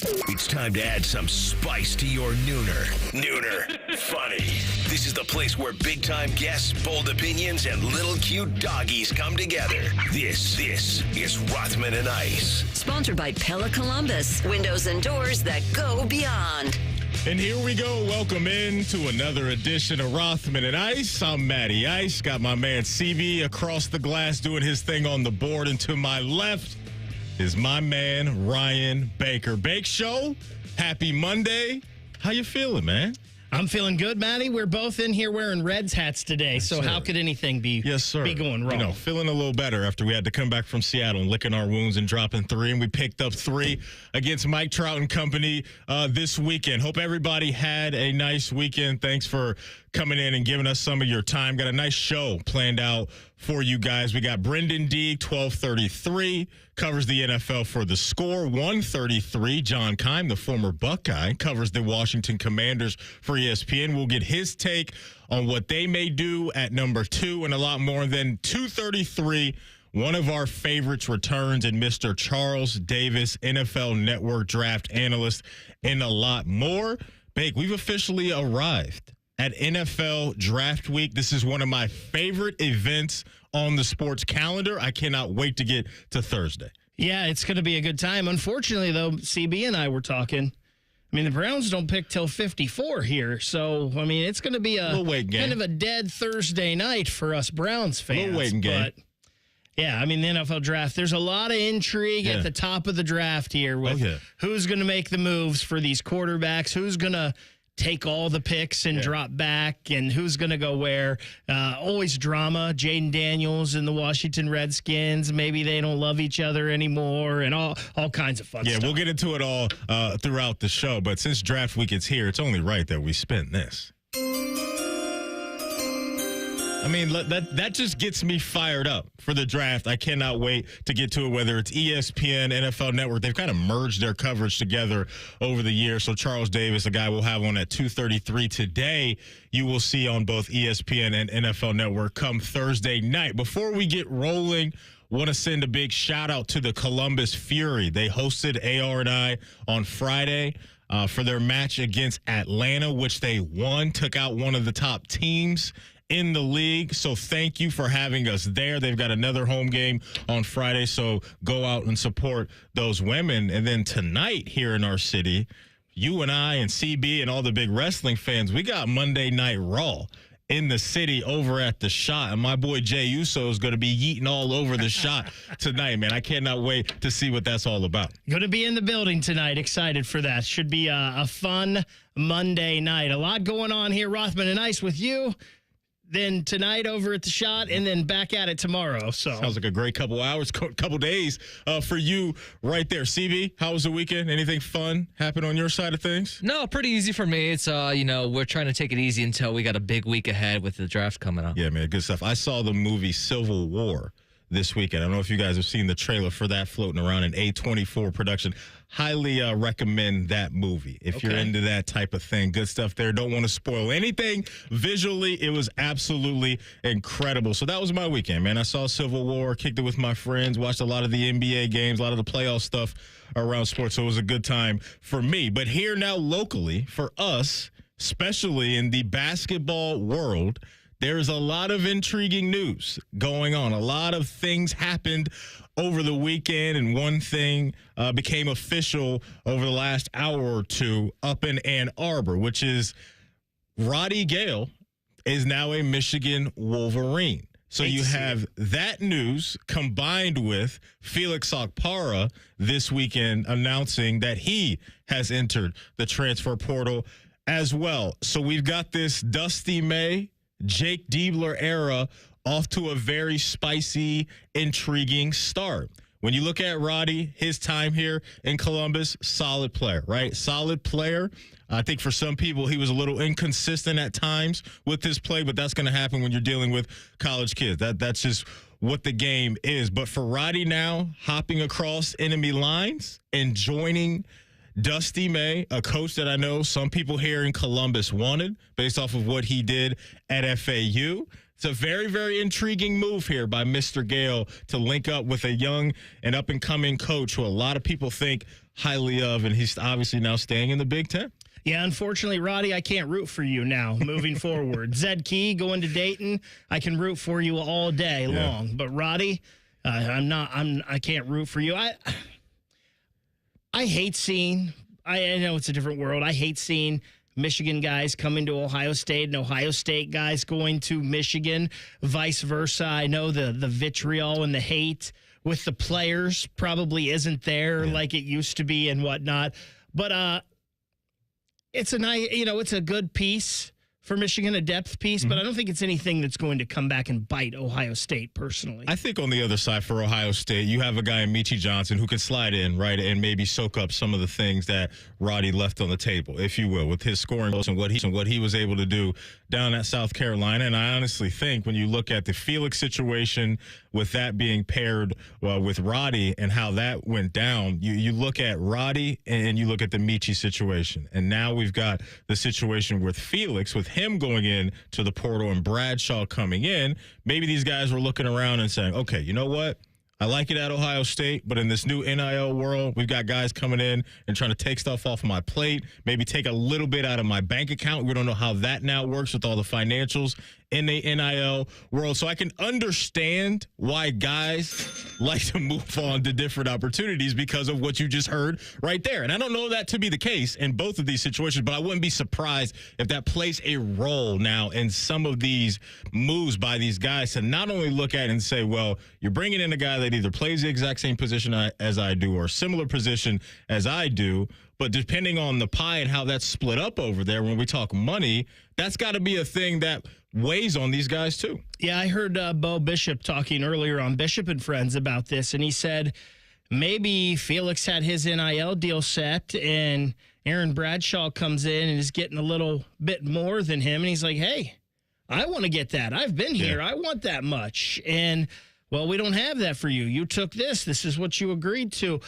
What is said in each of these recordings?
It's time to add some spice to your nooner. Funny. This is the place where big-time guests, bold opinions, and little cute doggies come together. This is Rothman and Ice. Sponsored by Pella Columbus. Windows and doors that go beyond. And here we go. Welcome in to another edition of Rothman and Ice. I'm Matty Ice. Got my man CB across the glass doing his thing on the board. And to my left is my man Ryan Baker. Bake Show, happy Monday. How you feeling, man? I'm feeling good, Matty. We're both in here wearing Reds hats today, so how could anything be going wrong? Feeling a little better after we had to come back from Seattle and licking our wounds and dropping 3, and we picked up 3 against Mike Trout and company this weekend. Hope everybody had a nice weekend. Thanks for coming in and giving us some of your time. Got a nice show planned out for you guys. We got Brenden Deeg, 12:33, covers the NFL for The Score. 1:33, John Keim, the former Buckeye, covers the Washington Commanders for ESPN. We'll get his take on what they may do at number 2 and a lot more. And then 2:33, one of our favorites returns in Mr. Charles Davis, NFL Network draft analyst, and a lot more. Bake, we've officially arrived at NFL Draft Week. This is one of my favorite events on the sports calendar. I cannot wait to get to Thursday. Yeah, it's going to be a good time. Unfortunately, though, CB and I were talking. I mean, the Browns don't pick till 54 here. So, I mean, it's going to be a kind of a dead Thursday night for us Browns fans. Little waiting game. But, yeah, I mean, the NFL draft, there's a lot of intrigue at the top of the draft here with who's going to make the moves for these quarterbacks, who's going to take all the picks and drop back, and who's going to go where. Always drama. Jayden Daniels and the Washington Redskins, maybe they don't love each other anymore, and all kinds of fun stuff. Yeah, we'll get into it all throughout the show, but since draft week is here, it's only right that we spin this. I mean, that just gets me fired up for the draft. I cannot wait to get to it, whether it's ESPN, NFL Network. They've kind of merged their coverage together over the years. So Charles Davis, a guy we'll have on at 2:33 today, you will see on both ESPN and NFL Network come Thursday night. Before we get rolling, want to send a big shout-out to the Columbus Fury. They hosted AR and I on Friday for their match against Atlanta, which they won, took out one of the top teams in the league. So thank you for having us there. They've got another home game on Friday, so go out and support those women. And then tonight here in our city, you and I and CB and all the big wrestling fans, we got Monday Night Raw in the city over at the Shot. And my boy Jay Uso is going to be yeeting all over the Shot tonight, man. I cannot wait to see what that's all about. Going to be in the building tonight. Excited for that. Should be a fun Monday night. A lot going on here. Rothman and Ice with you. Then tonight over at the Shot, and then back at it tomorrow. So sounds like a great couple hours, couple days for you right there. CB, how was the weekend? Anything fun happen on your side of things? No, pretty easy for me. It's we're trying to take it easy until we got a big week ahead with the draft coming up. Yeah, man, good stuff. I saw the movie Civil War this weekend. I don't know if you guys have seen the trailer for that floating around in A24 production. Highly recommend that movie if you're into that type of thing. Good stuff there. Don't want to spoil anything. Visually, it was absolutely incredible. So that was my weekend, man. I saw Civil War, kicked it with my friends, watched a lot of the NBA games, a lot of the playoff stuff around sports. So it was a good time for me. But here now locally, for us, especially in the basketball world, there's a lot of intriguing news going on. A lot of things happened over the weekend, and one thing became official over the last hour or two up in Ann Arbor, which is Roddy Gale is now a Michigan Wolverine. So you have that news combined with Felix Okpara this weekend announcing that he has entered the transfer portal as well. So we've got this Dusty May, Jake Diebler era off to a very spicy, intriguing start. When you look at Roddy, his time here in Columbus, solid player, right? Solid player. I think for some people, he was a little inconsistent at times with his play, but that's going to happen when you're dealing with college kids. That's just what the game is. But for Roddy now, hopping across enemy lines and joining Dusty May, a coach that I know some people here in Columbus wanted based off of what he did at FAU. It's a very, very intriguing move here by Mr. Gale to link up with a young and up-and-coming coach who a lot of people think highly of, and he's obviously now staying in the Big Ten. Yeah, unfortunately, Roddy, I can't root for you now moving forward. Zed Key going to Dayton, I can root for you all day long. But Roddy, I can't root for you. I hate seeing, I know it's a different world. I hate seeing Michigan guys coming to Ohio State and Ohio State guys going to Michigan, vice versa. I know the vitriol and the hate with the players probably isn't there like it used to be and whatnot. But it's a nice, it's a good piece for Michigan, a depth piece, but I don't think it's anything that's going to come back and bite Ohio State personally. I think on the other side for Ohio State, you have a guy in Michi Johnson who can slide in, right, and maybe soak up some of the things that Roddy left on the table, if you will, with his scoring and what he was able to do down at South Carolina. And I honestly think when you look at the Felix situation, with that being paired with Roddy and how that went down, you look at Roddy and you look at the Michi situation. And now we've got the situation with Felix, with him going in to the portal and Bradshaw coming in. Maybe these guys were looking around and saying, okay, you know what? I like it at Ohio State, but in this new NIL world, we've got guys coming in and trying to take stuff off my plate, maybe take a little bit out of my bank account. We don't know how that now works with all the financials in the NIL world. So I can understand why guys like to move on to different opportunities because of what you just heard right there. And I don't know that to be the case in both of these situations, but I wouldn't be surprised if that plays a role now in some of these moves by these guys to not only look at and say, well, you're bringing in a guy that either plays the exact same position as I do or a similar position as I do, but depending on the pie and how that's split up over there, when we talk money, that's got to be a thing that weighs on these guys too. Yeah, I heard Bo Bishop talking earlier on Bishop and Friends about this, and he said maybe Felix had his NIL deal set and Aaron Bradshaw comes in and is getting a little bit more than him, and he's like, hey, I want to get that. I've been here. I want that much. And well, we don't have that for you. You took this. This is what you agreed to.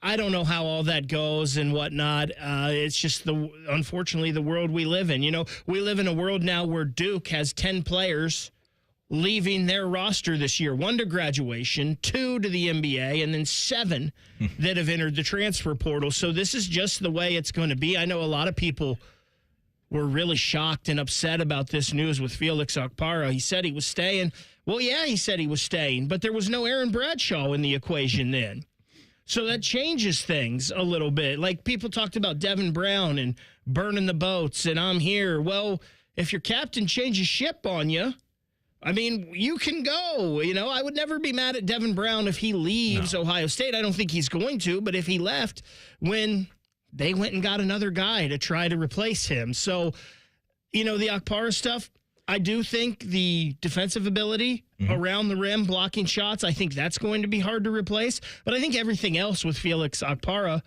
I don't know how all that goes and whatnot. It's just, unfortunately, the world we live in. We live in a world now where Duke has 10 players leaving their roster this year. 1 to graduation, 2 to the NBA, and then 7 that have entered the transfer portal. So this is just the way it's going to be. I know a lot of people were really shocked and upset about this news with Felix Okpara. He said he was staying. Well, yeah, he said he was staying, but there was no Aaron Bradshaw in the equation then. So that changes things a little bit. Like people talked about Devin Brown and burning the boats and I'm here. Well, if your captain changes ship on you, I mean, you can go. I would never be mad at Devin Brown if he leaves Ohio State. I don't think he's going to, but if he left when they went and got another guy to try to replace him. So, the Okpara stuff, I do think the defensive ability around the rim, blocking shots, I think that's going to be hard to replace. But I think everything else with Felix Okpara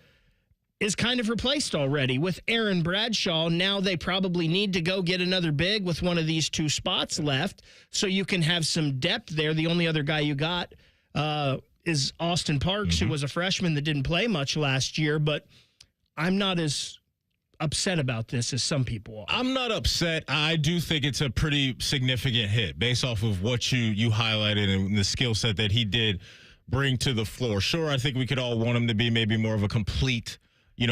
is kind of replaced already. With Aaron Bradshaw, now they probably need to go get another big with one of these 2 spots left so you can have some depth there. The only other guy you got is Austin Parks, who was a freshman that didn't play much last year. But I'm not as upset about this as some people are. I'm not upset. I do think it's a pretty significant hit based off of what you highlighted and the skill set that he did bring to the floor. Sure, I think we could all want him to be maybe more of a complete,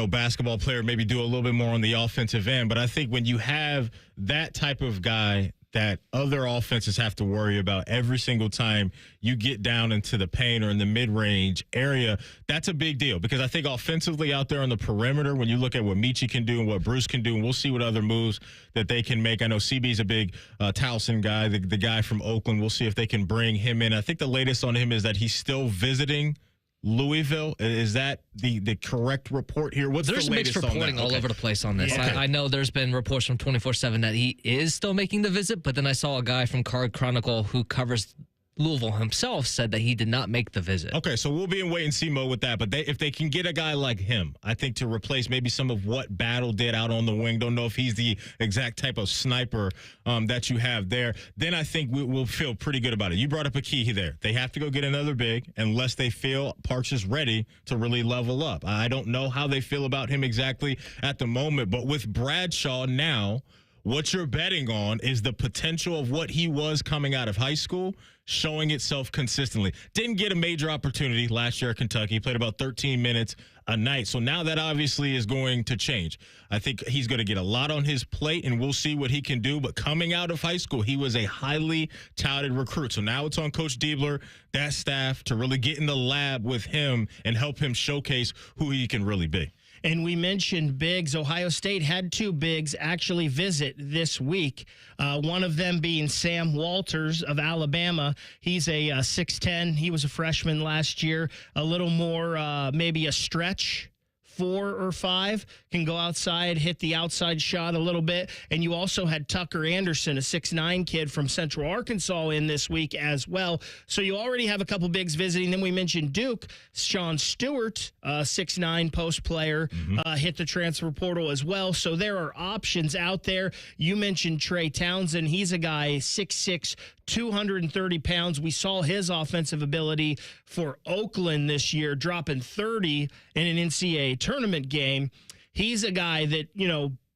basketball player, maybe do a little bit more on the offensive end. But I think when you have that type of guy that other offenses have to worry about every single time you get down into the paint or in the mid-range area, that's a big deal. Because I think offensively out there on the perimeter, when you look at what Michi can do and what Bruce can do, and we'll see what other moves that they can make. I know CB's a big Towson guy, the guy from Oakland. We'll see if they can bring him in. I think the latest on him is that he's still visiting Louisville. Is that the correct report here? What's there's the latest mixed reporting all over the place on this. Yeah. I know there's been reports from 24/7 that he is still making the visit, but then I saw a guy from Card Chronicle who covers Louisville himself said that he did not make the visit. Okay, so we'll be in wait-and-see mode with that. But if they can get a guy like him, I think to replace maybe some of what Battle did out on the wing, don't know if he's the exact type of sniper that you have there, then I think we'll feel pretty good about it. You brought up a key there. They have to go get another big unless they feel Parks is ready to really level up. I don't know how they feel about him exactly at the moment, but with Bradshaw now, what you're betting on is the potential of what he was coming out of high school, showing itself consistently. Didn't get a major opportunity last year at Kentucky. He played about 13 minutes a night. So now that obviously is going to change. I think he's going to get a lot on his plate, and we'll see what he can do. But coming out of high school, he was a highly touted recruit. So now it's on Coach Diebler, that staff, to really get in the lab with him and help him showcase who he can really be. And we mentioned bigs. Ohio State had 2 bigs actually visit this week. One of them being Sam Walters of Alabama. He's a 6'10". He was a freshman last year. A little more maybe a stretch. 4 or 5 can go outside, hit the outside shot a little bit. And you also had Tucker Anderson, a 6'9" kid from Central Arkansas, in this week as well. So you already have a couple bigs visiting. Then we mentioned Duke. Sean Stewart, 6'9" post player, hit the transfer portal as well. So there are options out there. You mentioned Trey Townsend. He's a guy 6'6", 230 pounds. We saw his offensive ability for Oakland this year, dropping 30 in an NCAA tournament game. He's a guy that,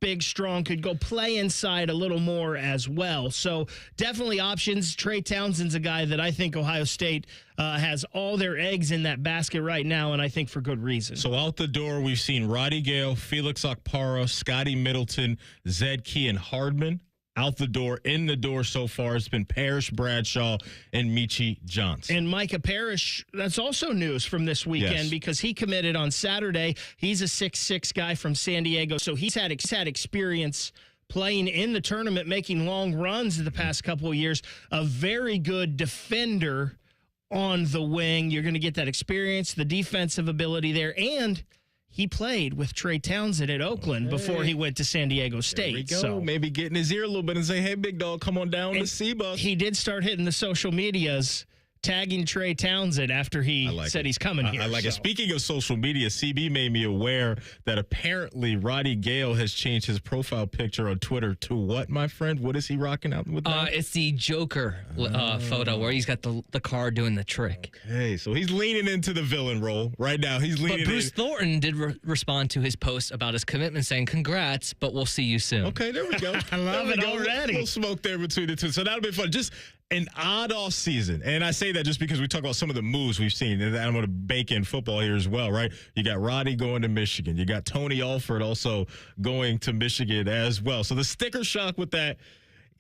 big, strong, could go play inside a little more as well. So definitely options. Trey Townsend's a guy that I think Ohio State has all their eggs in that basket right now, and I think for good reason. So out the door, we've seen Roddy Gale, Felix Okpara, Scotty Middleton, Zed Key, and Hardman. Out the door, in the door so far, it's been Parrish, Bradshaw, and Michi Johnson. And Micah Parrish, that's also news from this weekend because he committed on Saturday. He's a 6'6" guy from San Diego, so he's had experience playing in the tournament, making long runs in the past couple of years. A very good defender on the wing. You're going to get that experience, the defensive ability there, and he played with Trey Townsend at Oakland before he went to San Diego State. There we go. So maybe get in his ear a little bit and say, hey, big dog, come on down to C-Bus. He did start hitting the social medias, tagging Trey Townsend after he said he's coming here. I like it. Speaking of social media, CB made me aware that apparently Roddy Gale has changed his profile picture on Twitter to what, my friend? What is he rocking out with now? It's the Joker photo where he's got the car doing the trick. Okay, so he's leaning into the villain role right now. He's leaning in. But Bruce Thornton did respond to his post about his commitment, saying, congrats, but we'll see you soon. Okay, there we go. I love it already. A little smoke there between the two. So that'll be fun. Just an odd off season. And I say that just because we talk about some of the moves we've seen. And I'm going to bake in football here as well, right? You got Roddy going to Michigan. You got Tony Alford also going to Michigan as well. So the sticker shock with that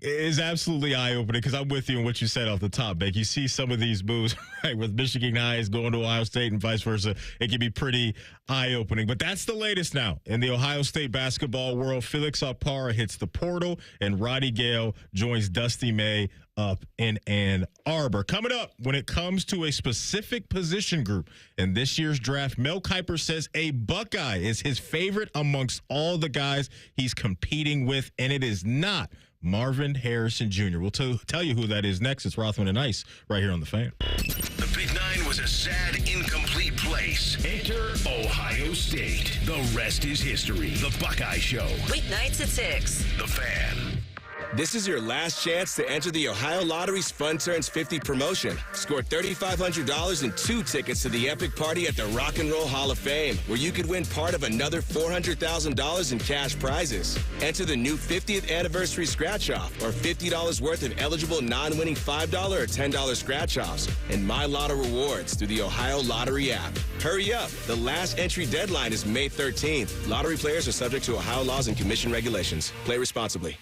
is absolutely eye-opening because I'm with you on what you said off the top, Beck. You see some of these moves, right, with Michigan Highs going to Ohio State and vice versa. It can be pretty eye-opening. But that's the latest now in the Ohio State basketball world. Felix Okpara hits the portal, and Roddy Gale joins Dusty May up in Ann Arbor. Coming up, when it comes to a specific position group in this year's draft, Mel Kiper says a Buckeye is his favorite amongst all the guys he's competing with, and it is not Marvin Harrison Jr. We'll tell you who that is next. It's Rothman and Ice right here on The Fan. The Big Nine was a sad, incomplete place. Enter Ohio State. The rest is history. The Buckeye Show. Weeknights at 6. The Fan. This is your last chance to enter the Ohio Lottery's Fun Turns 50 promotion. Score $3,500 and 2 tickets to the epic party at the Rock and Roll Hall of Fame, where you could win part of another $400,000 in cash prizes. Enter the new 50th anniversary scratch-off, or $50 worth of eligible non-winning $5 or $10 scratch-offs, and My Lotto rewards through the Ohio Lottery app. Hurry up. The last entry deadline is May 13th. Lottery players are subject to Ohio laws and commission regulations. Play responsibly.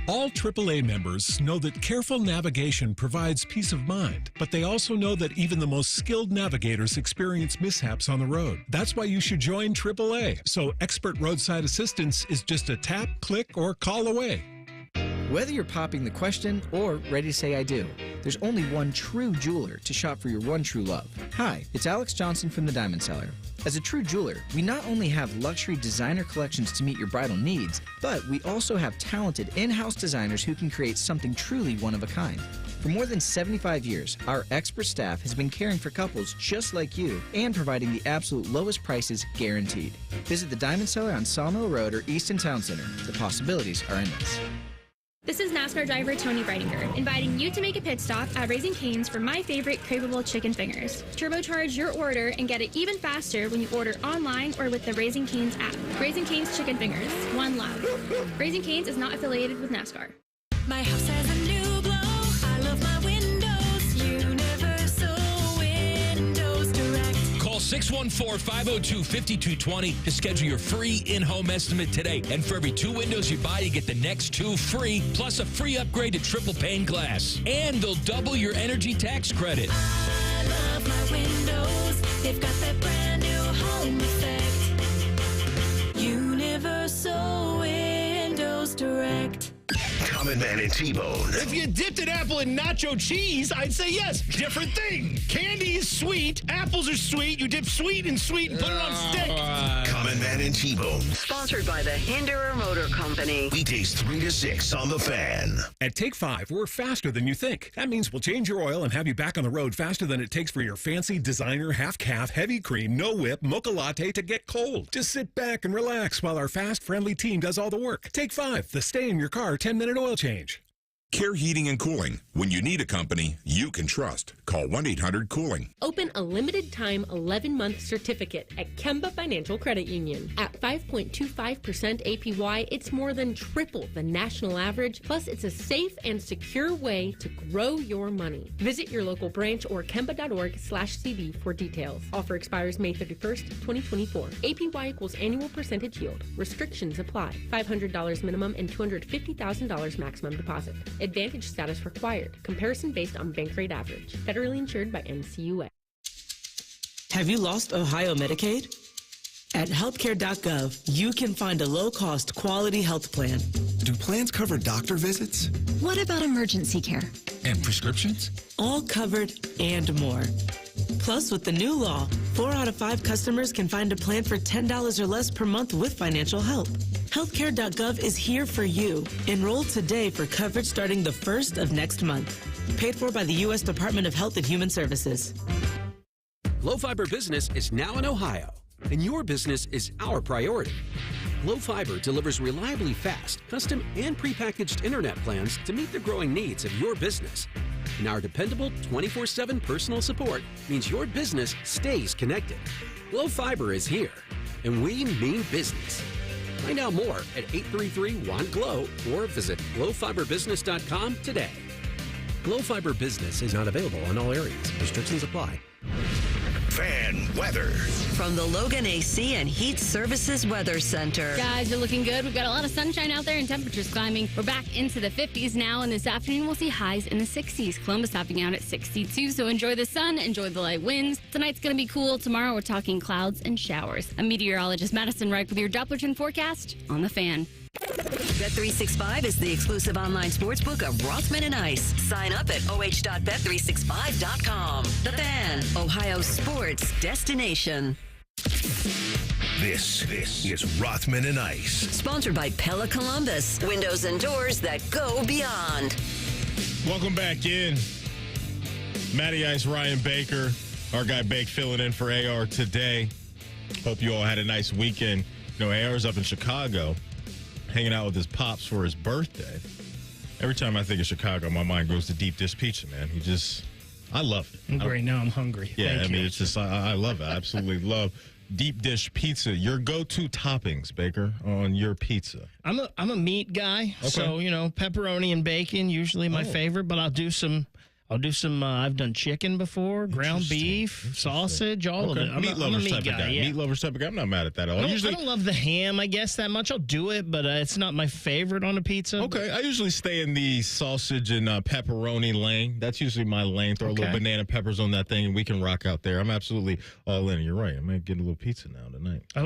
All AAA members know that careful navigation provides peace of mind, but they also know that even the most skilled navigators experience mishaps on the road. That's why you should join AAA. So expert roadside assistance is just a tap, click, or call away. Whether you're popping the question or ready to say I do, there's only one true jeweler to shop for your one true love. Hi, it's Alex Johnson from the Diamond Cellar. As a true jeweler, we not only have luxury designer collections to meet your bridal needs, but we also have talented in-house designers who can create something truly one of a kind. For more than 75 years, our expert staff has been caring for couples just like you and providing the absolute lowest prices guaranteed. Visit the Diamond Cellar on Sawmill Road or Easton Town Center. The possibilities are endless. This is NASCAR driver Tony Breidinger, inviting you to make a pit stop at Raising Cane's for my favorite craveable chicken fingers. Turbocharge your order and get it even faster when you order online or with the Raising Cane's app. Raising Cane's Chicken Fingers, one love. Raising Cane's is not affiliated with NASCAR. My house has a new glow. I love my windows. Universal Windows Direct. Call 614-502-5220 to schedule your free in-home estimate today. And for every 2 windows you buy, you get the next 2 free, plus a free upgrade to triple pane glass. And they'll double your energy tax credit. I love my windows. They've got that brand new home effect. Universal Windows Direct. Common Man and T-Bone. If you dipped an apple in nacho cheese, I'd say yes. Different thing. Candy is sweet. Apples are sweet. You dip sweet and sweet and put it on stick. Common Man and T-Bone. Sponsored by the Hinderer Motor Company. Weekdays 3 to 6 on The Fan. At Take 5, we're faster than you think. That means we'll change your oil and have you back on the road faster than it takes for your fancy designer half-calf, heavy cream, no whip, mocha latte to get cold. Just sit back and relax while our fast, friendly team does all the work. Take 5, the stay-in-your-car 10-minute oil change. Care Heating and Cooling. When you need a company you can trust, call 1-800-COOLING. Open a limited-time 11-month certificate at Kemba Financial Credit Union. At 5.25% APY, it's more than triple the national average, plus it's a safe and secure way to grow your money. Visit your local branch or kemba.org/cb for details. Offer expires May 31st, 2024. APY equals annual percentage yield. Restrictions apply. $500 minimum and $250,000 maximum deposit. Advantage status required. Comparison based on bank rate average. Federally insured by NCUA. Have you lost Ohio Medicaid? At healthcare.gov, you can find a low-cost, quality health plan. Do plans cover doctor visits? What about emergency care? And prescriptions? All covered and more. Plus, with the new law, 4 out of 5 customers can find a plan for $10 or less per month with financial help. Healthcare.gov is here for you. Enroll today for coverage starting the 1st of next month. Paid for by the U.S. Department of Health and Human Services. Low Fiber Business is now in Ohio, and your business is our priority. Low Fiber delivers reliably fast, custom, and prepackaged internet plans to meet the growing needs of your business. And our dependable 24/7 personal support means your business stays connected. Low Fiber is here, and we mean business. Find out more at 833-WANT-GLOW or visit glowfiberbusiness.com today. Glow Fiber Business is not available in all areas. Restrictions apply. Fan weather. From the Logan AC and Heat Services Weather Center. Guys, are looking good. We've got a lot of sunshine out there and temperatures climbing. We're back into the 50s now, and this afternoon we'll see highs in the 60s. Columbus topping out at 62, so enjoy the sun, enjoy the light winds. Tonight's going to be cool. Tomorrow we're talking clouds and showers. I'm meteorologist Madison Reich with your Dopplerton forecast on The Fan. Bet365 is the exclusive online sportsbook of Rothman and Ice. Sign up at oh.bet365.com. The Fan, Ohio sports destination. This is Rothman and Ice. Sponsored by Pella Columbus. Windows and doors that go beyond. Welcome back in. Matty Ice, Ryan Baker, our guy Bake filling in for AR today. Hope you all had a nice weekend. You know, AR's up in Chicago, hanging out with his pops for his birthday. Every time I think of Chicago, my mind goes to deep dish pizza, man. I love it. Great, now I'm hungry. Yeah, it's just, I love it. I absolutely love deep dish pizza. Your go-to toppings, Baker, on your pizza. I'm a meat guy, okay. So, pepperoni and bacon, usually my favorite, but I'll do some, I've done chicken before, ground beef, sausage, all of it. I'm a meat guy. Yeah. Meat lovers type of guy. I'm not mad at that at all. I don't love the ham, I guess, that much. I'll do it, but it's not my favorite on a pizza. Okay, I usually stay in the sausage and pepperoni lane. That's usually my lane. Throw a little banana peppers on that thing, and we can rock out there. I'm absolutely all in. You're right. I might get a little pizza now tonight. I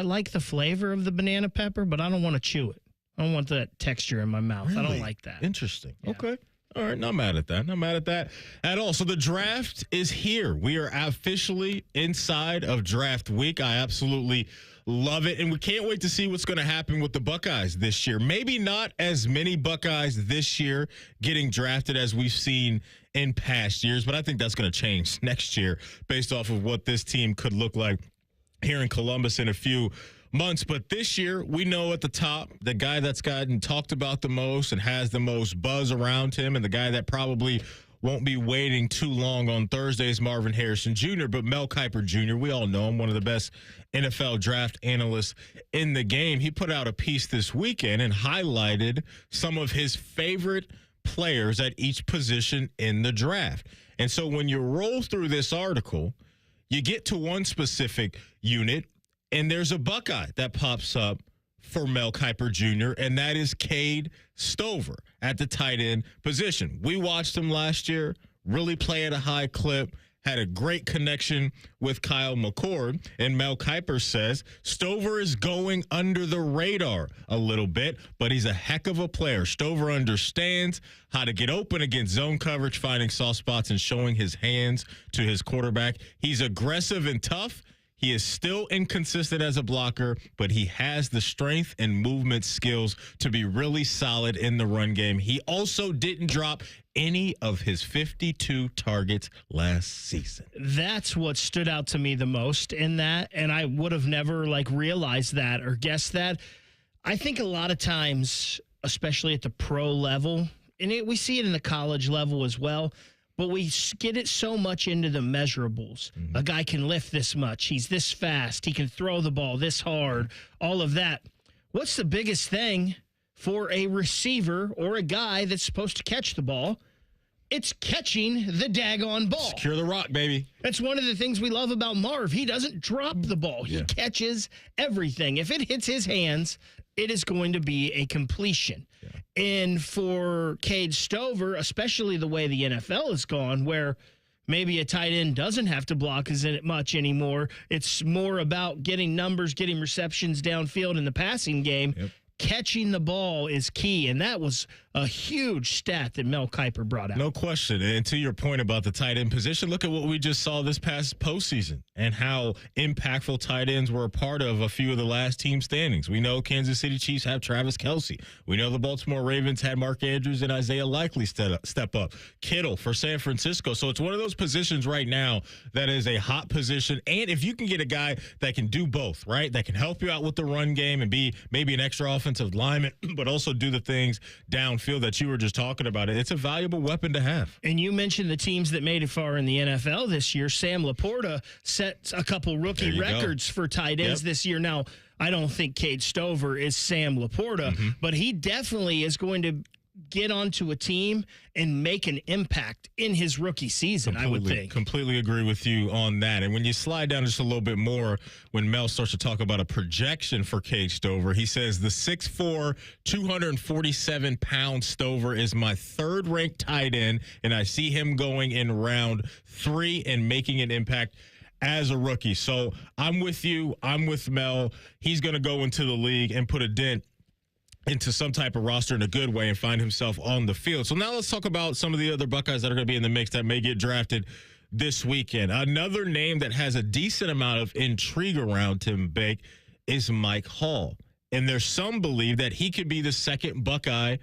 like the flavor of the banana pepper, but I don't want to chew it. I don't want that texture in my mouth. Really? I don't like that. Interesting. Yeah. Okay. All right, not mad at that. Not mad at that at all. So the draft is here. We are officially inside of draft week. I absolutely love it, and we can't wait to see what's going to happen with the Buckeyes this year. Maybe not as many Buckeyes this year getting drafted as we've seen in past years, but I think that's going to change next year based off of what this team could look like here in Columbus in a few months. But this year, we know at the top, the guy that's gotten talked about the most and has the most buzz around him, and the guy that probably won't be waiting too long on Thursdays, Marvin Harrison Jr., but Mel Kiper Jr., we all know him, one of the best NFL draft analysts in the game. He put out a piece this weekend and highlighted some of his favorite players at each position in the draft. And so when you roll through this article, you get to one specific unit, and there's a Buckeye that pops up for Mel Kiper Jr., and that is Cade Stover at the tight end position. We watched him last year really play at a high clip, had a great connection with Kyle McCord, and Mel Kiper says Stover is going under the radar a little bit, but he's a heck of a player. Stover understands how to get open against zone coverage, finding soft spots, and showing his hands to his quarterback. He's aggressive and tough. He is still inconsistent as a blocker, but he has the strength and movement skills to be really solid in the run game. He also didn't drop any of his 52 targets last season. That's what stood out to me the most in that, and I would have never realized that or guessed that. I think a lot of times, especially at the pro level, and we see it in the college level as well, but we get it so much into the measurables. A guy can lift this much. He's this fast. He can throw the ball this hard, all of that. What's the biggest thing for a receiver or a guy that's supposed to catch the ball? It's catching the daggone ball. Secure the rock, baby. That's one of the things we love about Marv. He doesn't drop the ball. He catches everything. If it hits his hands, it is going to be a completion. And for Cade Stover, especially the way the NFL has gone, where maybe a tight end doesn't have to block as much anymore, it's more about getting numbers, getting receptions downfield in the passing game. Catching the ball is key, and that was a huge stat that Mel Kiper brought out. No question. And to your point about the tight end position, look at what we just saw this past postseason and how impactful tight ends were a part of a few of the last team standings. We know Kansas City Chiefs have Travis Kelce. We know the Baltimore Ravens had Mark Andrews and Isaiah Likely step up. Kittle for San Francisco. So it's one of those positions right now that is a hot position. And if you can get a guy that can do both, right, that can help you out with the run game and be maybe an extra offensive lineman, but also do the things downfield that you were just talking about, it's a valuable weapon to have. And you mentioned the teams that made it far in the NFL this year. Sam Laporta set a couple rookie records for tight ends this year. Now, I don't think Cade Stover is Sam Laporta, but he definitely is going to get onto a team and make an impact in his rookie season, I would think. Completely agree with you on that. And when you slide down just a little bit more, when Mel starts to talk about a projection for Cade Stover, he says the 6'4", 247-pound Stover is my third-ranked tight end, and I see him going in round 3 and making an impact as a rookie. So I'm with you. I'm with Mel. He's going to go into the league and put a dent into some type of roster in a good way and find himself on the field. So now let's talk about some of the other Buckeyes that are going to be in the mix that may get drafted this weekend. Another name that has a decent amount of intrigue around him, Bake, is Mike Hall. And there's some believe that he could be the second Buckeye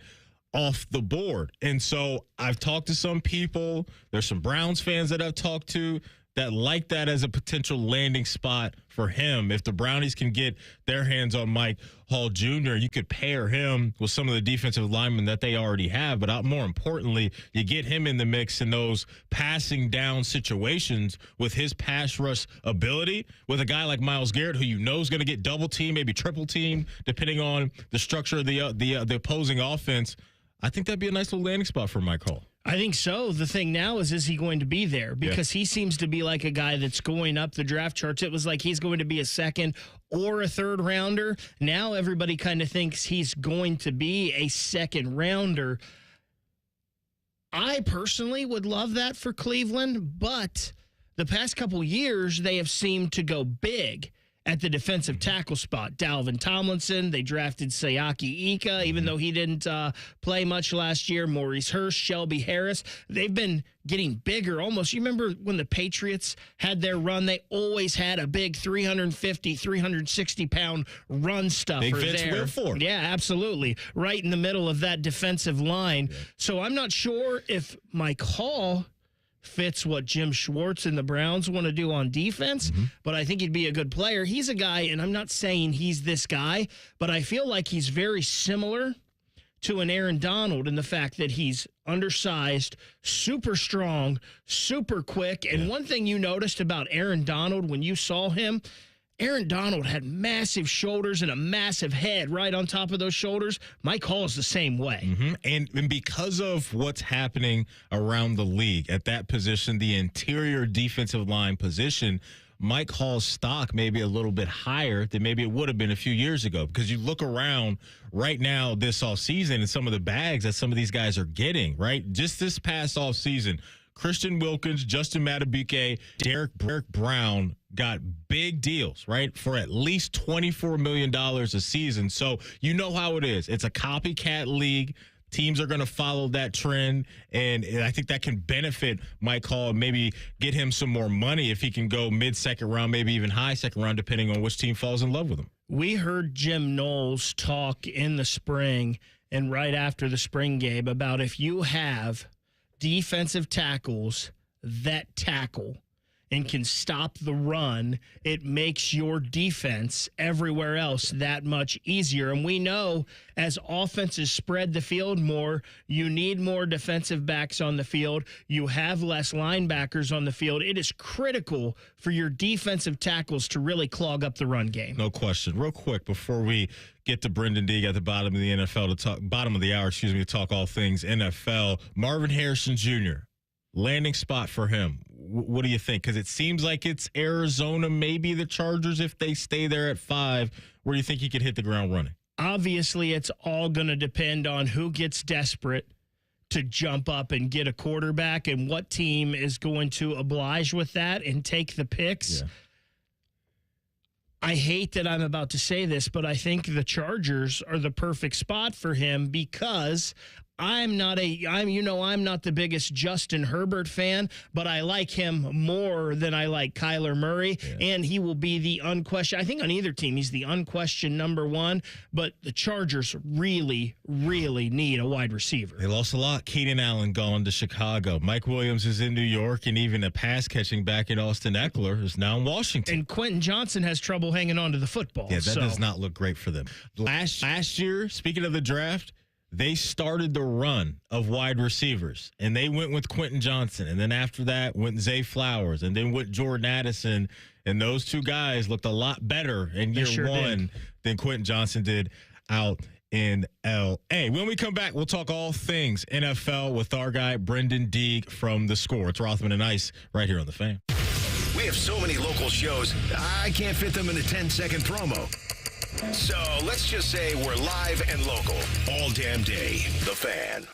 off the board. And so I've talked to some people. There's some Browns fans that I've talked to that like that as a potential landing spot for him. If the Brownies can get their hands on Mike Hall Jr., you could pair him with some of the defensive linemen that they already have. But more importantly, you get him in the mix in those passing down situations with his pass rush ability, with a guy like Myles Garrett, who you know is going to get double team, maybe triple team, depending on the structure of the opposing offense. I think that'd be a nice little landing spot for Mike Hall. I think so. The thing now is he going to be there? Because he seems to be like a guy that's going up the draft charts. It was like he's going to be a second or a third rounder. Now everybody kind of thinks he's going to be a second rounder. I personally would love that for Cleveland, but the past couple years they have seemed to go big at the defensive tackle spot. Dalvin Tomlinson, they drafted Sayaki Ika, even though he didn't play much last year. Maurice Hurst, Shelby Harris. They've been getting bigger almost. You remember when the Patriots had their run, they always had a big 350, 360-pound run stuffer Big Vince there. Wilfork. Yeah, absolutely. Right in the middle of that defensive line. So I'm not sure if Mike Hall fits what Jim Schwartz and the Browns want to do on defense, but I think he'd be a good player. He's a guy, and I'm not saying he's this guy, but I feel like he's very similar to an Aaron Donald in the fact that he's undersized, super strong, super quick. And one thing you noticed about Aaron Donald when you saw him, Aaron Donald had massive shoulders and a massive head right on top of those shoulders. Mike Hall is the same way. And because of what's happening around the league at that position, the interior defensive line position, Mike Hall's stock may be a little bit higher than maybe it would have been a few years ago, because you look around right now this offseason and some of the bags that some of these guys are getting, right? Just this past offseason, Christian Wilkins, Justin Madubuike, Derek Brown got big deals, right, for at least $24 million a season. So you know how it is. It's a copycat league. Teams are going to follow that trend, and I think that can benefit Mike Hall and maybe get him some more money if he can go mid-second round, maybe even high second round, depending on which team falls in love with him. We heard Jim Knowles talk in the spring and right after the spring game about if you have defensive tackles that tackle and can stop the run, it makes your defense everywhere else that much easier. And we know as offenses spread the field more, you need more defensive backs on the field. You have less linebackers on the field. It is critical for your defensive tackles to really clog up the run game. No question. Real quick, before we get to Brenden Deeg at the bottom of the NFL bottom of the hour, to talk all things NFL. Marvin Harrison Jr., landing spot for him. What do you think? Because it seems like it's Arizona, maybe the Chargers if they stay there at 5. Where do you think he could hit the ground running? Obviously, it's all going to depend on who gets desperate to jump up and get a quarterback and what team is going to oblige with that and take the picks. Yeah. I hate that I'm about to say this, but I think the Chargers are the perfect spot for him because I'm not the biggest Justin Herbert fan, but I like him more than I like Kyler Murray, and he will be the unquestioned. I think on either team, he's the unquestioned number one, but the Chargers really, really need a wide receiver. They lost a lot. Keenan Allen gone to Chicago. Mike Williams is in New York, and even a pass-catching back in Austin Eckler is now in Washington. And Quentin Johnson has trouble hanging on to the football. Yeah, that does not look great for them. Last year, speaking of the draft, they started the run of wide receivers, and they went with Quentin Johnson. And then after that, went Zay Flowers, and then with Jordan Addison. And those two guys looked a lot better in year one than Quentin Johnson did out in L.A. When we come back, we'll talk all things NFL with our guy, Brenden Deeg from The Score. It's Rothman and Ice right here on The Fan. We have so many local shows, I can't fit them in a 10-second promo. So let's just say we're live and local all damn day. The Fan.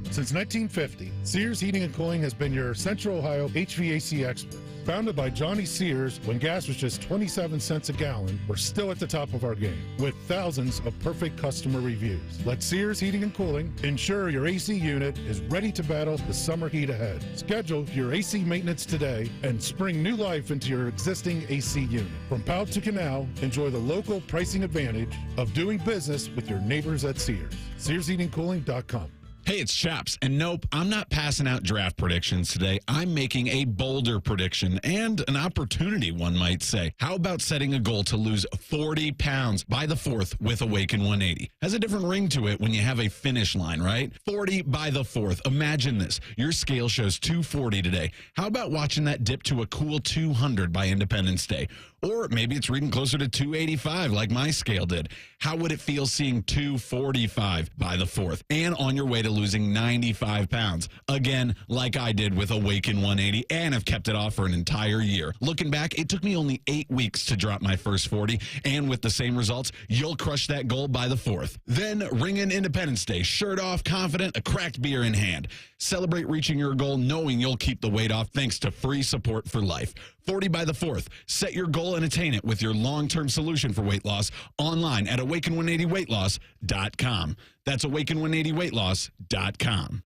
Since 1950, Sears Heating and Cooling has been your Central Ohio HVAC expert. Founded by Johnny Sears when gas was just 27 cents a gallon, we're still at the top of our game with thousands of perfect customer reviews. Let Sears Heating and Cooling ensure your AC unit is ready to battle the summer heat ahead. Schedule your AC maintenance today and spring new life into your existing AC unit. From Pout to Canal, enjoy the local pricing advantage of doing business with your neighbors at Sears. SearsHeatingCooling.com. Hey, it's Chaps, and nope, I'm not passing out draft predictions today. I'm making a bolder prediction and an opportunity, one might say. How about setting a goal to lose 40 pounds by the 4th with Awaken 180? Has a different ring to it when you have a finish line, right? 40 by the 4th. Imagine this. Your scale shows 240 today. How about watching that dip to a cool 200 by Independence Day? Or maybe it's reading closer to 285 like my scale did. How would it feel seeing 245 by the 4th and on your way to losing 95 pounds? Again, like I did with Awaken 180 and have kept it off for an entire year. Looking back, it took me only 8 weeks to drop my first 40, and with the same results, you'll crush that goal by the 4th. Then ring in Independence Day, shirt off, confident, a cracked beer in hand. Celebrate reaching your goal knowing you'll keep the weight off thanks to free support for life. 40 by the 4th. Set your goal and attain it with your long-term solution for weight loss online at Awaken180weightloss.com. That's Awaken180weightloss.com.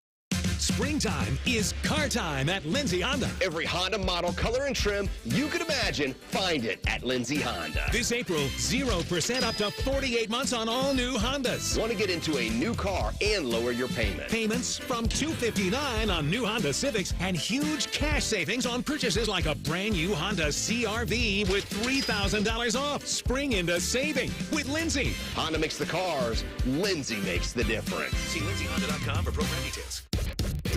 Springtime is car time at Lindsay Honda. Every Honda model, color, and trim you could imagine, find it at Lindsay Honda. This April, 0% up to 48 months on all new Hondas. Want to get into a new car and lower your payment? Payments from $259 on new Honda Civics and huge cash savings on purchases like a brand new Honda CR-V with $3,000 off. Spring into saving with Lindsay. Honda makes the cars. Lindsay makes the difference. See lindsayhonda.com for program details.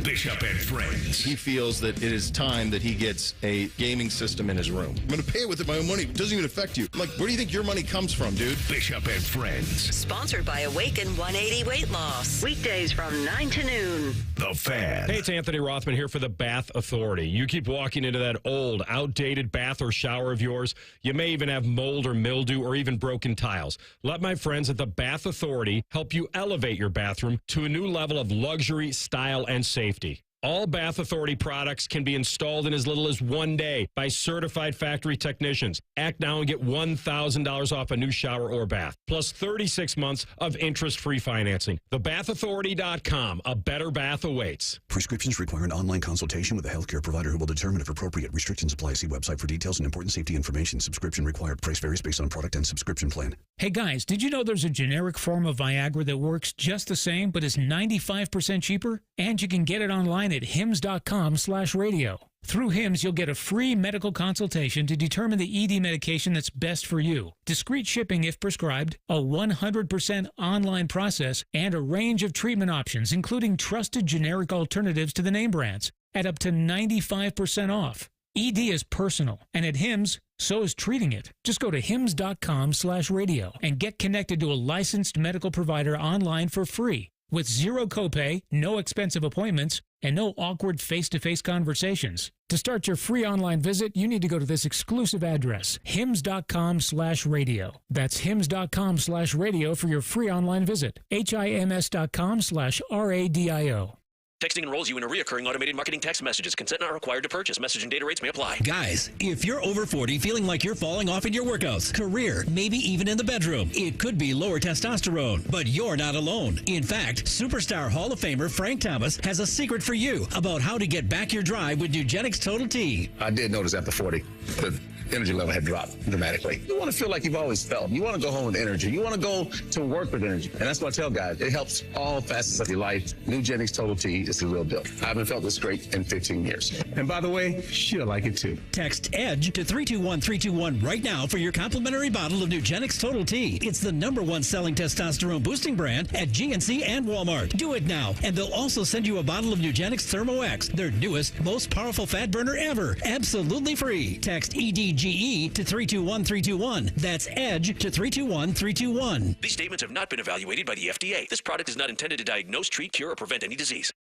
Bishop and Friends. He feels that it is time that he gets a gaming system in his room. I'm going to pay with it my own money. It doesn't even affect you. Like, where do you think your money comes from, dude? Bishop and Friends. Sponsored by Awaken 180 Weight Loss. Weekdays from 9 to noon. The Fan. Hey, it's Anthony Rothman here for the Bath Authority. You keep walking into that old, outdated bath or shower of yours. You may even have mold or mildew or even broken tiles. Let my friends at the Bath Authority help you elevate your bathroom to a new level of luxury, style, and safety. All Bath Authority products can be installed in as little as 1 day by certified factory technicians. Act now and get $1,000 off a new shower or bath, plus 36 months of interest-free financing. TheBathAuthority.com. A better bath awaits. Prescriptions require an online consultation with a healthcare provider who will determine if appropriate. Restrictions apply. See website for details and important safety information. Subscription required. Price varies based on product and subscription plan. Hey guys, did you know there's a generic form of Viagra that works just the same but is 95% cheaper? And you can get it online at hims.com/radio. Through HIMS, you'll get a free medical consultation to determine the ED medication that's best for you, discreet shipping if prescribed, a 100% online process, and a range of treatment options, including trusted generic alternatives to the name brands, at up to 95% off. ED is personal, and at HIMS, so is treating it. Just go to hims.com/radio and get connected to a licensed medical provider online for free. With zero copay, no expensive appointments, and no awkward face-to-face conversations. To start your free online visit, you need to go to this exclusive address, hims.com/radio. That's hims.com/radio for your free online visit. hims.com/radio. Texting enrolls you in a reoccurring automated marketing text messages. Consent not required to purchase. Message and data rates may apply. Guys, if you're over 40 feeling like you're falling off in your workouts, career, maybe even in the bedroom, it could be lower testosterone. But you're not alone. In fact, superstar Hall of Famer Frank Thomas has a secret for you about how to get back your drive with Nugenix Total T. I did notice after 40, the energy level had dropped dramatically. You want to feel like you've always felt. You want to go home with energy. You want to go to work with energy. And that's what I tell guys. It helps all facets of your life. Nugenix Total T is the real deal. I haven't felt this great in 15 years. And by the way, she'll like it too. Text EDGE to 321-321 right now for your complimentary bottle of Nugenix Total T. It's the #1 selling testosterone boosting brand at GNC and Walmart. Do it now, and they'll also send you a bottle of Nugenix Thermo X, their newest, most powerful fat burner ever. Absolutely free. Text EDGE to 321-321. That's EDGE to 321-321. These statements have not been evaluated by the FDA. This product is not intended to diagnose, treat, cure, or prevent any disease.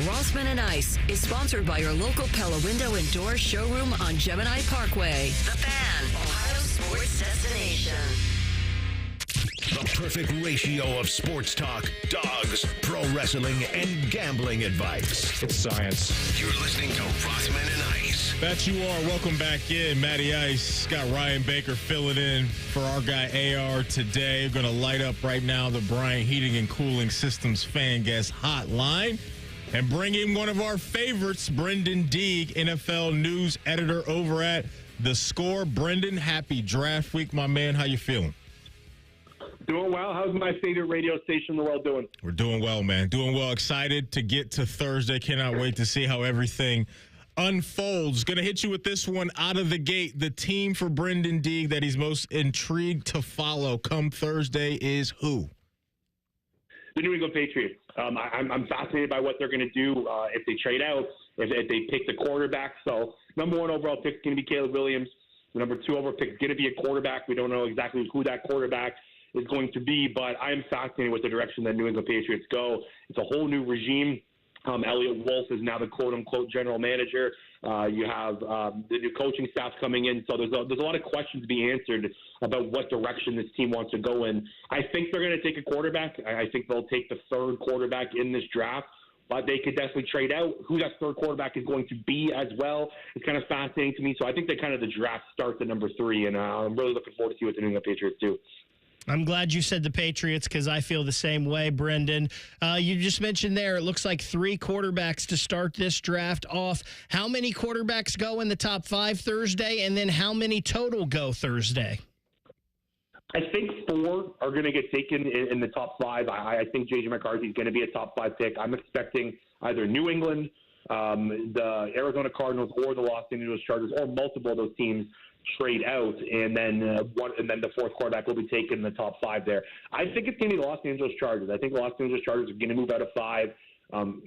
Rothman and Ice is sponsored by your local Pella Window and Door showroom on Gemini Parkway. The Fan, Ohio's sports destination. The perfect ratio of sports talk, dogs, pro wrestling, and gambling advice. It's science. You're listening to Rothman and Ice. Bet you are. Welcome back in. Matty Ice got Ryan Baker filling in for our guy AR today. We're going to light up right now the Bryant Heating and Cooling Systems fan guest hotline and bring in one of our favorites, Brenden Deeg, NFL news editor over at The Score. Brenden, happy draft week, my man. How you feeling? Doing well. How's my favorite radio station in the world doing? We're doing well, man. Doing well. Excited to get to Thursday. Cannot wait to see how everything unfolds. Going to hit you with this one out of the gate. The team for Brenden Deeg that he's most intrigued to follow come Thursday is who? The New England Patriots. I'm fascinated by what they're going to do if they trade out, if they pick the quarterback. So #1 overall pick is going to be Caleb Williams. The #2 overall pick is going to be a quarterback. We don't know exactly who that quarterback is going to be, but I am fascinated with the direction that New England Patriots go. It's a whole new regime. Elliot Wolf is now the quote-unquote general manager. You have the new coaching staff coming in, so there's a lot of questions to be answered about what direction this team wants to go in. I think they're going to take a quarterback. I think they'll take the third quarterback in this draft, but they could definitely trade out. Who that third quarterback is going to be as well is kind of fascinating to me. So I think that kind of the draft starts at #3, and I'm really looking forward to see what the New England Patriots do. I'm glad you said the Patriots because I feel the same way, Brenden. You just mentioned there, it looks like 3 quarterbacks to start this draft off. How many quarterbacks go in the top 5 Thursday, and then how many total go Thursday? I think 4 are going to get taken in the top 5. I think J.J. McCarthy is going to be a top 5 pick. I'm expecting either New England, the Arizona Cardinals, or the Los Angeles Chargers, or multiple of those teams trade out, and then the 4th quarterback will be taken in the top 5 there. I think it's going to be the Los Angeles Chargers. I think the Los Angeles Chargers are going to move out of 5.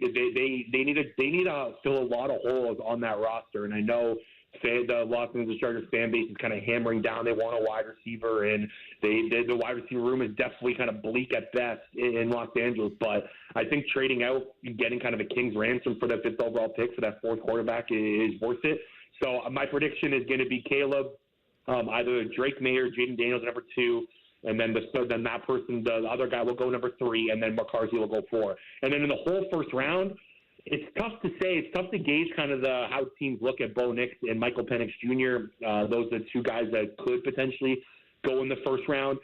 They need to fill a lot of holes on that roster, and I know the Los Angeles Chargers fan base is kind of hammering down. They want a wide receiver, and the wide receiver room is definitely kind of bleak at best in Los Angeles. But I think trading out, getting kind of a king's ransom for the 5th overall pick for that 4th quarterback is worth it. So my prediction is going to be Caleb, either Drake May or Jayden Daniels number 2, and then the other guy will go number 3, and then McCarthy will go 4. And then in the whole first round, it's tough to say. It's tough to gauge kind of how teams look at Bo Nix and Michael Penix Jr. Those are the 2 guys that could potentially go in the first round.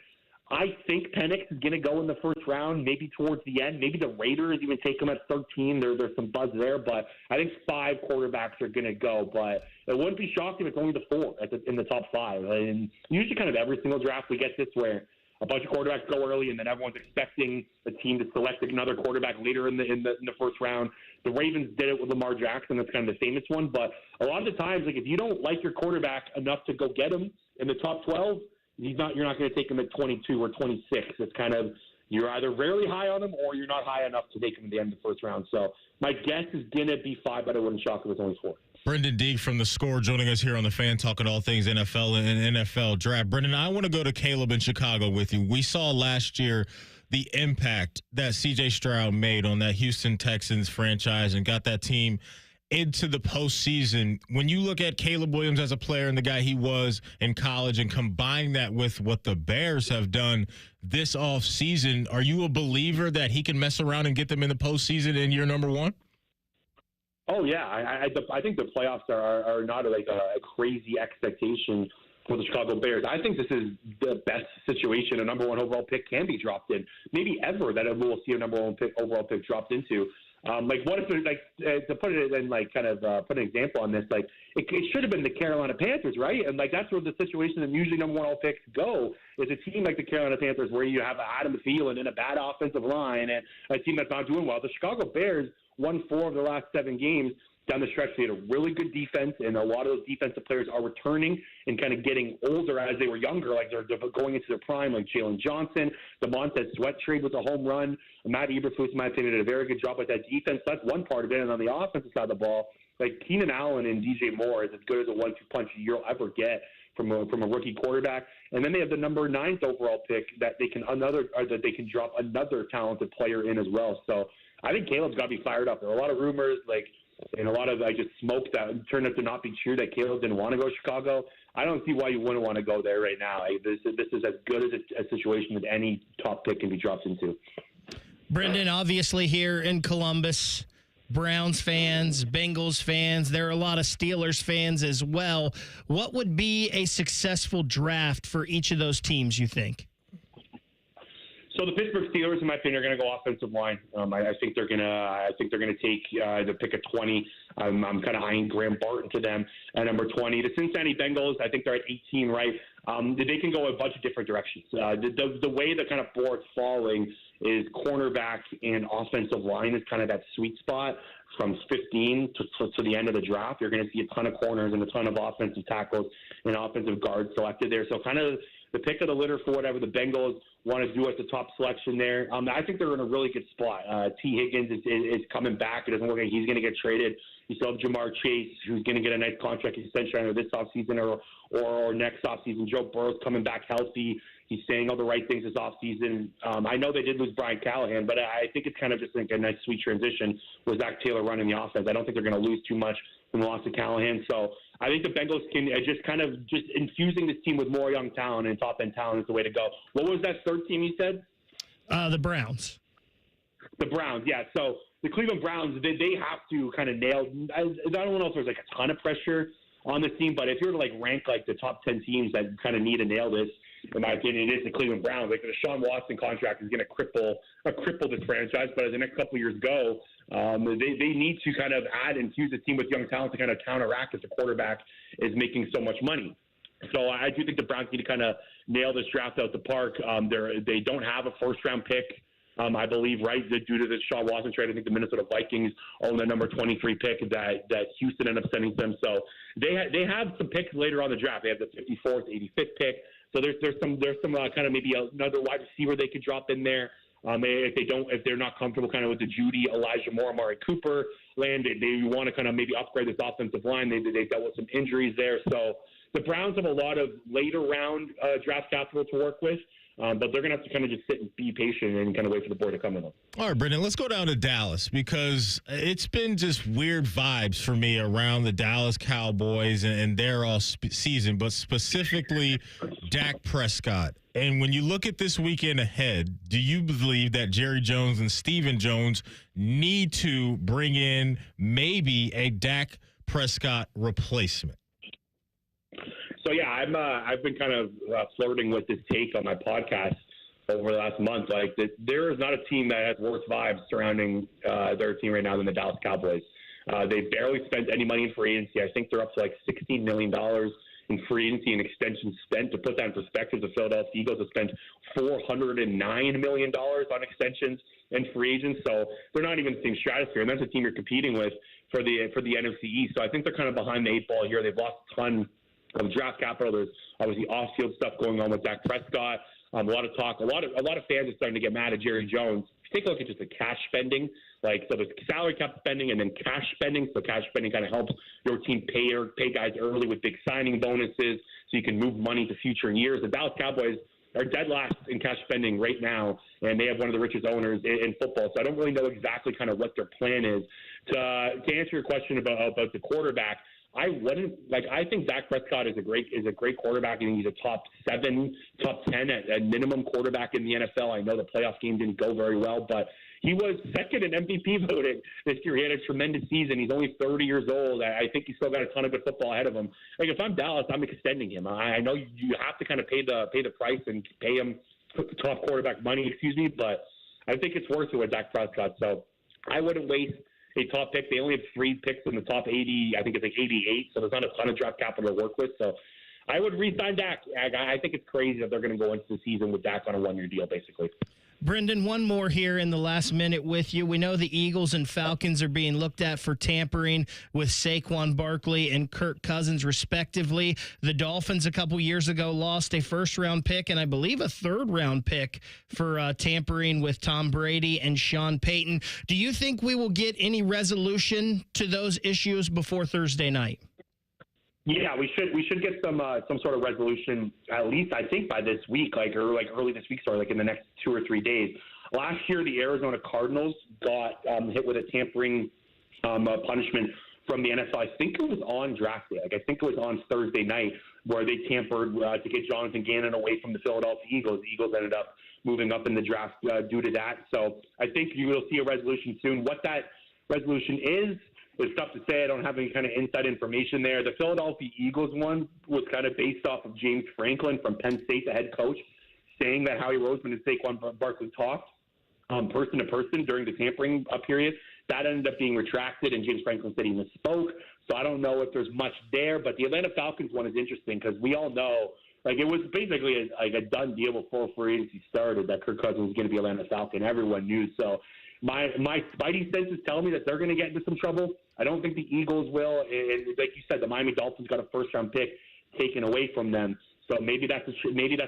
I think Penix is going to go in the first round, maybe towards the end. Maybe the Raiders even take him at 13. There's some buzz there, but I think 5 quarterbacks are going to go. But it wouldn't be shocking if it's only the 4 in the top 5. And usually kind of every single draft we get this where a bunch of quarterbacks go early, and then everyone's expecting a team to select another quarterback later in the first round. The Ravens did it with Lamar Jackson. That's kind of the famous one. But a lot of the times, like if you don't like your quarterback enough to go get him in the top 12, you're not going to take him at 22 or 26. It's kind of you're either rarely high on him or you're not high enough to take him at the end of the first round. So my guess is going to be 5, but it wouldn't shock if it's only 4. Brenden Deeg from The Score joining us here on The Fan, talking all things NFL and NFL draft. Brenden, I want to go to Caleb in Chicago with you. We saw last year the impact that C.J. Stroud made on that Houston Texans franchise and got that team into the postseason. When you look at Caleb Williams as a player and the guy he was in college and combine that with what the Bears have done this offseason, are you a believer that he can mess around and get them in the postseason in year number 1? Oh, yeah. I think the playoffs are not like a crazy expectation for the Chicago Bears. I think this is the best situation a number 1 overall pick can be dropped in, maybe ever that we'll see a number 1 overall pick dropped into. What if there's to put it in put an example on this, it should have been the Carolina Panthers, right? And that's where the situation that usually number 1 overall picks go is a team like the Carolina Panthers where you have Adam Thielen and a bad offensive line and a team that's not doing well. The Chicago Bears won 4 of the last 7 games down the stretch. They had a really good defense, and a lot of those defensive players are returning and kind of getting older as they were younger, like they're going into their prime, like Jalen Johnson. The Montez Sweat trade was a home run. Matt Eberflus, in my opinion, did a very good job with that defense. That's one part of it. And on the offensive side of the ball, Keenan Allen and DJ Moore is as good as a 1-2 punch you'll ever get from a rookie quarterback. And then they have the number 9th overall pick that they can drop another talented player in as well. So I think Caleb's got to be fired up. There are a lot of rumors, and a lot of just smoke that turned out to not be true, that Caleb didn't want to go to Chicago. I don't see why you wouldn't want to go there right now. This is as good as a situation that any top pick can be dropped into. Brenden, obviously here in Columbus, Browns fans, Bengals fans, there are a lot of Steelers fans as well. What would be a successful draft for each of those teams, you think? So the Pittsburgh Steelers, in my opinion, are going to go offensive line. I think they're going to take the pick of 20. I'm kind of eyeing Graham Barton to them at number 20. The Cincinnati Bengals, I think they're at 18, right? They can go a bunch of different directions. The way the kind of board's falling is cornerback and offensive line is kind of that sweet spot from 15 to the end of the draft. You're going to see a ton of corners and a ton of offensive tackles and offensive guards selected there. So kind of the pick of the litter for whatever the Bengals want to do at the top selection there. I think they're in a really good spot. T. Higgins is coming back. It doesn't look like he's going to get traded. You still have Jamar Chase, who's going to get a nice contract extension either this offseason or next offseason. Joe Burrow's coming back healthy. He's saying all the right things this offseason. I know they did lose Brian Callahan, but I think it's kind of just like a nice sweet transition with Zach Taylor running the offense. I don't think they're going to lose too much from the loss of Callahan. So I think the Bengals can just infusing this team with more young talent and top-end talent is the way to go. What was that third team you said? The Browns. The Browns, yeah. So the Cleveland Browns, they have to kind of nail – I don't know if there's a ton of pressure on this team, but if you're to rank the top 10 teams that kind of need to nail this, in my opinion, it is the Cleveland Browns. Like the Deshaun Watson contract is going to cripple this franchise, but as the next couple of years go, they need to kind of add and fuse a team with young talent to kind of counteract if the quarterback is making so much money. So I do think the Browns need to kind of nail this draft out the park. They don't have a first-round pick, I believe, right, due to the Deshaun Watson trade. I think the Minnesota Vikings own the number 23 pick that Houston ended up sending them. So they have some picks later on the draft. They have the 54th, 85th pick. So there's some kind of maybe another wide receiver they could drop in there. If they're not comfortable kind of with the Judy, Elijah Moore, Amari Cooper land, they want to kind of maybe upgrade this offensive line. They've dealt with some injuries there. So the Browns have a lot of later round draft capital to work with, but they're going to have to kind of just sit and be patient and kind of wait for the board to come to them. All right, Brenden, let's go down to Dallas because it's been just weird vibes for me around the Dallas Cowboys and their all season, but specifically Dak Prescott. And when you look at this weekend ahead, do you believe that Jerry Jones and Stephen Jones need to bring in maybe a Dak Prescott replacement? So, yeah, I've been kind of flirting with this take on my podcast over the last month. Like, there is not a team that has worse vibes surrounding their team right now than the Dallas Cowboys. They barely spent any money in free agency. I think they're up to like $16 million in free agency and extensions spent. To put that in perspective, the Philadelphia Eagles have spent $409 million on extensions and free agents. So they're not even in the same stratosphere, and that's a team you're competing with for the NFC East. So I think they're kind of behind the eight ball here. They've lost a ton of draft capital. There's obviously off-field stuff going on with Dak Prescott. A lot of talk. A lot of fans are starting to get mad at Jerry Jones. If you take a look at just the cash spending, so there's salary cap spending and then cash spending. So cash spending kind of helps your team pay guys early with big signing bonuses, so you can move money to future years. The Dallas Cowboys are dead last in cash spending right now, and they have one of the richest owners in football. So I don't really know exactly kind of what their plan is. To answer your question about the quarterback, I think Dak Prescott is a great quarterback. I think he's a top 7, top 10 at minimum quarterback in the NFL. I know the playoff game didn't go very well, but he was second in MVP voting this year. He had a tremendous season. He's only 30 years old. I think he's still got a ton of good football ahead of him. Like, if I'm Dallas, I'm extending him. I know you have to kind of pay the price and pay him top quarterback money, but I think it's worth it with Dak Prescott. So I wouldn't waste a top pick. They only have 3 picks in the top 80. I think it's like 88. So there's not a ton of draft capital to work with. So I would re-sign Dak. I think it's crazy that they're going to go into the season with Dak on a 1-year deal, basically. Brenden, one more here in the last minute with you. We know the Eagles and Falcons are being looked at for tampering with Saquon Barkley and Kirk Cousins, respectively. The Dolphins a couple years ago lost a first-round pick and I believe a third-round pick for tampering with Tom Brady and Sean Payton. Do you think we will get any resolution to those issues before Thursday night? Yeah, we should get some sort of resolution, at least I think by this week, or early this week, in the next 2 or 3 days. Last year, the Arizona Cardinals got hit with a tampering punishment from the NFL. I think it was on draft day. I think it was on Thursday night where they tampered to get Jonathan Gannon away from the Philadelphia Eagles. The Eagles ended up moving up in the draft due to that. So I think you will see a resolution soon. What that resolution is, it's tough to say. I don't have any kind of inside information there. The Philadelphia Eagles one was kind of based off of James Franklin from Penn State, the head coach, saying that Howie Roseman and Saquon Barkley talked person to person during the tampering period. That ended up being retracted, and James Franklin said he misspoke. So I don't know if there's much there. But the Atlanta Falcons one is interesting because we all know, it was basically a done deal before free agency started that Kirk Cousins was going to be Atlanta Falcon. Everyone knew. So my spidey senses tell me that they're going to get into some trouble. I don't think the Eagles will. And like you said, the Miami Dolphins got a first-round pick taken away from them. So maybe that's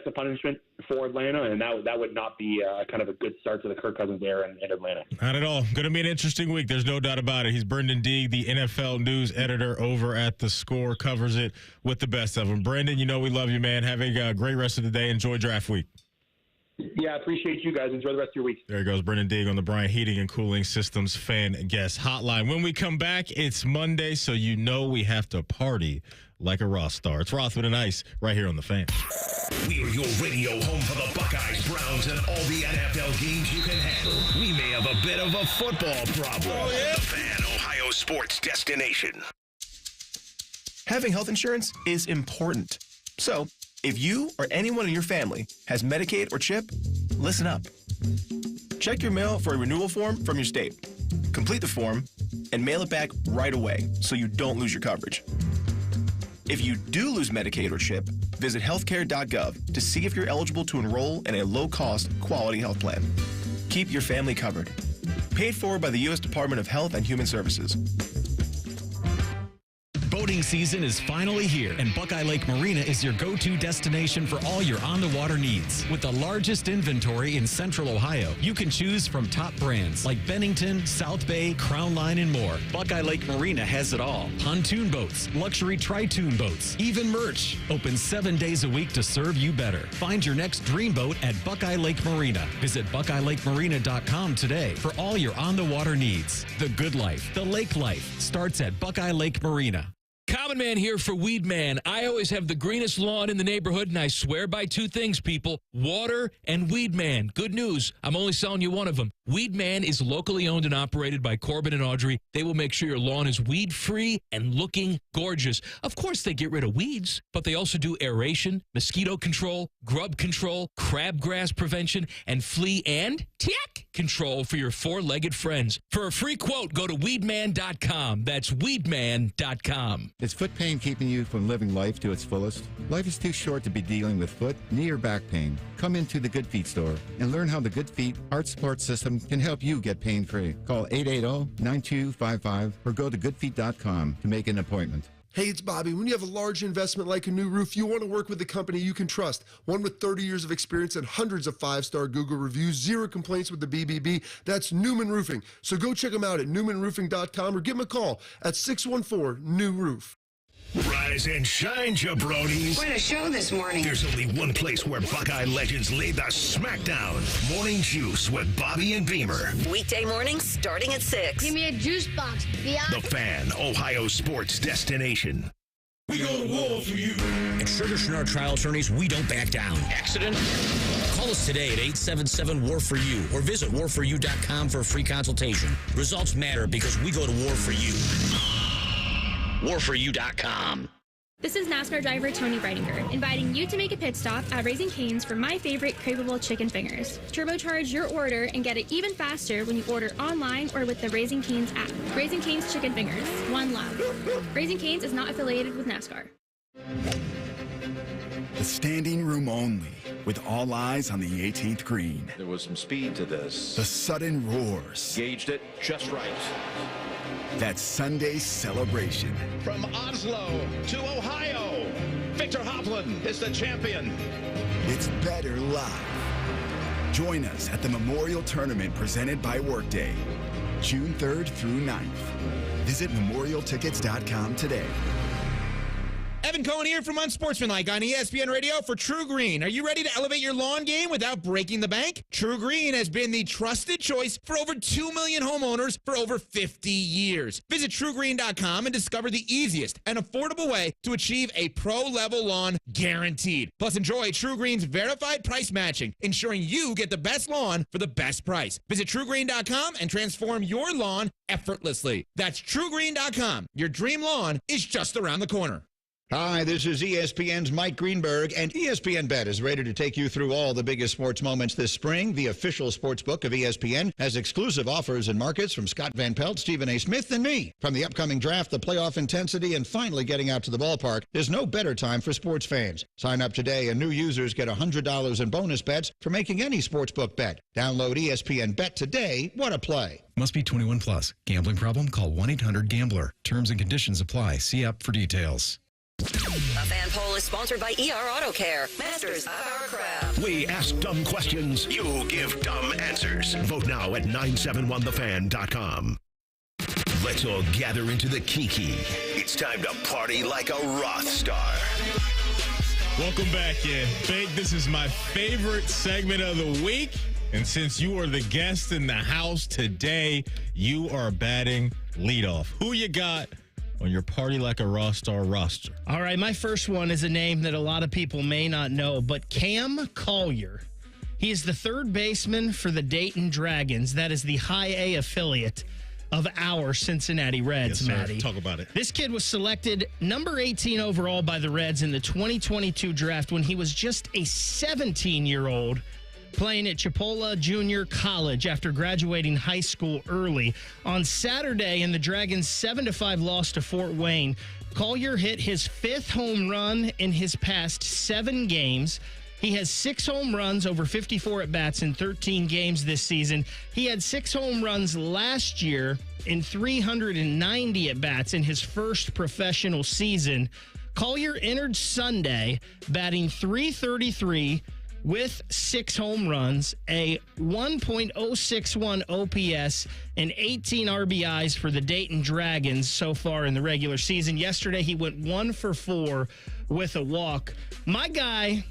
a punishment for Atlanta, and that would not be kind of a good start to the Kirk Cousins era in Atlanta. Not at all. Going to be an interesting week. There's no doubt about it. He's Brenden Deeg, the NFL news editor over at The Score, covers it with the best of them. Brenden, we love you, man. Have a great rest of the day. Enjoy draft week. Yeah, I appreciate you guys. Enjoy the rest of your week. There he goes, Brenden Deeg on the Bryant Heating and Cooling Systems fan guest hotline. When we come back, it's Monday, so we have to party like a RothStar. It's Rothman and Ice right here on The Fan. We're your radio home for the Buckeyes, Browns, and all the NFL games you can handle. We may have a bit of a football problem. Oh, yeah? The Fan, Ohio sports destination. Having health insurance is important. So, If you or anyone in your family has Medicaid or CHIP, listen up. Check your mail for a renewal form from your state. Complete the form and mail it back right away so you don't lose your coverage. If you do lose Medicaid or CHIP, visit healthcare.gov to see if you're eligible to enroll in a low-cost, quality health plan. Keep your family covered. Paid for by the U.S. Department of Health and Human Services. Boating season is finally here, and Buckeye Lake Marina is your go-to destination for all your on-the-water needs. With the largest inventory in Central Ohio, you can choose from top brands like Bennington, South Bay, Crown Line, and more. Buckeye Lake Marina has it all. Pontoon boats, luxury tri-toon boats, even merch. Open 7 days a week to serve you better. Find your next dream boat at Buckeye Lake Marina. Visit BuckeyeLakeMarina.com today for all your on-the-water needs. The good life, the lake life, starts at Buckeye Lake Marina. Common Man here for Weed Man. I always have the greenest lawn in the neighborhood, and I swear by two things, people: water and Weed Man. Good news, I'm only selling you one of them. Weed Man is locally owned and operated by Corbin and Audrey. They will make sure your lawn is weed-free and looking gorgeous. Of course, they get rid of weeds, but they also do aeration, mosquito control, grub control, crabgrass prevention, and flea and tick control for your four-legged friends. For a free quote, go to weedman.com. That's weedman.com. Is foot pain keeping you from living life to its fullest? Life is too short to be dealing with foot, knee, or back pain. Come into the Good Feet store and learn how the Good Feet Heart Support System can help you get pain-free. Call 880-9255 or go to goodfeet.com to make an appointment. Hey, it's Bobby. When you have a large investment like a new roof, you want to work with a company you can trust. One with 30 years of experience and hundreds of 5-star Google reviews, 0 complaints with the BBB. That's Newman Roofing. So go check them out at newmanroofing.com or give them a call at 614-NEW-ROOF. Rise and shine, jabronis. Quite a show this morning. There's only one place where Buckeye legends lay the smackdown. Morning Juice with Bobby and Beamer. Weekday mornings starting at 6. Give me a juice box, biatch. The Fan, Ohio sports destination. We go to war for you. At Sugar Schnurr Trial Attorneys, we don't back down. Accident? Call us today at 877-WAR-FOR-YOU or visit warforyou.com for a free consultation. Results matter because we go to war for you. warforyou.com. This is NASCAR driver Tony Breidinger, inviting you to make a pit stop at Raising Cane's for my favorite craveable chicken fingers. Turbocharge your order and get it even faster when you order online or with the Raising Cane's app. Raising Cane's Chicken Fingers, one love. Raising Cane's is not affiliated with NASCAR. The standing room only, with all eyes on the 18th green. There was some speed to this. The sudden roars. Gauged it just right. That Sunday celebration. From Oslo to Ohio, Victor Hovland is the champion. It's better live. Join us at the Memorial Tournament presented by Workday, June 3rd through 9th. Visit memorialtickets.com today. Evan Cohen here from Unsportsmanlike on ESPN Radio for True Green. Are you ready to elevate your lawn game without breaking the bank? True Green has been the trusted choice for over 2 million homeowners for over 50 years. Visit TrueGreen.com and discover the easiest and affordable way to achieve a pro-level lawn guaranteed. Plus, enjoy True Green's verified price matching, ensuring you get the best lawn for the best price. Visit TrueGreen.com and transform your lawn effortlessly. That's TrueGreen.com. Your dream lawn is just around the corner. Hi, this is ESPN's Mike Greenberg, and ESPN Bet is ready to take you through all the biggest sports moments this spring. The official sports book of ESPN has exclusive offers and markets from Scott Van Pelt, Stephen A. Smith, and me. From the upcoming draft, the playoff intensity, and finally getting out to the ballpark, there's no better time for sports fans. Sign up today, and new users get $100 in bonus bets for making any sportsbook bet. Download ESPN Bet today. What a play. Must be 21 plus. Gambling problem? Call 1-800-GAMBLER. Terms and conditions apply. See app for details. A fan poll is sponsored by ER Auto Care, masters of our craft. We ask dumb questions. You give dumb answers. Vote now at 971thefan.com. Let's all gather into the Kiki. It's time to party like a RothStar. Welcome back in. Fake, this is my favorite segment of the week. And since you are the guest in the house today, you are batting leadoff. Who you got on your Party Like a RothStar roster? All right, my first one is a name that a lot of people may not know, but Cam Collier. He is the third baseman for the Dayton Dragons. That is the High A affiliate of our Cincinnati Reds, yes, Maddie. Talk about it. This kid was selected number 18 overall by the Reds in the 2022 draft when he was just a 17-year-old playing at Chipola Junior College after graduating high school early. On Saturday, in the Dragons' 7-5 loss to Fort Wayne, Collier hit his 5th home run in his past 7 games. He has 6 home runs over 54 at-bats in 13 games this season. He had 6 home runs last year in 390 at-bats in his first professional season. Collier entered Sunday batting .333 with 6 home runs, a 1.061 OPS, and 18 RBIs for the Dayton Dragons so far in the regular season. Yesterday, he went 1 for 4 with a walk. My guy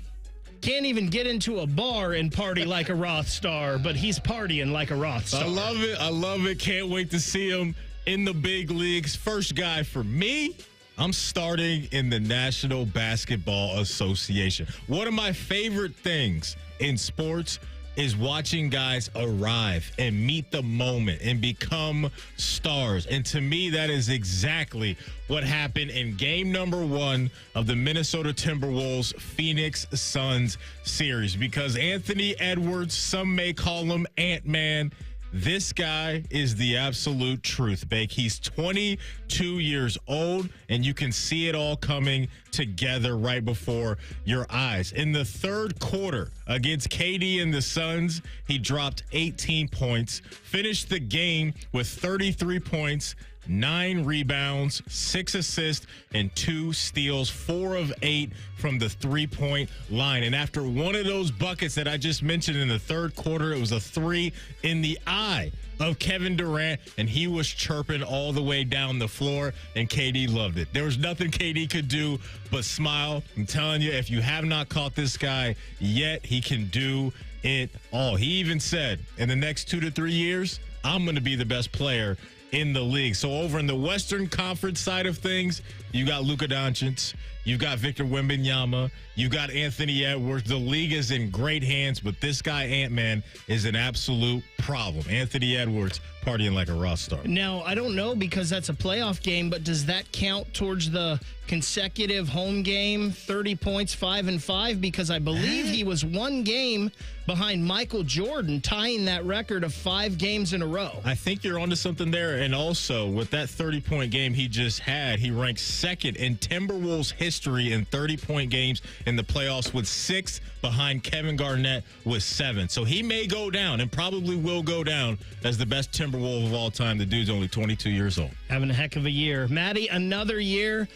can't even get into a bar and party like a RothStar, but he's partying like a RothStar. I love it. I love it. Can't wait to see him in the big leagues. First guy for me, I'm starting in the National Basketball Association. One of my favorite things in sports is watching guys arrive and meet the moment and become stars. And to me, that is exactly what happened in game number 1 of the Minnesota Timberwolves Phoenix Suns series. Because Anthony Edwards, some may call him Ant-Man, this guy is the absolute truth, Bake. He's 22 years old, and you can see it all coming together right before your eyes. In the third quarter against KD and the Suns, he dropped 18 points, finished the game with 33 points, 9 rebounds, 6 assists, and 2 steals, 4 of 8 from the three-point line. And after one of those buckets that I just mentioned in the third quarter, it was a 3 in the eye of Kevin Durant, and he was chirping all the way down the floor, and KD loved it. There was nothing KD could do but smile. I'm telling you, if you have not caught this guy yet, he can do it all. He even said, in the next 2 to 3 years, I'm going to be the best player in the league. So over in the Western Conference side of things, you got Luka Doncic, you've got Victor Wembanyama, you've got Anthony Edwards. The league is in great hands, but this guy, Ant-Man, is an absolute problem. Anthony Edwards partying like a RothStar. Now, I don't know because that's a playoff game, but does that count towards the consecutive home game, 30 points, 5-5? Because I believe he was 1 game behind Michael Jordan, tying that record of 5 games in a row. I think you're onto something there. And also, with that 30-point game he just had, he ranks 2nd in Timberwolves history in 30-point games in the playoffs, with 6 behind Kevin Garnett with 7. So he may go down, and probably will go down, as the best Timberwolf of all time. The dude's only 22 years old. Having a heck of a year. Maddie, another year.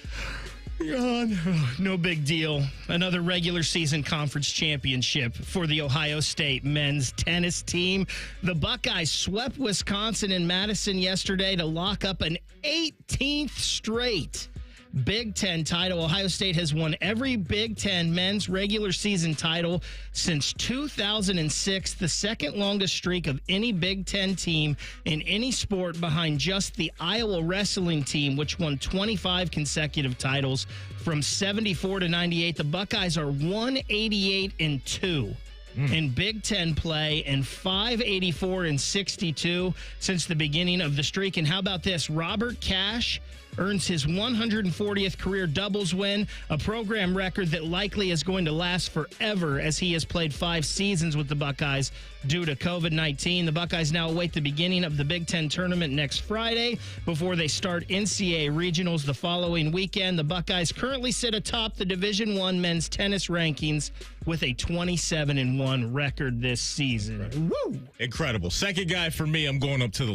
No big deal. Another regular season conference championship for the Ohio State men's tennis team. The Buckeyes swept Wisconsin in Madison yesterday to lock up an 18th straight Big Ten title. Ohio State has won every Big Ten men's regular season title since 2006, the second longest streak of any Big Ten team in any sport, behind just the Iowa wrestling team, which won 25 consecutive titles from 74 to 98. The Buckeyes are 188-2 in Big Ten play and 584-62 since the beginning of the streak. And how about this? Robert Cash earns his 140th career doubles win, a program record that likely is going to last forever, as he has played 5 seasons with the Buckeyes due to COVID-19. The Buckeyes now await the beginning of the Big Ten tournament next Friday before they start NCAA regionals the following weekend. The Buckeyes currently sit atop the Division I men's tennis rankings with a 27-1 record this season. Woo! Incredible. Second guy for me, I'm going up to the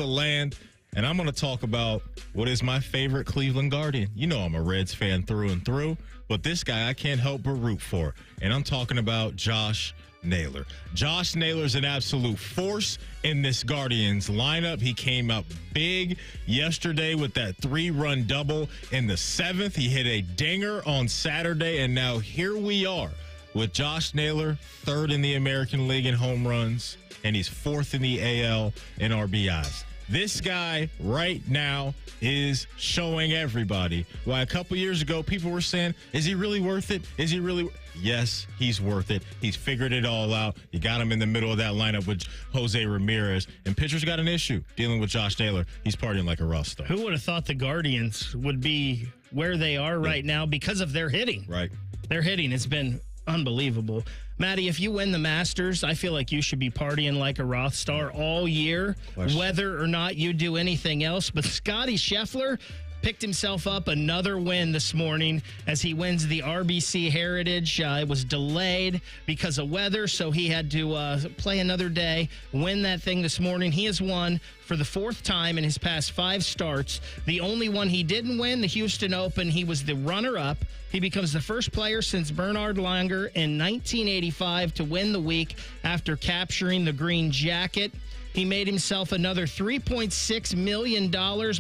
land. And I'm going to talk about what is my favorite Cleveland Guardian. You know I'm a Reds fan through and through, but this guy I can't help but root for. And I'm talking about Josh Naylor. Josh Naylor's an absolute force in this Guardians lineup. He came up big yesterday with that 3-run double in the 7th. He hit a dinger on Saturday, and now here we are with Josh Naylor, 3rd in the American League in home runs, and he's 4th in the AL in RBIs. This guy right now is showing everybody why a couple years ago people were saying, is he really worth it? Is he really? Yes, he's worth it. He's figured it all out. You got him in the middle of that lineup with Jose Ramirez. And pitchers got an issue dealing with Josh Taylor. He's partying like a RothStar. Who would have thought the Guardians would be where they are right now because of their hitting? Right. Their hitting has been unbelievable. Maddie, if you win the Masters, I feel like you should be partying like a RothStar all year, whether or not you do anything else. But Scotty Scheffler picked himself up another win this morning as he wins the RBC Heritage. It was delayed because of weather, so he had to play another day, win that thing this morning. He has won for the fourth time in his past 5 starts. The only one he didn't win, the Houston Open, he was the runner-up. He becomes the first player since Bernhard Langer in 1985 to win the week after capturing the green jacket. He made himself another $3.6 million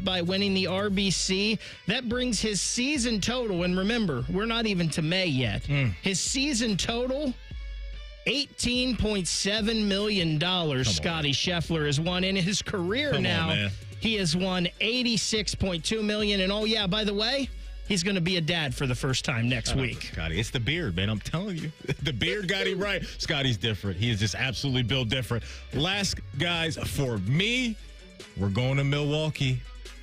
by winning the RBC. That brings his season total, and remember, we're not even to May yet. His season total, $18.7 million Scotty Scheffler has won in his career now. He has won $86.2 million. And, oh, yeah, by the way, he's going to be a dad for the first time next week. Scotty, it's the beard, man. I'm telling you. The beard got him right. Scotty's different. He is just absolutely built different. Last, guys, for me, we're going to Milwaukee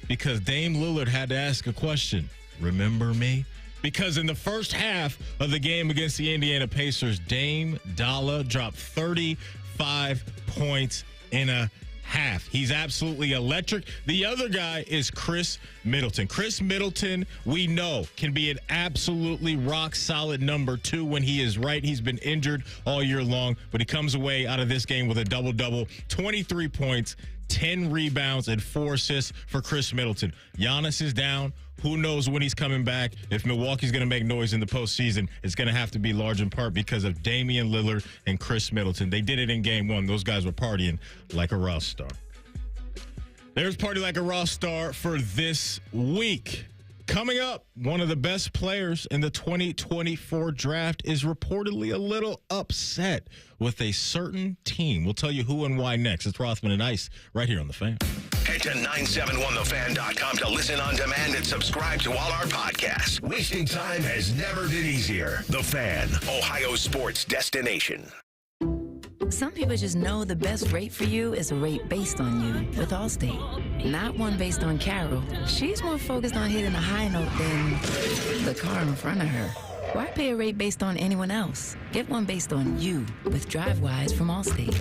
because Dame Lillard had to ask a question. Remember me? Because in the first half of the game against the Indiana Pacers, Dame Dalla dropped 35 points in a half. He's absolutely electric. The other guy is Chris Middleton. Chris Middleton, we know, can be an absolutely rock-solid number 2 when he is right. He's been injured all year long, but he comes away out of this game with a double-double, 23 points, 10 rebounds, and 4 assists for Chris Middleton. Giannis is down. Who knows when he's coming back? If Milwaukee's going to make noise in the postseason, it's going to have to be large in part because of Damian Lillard and Chris Middleton. They did it in Game 1. Those guys were partying like a RothStar. There's Party Like a RothStar for this week. Coming up, one of the best players in the 2024 draft is reportedly a little upset with a certain team. We'll tell you who and why next. It's Rothman and Ice right here on The Fan. Head to 971thefan.com to listen on demand and subscribe to all our podcasts. Wasting time has never been easier. The Fan, Ohio sports destination. Some people just know the best rate for you is a rate based on you with Allstate. Not one based on Carol. She's more focused on hitting a high note than the car in front of her. Why pay a rate based on anyone else? Get one based on you with DriveWise from Allstate.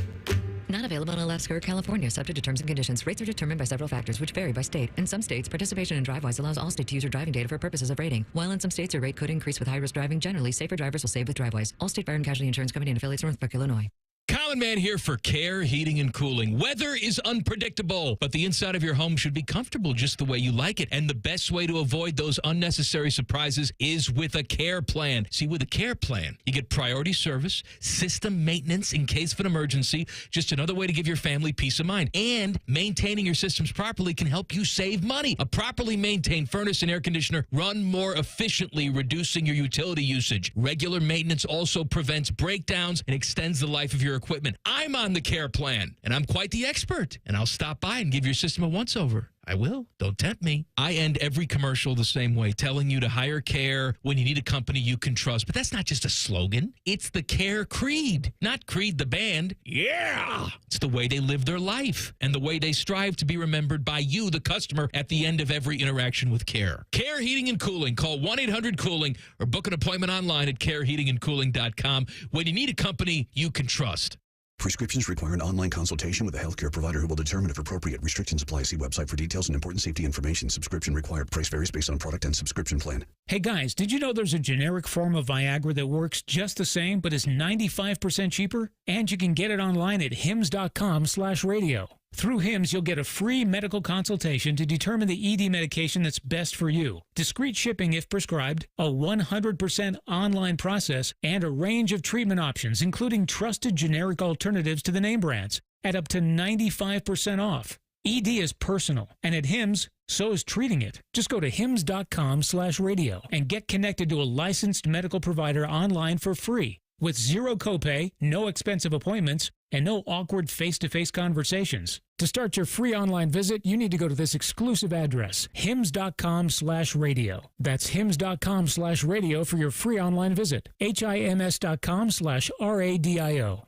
Not available in Alaska or California, subject to terms and conditions. Rates are determined by several factors, which vary by state. In some states, participation in DriveWise allows Allstate to use your driving data for purposes of rating. While in some states, your rate could increase with high-risk driving. Generally, safer drivers will save with DriveWise. Allstate Fire and Casualty Insurance Company and affiliates, Northbrook, Illinois. Common Man here for Clair Heating and Cooling. Weather is unpredictable, but the inside of your home should be comfortable just the way you like it. And the best way to avoid those unnecessary surprises is with a Clair plan. See, with a Clair plan, you get priority service, system maintenance in case of an emergency, just another way to give your family peace of mind. And maintaining your systems properly can help you save money. A properly maintained furnace and air conditioner run more efficiently, reducing your utility usage. Regular maintenance also prevents breakdowns and extends the life of your equipment. I'm on the Clair plan, and I'm quite the expert, and I'll stop by and give your system a once-over. I will. Don't tempt me. I end every commercial the same way, telling you to hire Clair when you need a company you can trust. But that's not just a slogan. It's the Clair creed. Not Creed the band. Yeah! It's the way they live their life and the way they strive to be remembered by you, the customer, at the end of every interaction with Clair. Clair Heating and Cooling. Call 1-800-COOLING or book an appointment online at ClairHeatingandCooling.com when you need a company you can trust. Prescriptions require an online consultation with a healthcare provider who will determine if appropriate. Restrictions apply. See website for details and important safety information. Subscription required. Price varies based on product and subscription plan. Hey guys, did you know there's a generic form of Viagra that works just the same but is 95% cheaper? And you can get it online at hims.com/radio. Through HIMS, you'll get a free medical consultation to determine the ED medication that's best for you, discreet shipping if prescribed, a 100% online process, and a range of treatment options, including trusted generic alternatives to the name brands, at up to 95% off. ED is personal, and at HIMS, so is treating it. Just go to hims.com/radio and get connected to a licensed medical provider online for free. With zero copay, no expensive appointments, and no awkward face-to-face conversations. To start your free online visit, you need to go to this exclusive address, hims.com/radio. That's hims.com/radio for your free online visit. HIMS.com/RADIO.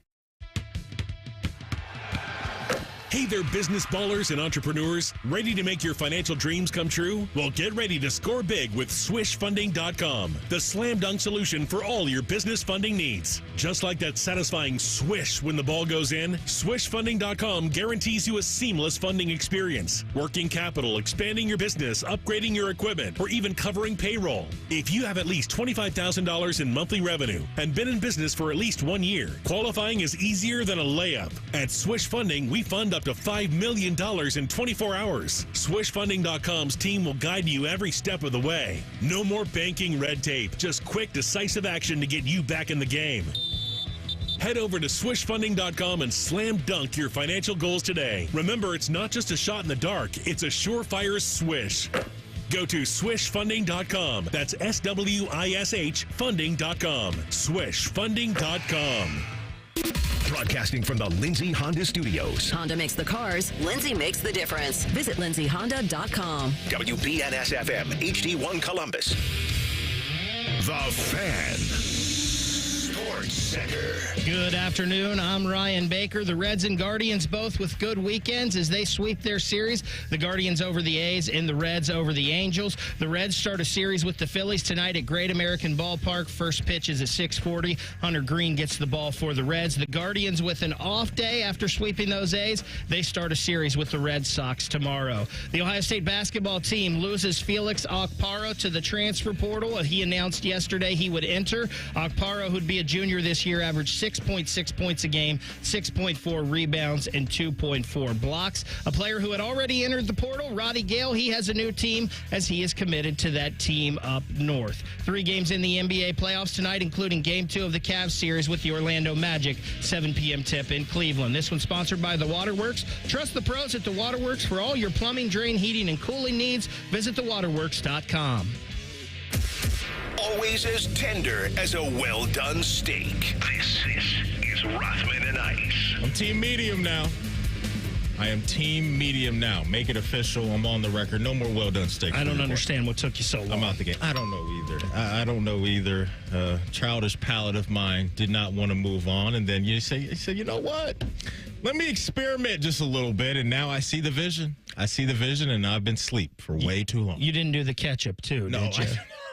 Hey there, business ballers and entrepreneurs. Ready to make your financial dreams come true? Well, get ready to score big with swishfunding.com, the slam dunk solution for all your business funding needs. Just like that satisfying swish when the ball goes in, swishfunding.com guarantees you a seamless funding experience. Working capital, expanding your business, upgrading your equipment, or even covering payroll. If you have at least $25,000 in monthly revenue and been in business for at least 1 year, qualifying is easier than a layup. At Swish Funding, we fund up to $5 million in 24 hours. SwishFunding.com's team will guide you every step of the way. No more banking red tape, just quick, decisive action to get you back in the game. Head over to swishfunding.com and slam dunk your financial goals today. Remember, it's not just a shot in the dark, it's a surefire swish. Go to swishfunding.com. That's SWISH funding.com. Swishfunding.com. Broadcasting from the Lindsay Honda Studios. Honda makes the cars. Lindsay makes the difference. Visit lindsayhonda.com. WBNS-FM, HD1 Columbus. The Fan. Sports Center. Good afternoon. I'm Ryan Baker. The Reds and Guardians both with good weekends as they sweep their series. The Guardians over the A's and the Reds over the Angels. The Reds start a series with the Phillies tonight at Great American Ballpark. First pitch is at 6:40. Hunter Green gets the ball for the Reds. The Guardians with an off day after sweeping those A's. They start a series with the Red Sox tomorrow. The Ohio State basketball team loses Felix Okpara to the transfer portal. He announced yesterday he would enter. Okpara, who'd be a junior this year, averaged 6.6 points a game, 6.4 rebounds, and 2.4 blocks. A player who had already entered the portal, Roddy Gale, he has a new team as he is committed to that team up north. 3 games in the NBA playoffs tonight, including Game 2 of the Cavs series with the Orlando Magic, 7 p.m. tip in Cleveland. This one's sponsored by The Waterworks. Trust the pros at The Waterworks for all your plumbing, drain, heating, and cooling needs. Visit thewaterworks.com. Always as tender as a well-done steak. This is Rothman and Ice. I'm team medium now. I am team medium now. Make it official. I'm on the record. No more well-done steak. I don't understand what took you so long. I'm out the game. I don't know either. I don't know either. Childish palate of mine did not want to move on. And then you say, you know what? Let me experiment just a little bit. And now I see the vision. And I've been asleep for way too long. You didn't do the ketchup, too, did you?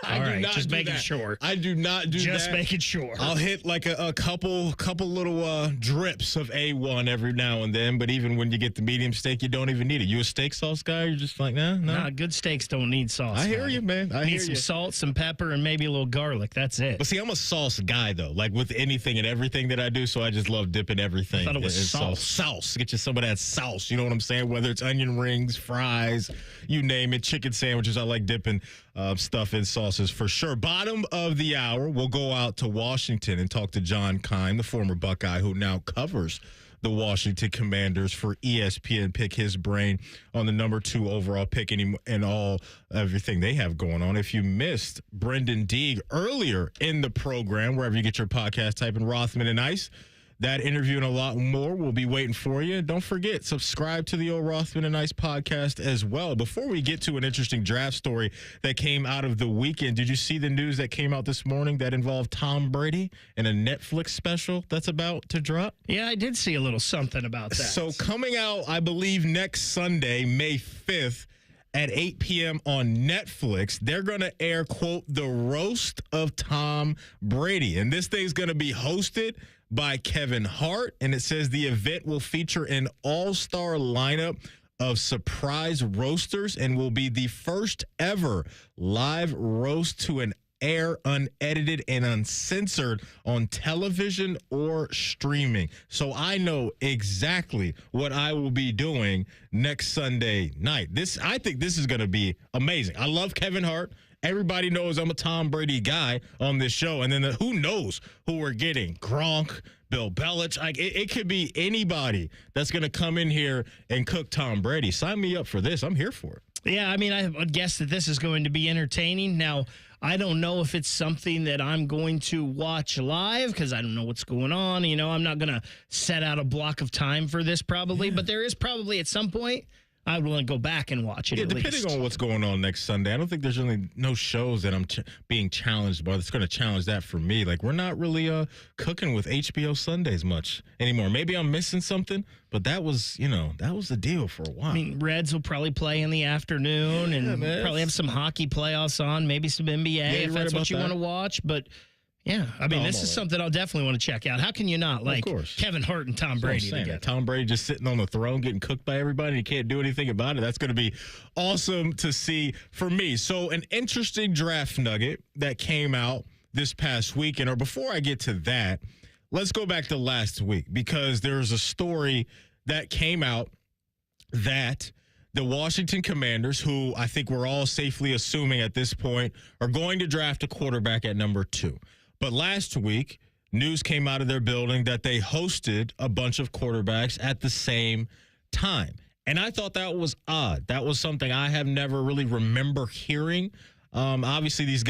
I do not just do making that. Sure. I do not do that. Just making sure. I'll hit like a couple little drips of A1 every now and then, but even when you get the medium steak, you don't even need it. You a steak sauce guy? You're just like, no. Nah, good steaks don't need sauce. I hear you, man. I need some salt, some pepper, and maybe a little garlic. That's it. But see, I'm a sauce guy, though, like with anything and everything that I do, so I just love dipping everything. I thought it was sauce. Sauce. Get you some of that sauce. You know what I'm saying? Whether it's onion rings, fries, you name it, chicken sandwiches. I like dipping stuff in sauces for sure. Bottom of the hour, we'll go out to Washington and talk to John Keim, the former Buckeye who now covers the Washington Commanders for ESPN. Pick his brain on the number 2 overall pick and everything they have going on. If you missed Brenden Deeg earlier in the program, wherever you get your podcast, type in Rothman and Ice. That interview and a lot more will be waiting for you. Don't forget, subscribe to the old Rothman and Ice podcast as well. Before we get to an interesting draft story that came out of the weekend, did you see the news that came out this morning that involved Tom Brady and a Netflix special that's about to drop? Yeah, I did see a little something about that. So coming out, I believe, next Sunday, May 5th, at 8 p.m. on Netflix, they're going to air, quote, the roast of Tom Brady. And this thing's going to be hosted by Kevin Hart. And it says the event will feature an all-star lineup of surprise roasters and will be the first ever live roast to an air unedited and uncensored on television or streaming. So I know exactly what I will be doing next Sunday night. I think this is going to be amazing. I love Kevin Hart. Everybody knows I'm a Tom Brady guy on this show. And then who knows who we're getting? Gronk, Bill Belichick. It could be anybody that's going to come in here and cook Tom Brady. Sign me up for this. I'm here for it. Yeah, I mean, I would guess that this is going to be entertaining. Now, I don't know if it's something that I'm going to watch live because I don't know what's going on. I'm not going to set out a block of time for this probably, but there is probably at some point I would want to go back and watch it. Yeah, depending on what's going on next Sunday. I don't think there's really no shows that I'm being challenged by that's going to challenge that for me. Like, we're not really cooking with HBO Sundays much anymore. Maybe I'm missing something, but that was the deal for a while. I mean, Reds will probably play in the afternoon and probably have some hockey playoffs on, maybe some NBA if that's what you want to watch. But yeah, I mean, this is something I'll definitely want to check out. How can you not like Kevin Hart and Tom Brady together? Tom Brady just sitting on the throne getting cooked by everybody and he can't do anything about it. That's going to be awesome to see for me. So an interesting draft nugget that came out this past weekend, or before I get to that, let's go back to last week because there's a story that came out that the Washington Commanders, who I think we're all safely assuming at this point, are going to draft a quarterback at number 2. But last week, news came out of their building that they hosted a bunch of quarterbacks at the same time. And I thought that was odd. That was something I have never really remember hearing. Obviously, these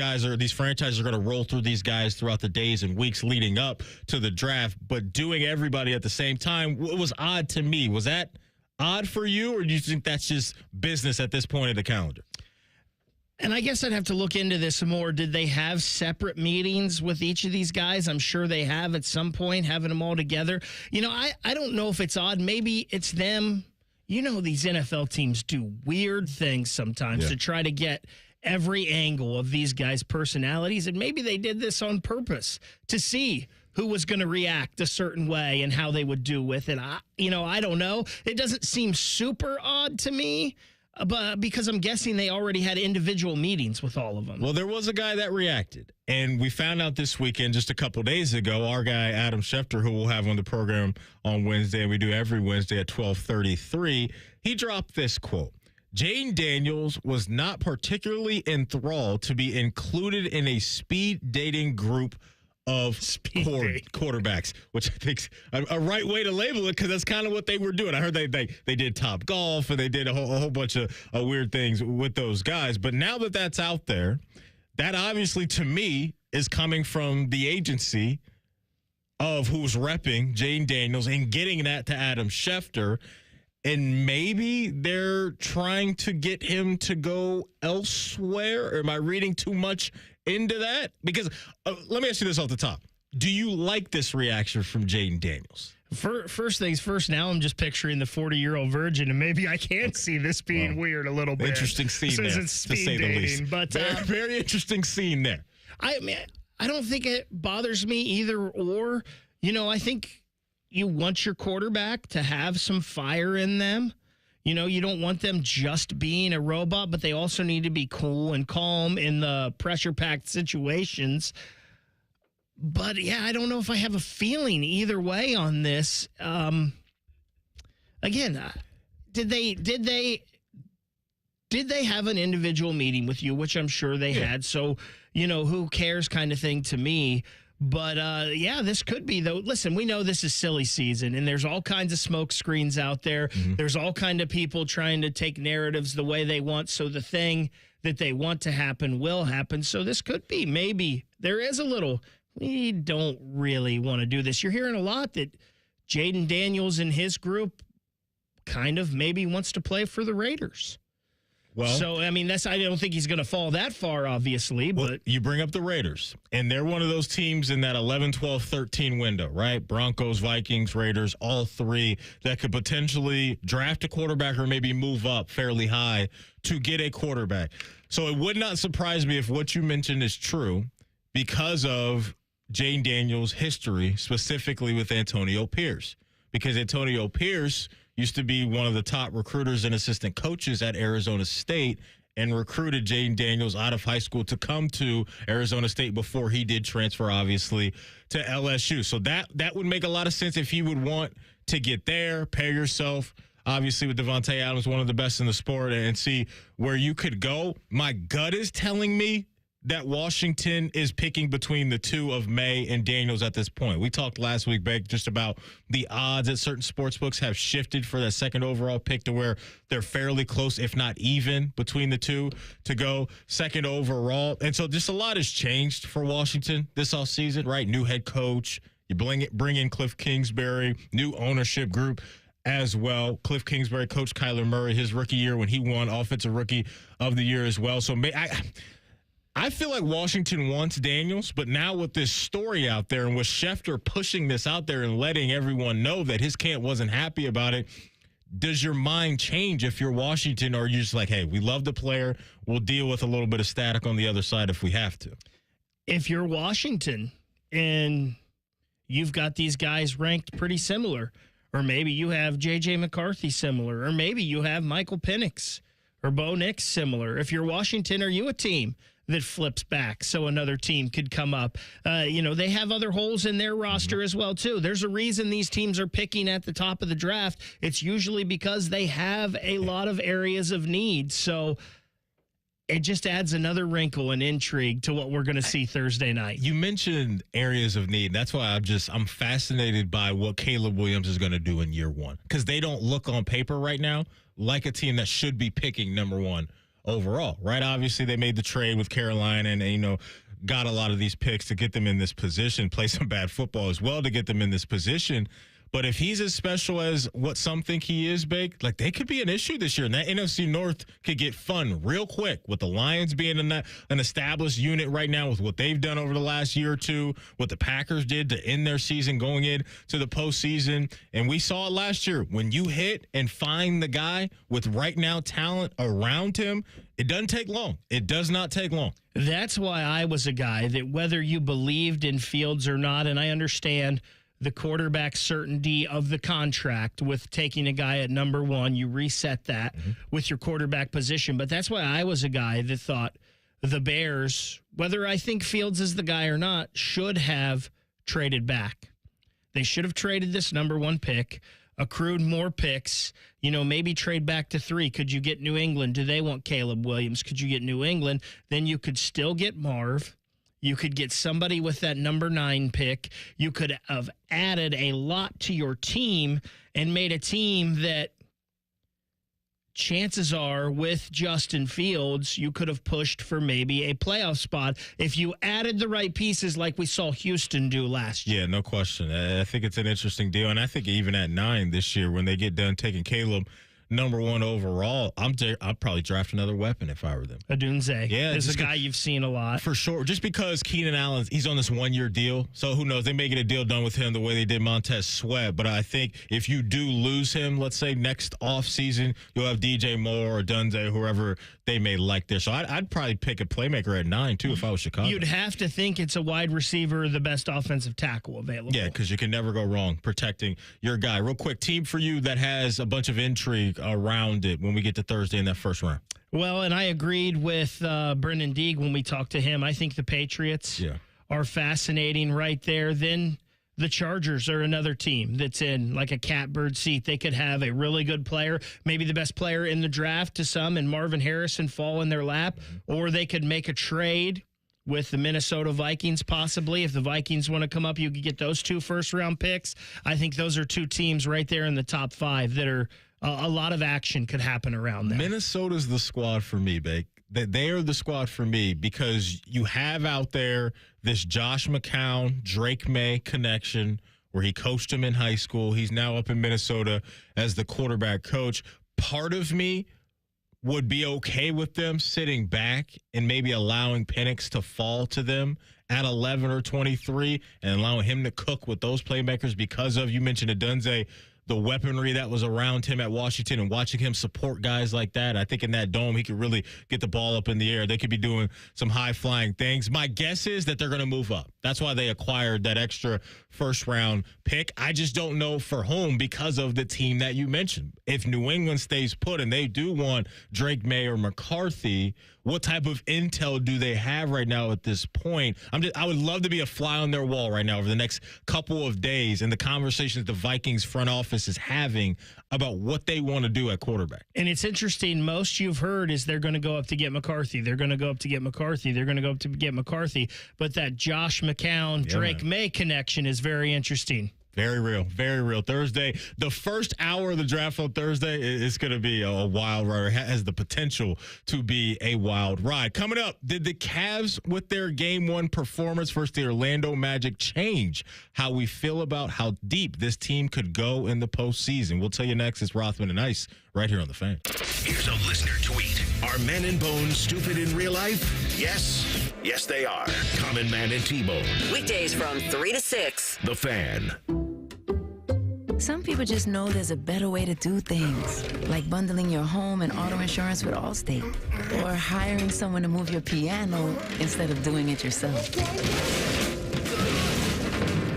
franchises are going to roll through these guys throughout the days and weeks leading up to the draft. But doing everybody at the same time was odd to me. Was that odd for you, or do you think that's just business at this point of the calendar? And I guess I'd have to look into this some more. Did they have separate meetings with each of these guys? I'm sure they have at some point, having them all together. I don't know if it's odd. Maybe it's them. These NFL teams do weird things sometimes to try to get every angle of these guys' personalities. And maybe they did this on purpose to see who was going to react a certain way and how they would do with it. I don't know. It doesn't seem super odd to me. But because I'm guessing they already had individual meetings with all of them. Well, there was a guy that reacted, and we found out this weekend, just a couple days ago, our guy Adam Schefter, who we'll have on the program on Wednesday, and we do every Wednesday at 12:33, he dropped this quote. Jayden Daniels was not particularly enthralled to be included in a speed dating group of quarterbacks, which I think's a right way to label it because that's kind of what they were doing. I heard they did Top Golf and they did a whole bunch of weird things with those guys. But now that that's out there, that obviously to me is coming from the agency of who's repping Jayden Daniels and getting that to Adam Schefter. And maybe they're trying to get him to go elsewhere. Or am I reading too much into that? Because let me ask you this off the top. Do you like this reaction from Jayden Daniels? First things first, now I'm just picturing the 40-year-old virgin, and maybe I can see this being weird a little bit. Interesting scene there, to say the least. But, very interesting scene there. I don't think it bothers me either or. I think you want your quarterback to have some fire in them. You don't want them just being a robot, but they also need to be cool and calm in the pressure-packed situations. But, yeah, I don't know if I have a feeling either way on this. Again, did they have an individual meeting with you, which I'm sure they had. So, who cares kind of thing to me. But, this could be, though. Listen, we know this is silly season, and there's all kinds of smoke screens out there. Mm-hmm. There's all kind of people trying to take narratives the way they want, so the thing that they want to happen will happen. So this could be maybe there is a little, we don't really want to do this. You're hearing a lot that Jayden Daniels and his group kind of maybe wants to play for the Raiders. Well, so, I don't think he's going to fall that far, obviously. But you bring up the Raiders, and they're one of those teams in that 11, 12, 13 window, right? Broncos, Vikings, Raiders, all three that could potentially draft a quarterback or maybe move up fairly high to get a quarterback. So it would not surprise me if what you mentioned is true because of Jayden Daniels' history, specifically with Antonio Pierce. Because Antonio Pierce used to be one of the top recruiters and assistant coaches at Arizona State and recruited Jayden Daniels out of high school to come to Arizona State before he did transfer, obviously, to LSU. So that would make a lot of sense if you would want to get there, pair yourself, obviously, with Devontae Adams, one of the best in the sport, and see where you could go. My gut is telling me that Washington is picking between the two of May and Daniels at this point. We talked last week, Beck, just about the odds that certain sportsbooks have shifted for that second overall pick to where they're fairly close, if not even, between the two to go second overall. And so just a lot has changed for Washington this offseason, right? New head coach. You bring in Cliff Kingsbury, new ownership group as well. Cliff Kingsbury, Coach Kyler Murray, his rookie year when he won Offensive Rookie of the Year as well. So I feel like Washington wants Daniels, but now with this story out there and with Schefter pushing this out there and letting everyone know that his camp wasn't happy about it, does your mind change if you're Washington, or are you just like, hey, we love the player, we'll deal with a little bit of static on the other side if we have to? If you're Washington and you've got these guys ranked pretty similar, or maybe you have J.J. McCarthy similar, or maybe you have Michael Penix or Bo Nix similar. If you're Washington, are you a team that flips back so another team could come up? They have other holes in their roster as well, too. There's a reason these teams are picking at the top of the draft. It's usually because they have a lot of areas of need. So it just adds another wrinkle and intrigue to what we're going to see Thursday night. You mentioned areas of need. That's why I'm fascinated by what Caleb Williams is going to do in year one, because they don't look on paper right now like a team that should be picking number one overall, right? Obviously, they made the trade with Carolina and, got a lot of these picks to get them in this position, play some bad football as well to get them in this position. But if he's as special as what some think he is, Bake, like they could be an issue this year. And that NFC North could get fun real quick with the Lions being an established unit right now with what they've done over the last year or two, what the Packers did to end their season going into the postseason. And we saw it last year. When you hit and find the guy with right now talent around him, it doesn't take long. It does not take long. That's why I was a guy that whether you believed in Fields or not, and I understand the quarterback certainty of the contract with taking a guy at number one, you reset that with your quarterback position. But that's why I was a guy that thought the Bears, whether I think Fields is the guy or not, should have traded back. They should have traded this number one pick, accrued more picks, maybe trade back to 3. Could you get New England? Do they want Caleb Williams? Could you get New England? Then you could still get Marv. You could get somebody with that number 9 pick. You could have added a lot to your team and made a team that chances are with Justin Fields, you could have pushed for maybe a playoff spot if you added the right pieces like we saw Houston do last year. Yeah, no question. I think it's an interesting deal. And I think even at 9 this year, when they get done taking Caleb number 1 overall, I'd probably draft another weapon if I were them. Odunze is a guy you've you've seen a lot. For sure. Just because Keenan Allen, he's on this 1-year deal. So who knows? They may get a deal done with him the way they did Montez Sweat. But I think if you do lose him, let's say next offseason, you'll have DJ Moore or Dunze, whoever they may like there. So I'd probably pick a playmaker at 9, too, if I was Chicago. You'd have to think it's a wide receiver, the best offensive tackle available. Yeah, because you can never go wrong protecting your guy. Real quick, team for you that has a bunch of intrigue around it when we get to Thursday in that first round. Well, and I agreed with Brenden Deeg when we talked to him. I think the Patriots are fascinating right there. Then the Chargers are another team that's in like a catbird seat. They could have a really good player, maybe the best player in the draft to some, and Marvin Harrison fall in their lap, or they could make a trade with the Minnesota Vikings possibly. If the Vikings want to come up, you could get those 2 first-round picks. I think those are 2 teams right there in the top 5 that are a lot of action could happen around there. Minnesota's the squad for me, Bake. They are the squad for me because you have out there this Josh McCown, Drake May connection where he coached him in high school. He's now up in Minnesota as the quarterback coach. Part of me would be okay with them sitting back and maybe allowing Penix to fall to them at 11 or 23 and allowing him to cook with those playmakers because of, you mentioned Odunze, the weaponry that was around him at Washington and watching him support guys like that. I think in that dome, he could really get the ball up in the air. They could be doing some high-flying things. My guess is that they're going to move up. That's why they acquired that extra first-round pick. I just don't know for whom because of the team that you mentioned. If New England stays put and they do want Drake May or McCarthy, what type of intel do they have right now at this point? I would love to be a fly on their wall right now over the next couple of days in the conversations the Vikings front office office is having about what they want to do at quarterback. And it's interesting. Most you've heard is they're going to go up to get McCarthy. They're going to go up to get McCarthy. They're going to go up to get McCarthy. But that Josh McCown, Drake May connection is very interesting. Very real, very real. Thursday, the first hour of the draft on Thursday is going to be a wild ride. It has the potential to be a wild ride. Coming up, did the Cavs, with their Game 1 performance versus the Orlando Magic, change how we feel about how deep this team could go in the postseason? We'll tell you next. It's Rothman and Ice right here on The Fan. Here's a listener tweet. Are men and Bones stupid in real life? Yes. Yes, they are. Common Man and T-Bone. Weekdays from 3 to 6. The Fan. Some people just know there's a better way to do things, like bundling your home and auto insurance with Allstate, or hiring someone to move your piano instead of doing it yourself.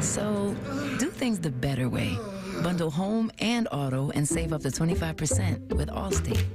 So, do things the better way. Bundle home and auto and save up to 25% with Allstate.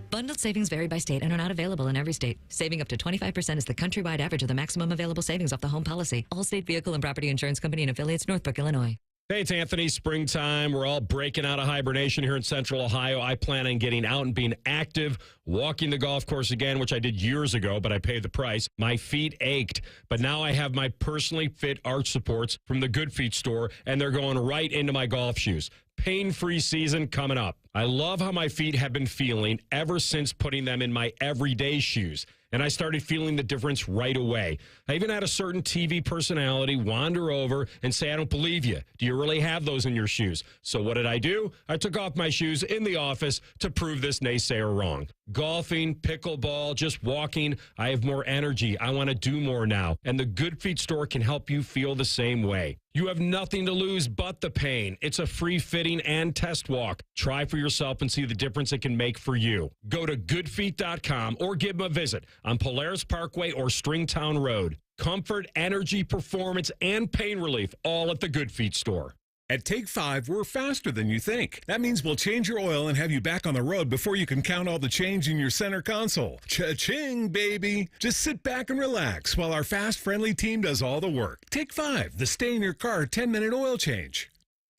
Bundled savings vary by state and are not available in every state. Saving up to 25% is the countrywide average of the maximum available savings off the home policy. Allstate Vehicle and Property Insurance Company and affiliates, Northbrook, Illinois. Hey, it's Anthony. Springtime. We're all breaking out of hibernation here in Central Ohio. I plan on getting out and being active, walking the golf course again, which I did years ago, but I paid the price. My feet ached, but now I have my personally fit arch supports from the Good Feet store, and they're going right into my golf shoes. Pain-free season coming up. I love how my feet have been feeling ever since putting them in my everyday shoes. And I started feeling the difference right away. I even had a certain TV personality wander over and say, I don't believe you. Do you really have those in your shoes? So what did I do? I took off my shoes in the office to prove this naysayer wrong. Golfing, pickleball, just walking, I have more energy. I want to do more now. And the Good Feet store can help you feel the same way. You have nothing to lose but the pain. It's a free fitting and test walk. Try for yourself and see the difference it can make for you. Go to goodfeet.com or give them a visit on Polaris Parkway or Stringtown Road. Comfort, energy, performance, and pain relief, all at the Good Feet store. At Take 5, we're faster than you think. That means we'll change your oil and have you back on the road before you can count all the change in your center console. Cha-ching, baby. Just sit back and relax while our fast, friendly team does all the work. Take 5, the stay-in-your-car 10-minute oil change.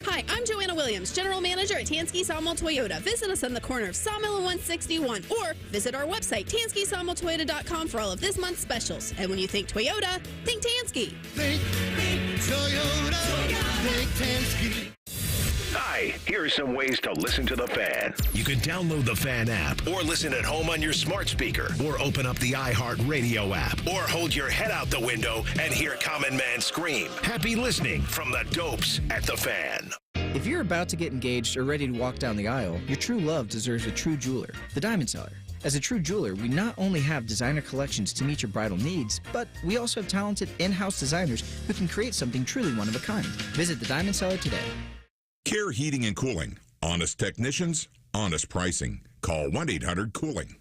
Hi, I'm Joanna Williams, General Manager at Tansky Sawmill Toyota. Visit us on the corner of Sawmill and 161, or visit our website, TanskySawmillToyota.com, for all of this month's specials. And when you think Toyota, think Tansky. Think Toyota. Think Tansky. Hi, here are some ways to listen to The Fan. You can download the Fan app, or listen at home on your smart speaker, or open up the iHeartRadio app, or hold your head out the window and hear Common Man scream. Happy listening from the Dopes at The Fan. If you're about to get engaged or ready to walk down the aisle, your true love deserves a true jeweler, the Diamond Seller. As a true jeweler, we not only have designer collections to meet your bridal needs, but we also have talented in-house designers who can create something truly one of a kind. Visit the Diamond Seller today. Care Heating and Cooling. Honest technicians, honest pricing. Call 1-800-COOLING.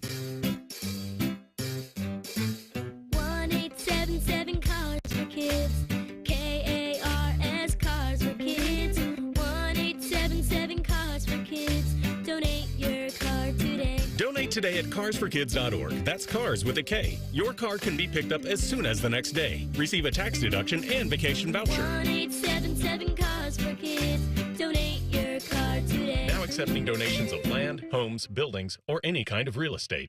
1-877 Cars for Kids. K-A-R-S Cars for Kids. 1-877 Cars for Kids. Donate your car today. Donate today at carsforkids.org. That's cars with a K. Your car can be picked up as soon as the next day. Receive a tax deduction and vacation voucher. 1-877 Cars for Kids. Donate your car today. Now accepting donations of land, homes, buildings, or any kind of real estate.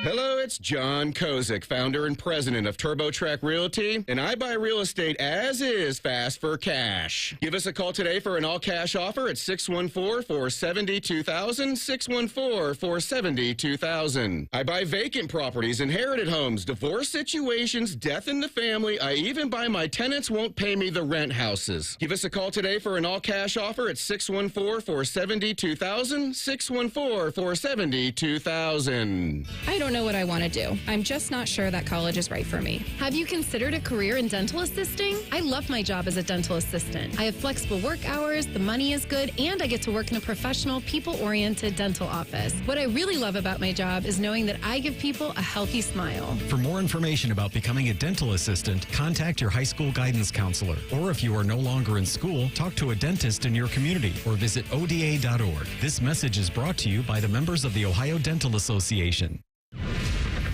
Hello, it's John Kozik, founder and president of TurboTrack Realty, and I buy real estate as is, fast for cash. Give us a call today for an all-cash offer at 614-470-2000, 614-470-2000. I buy vacant properties, inherited homes, divorce situations, death in the family. I even buy my tenants won't pay me the rent houses. Give us a call today for an all-cash offer at 614-470-2000, 614-470-2000. I don't know what I want to do. I'm just not sure that college is right for me. Have you considered a career in dental assisting? I love my job as a dental assistant. I have flexible work hours, the money is good, and I get to work in a professional, people-oriented dental office. What I really love about my job is knowing that I give people a healthy smile. For more information about becoming a dental assistant, contact your high school guidance counselor. Or if you are no longer in school, talk to a dentist in your community or visit ODA.org. This message is brought to you by the members of the Ohio Dental Association.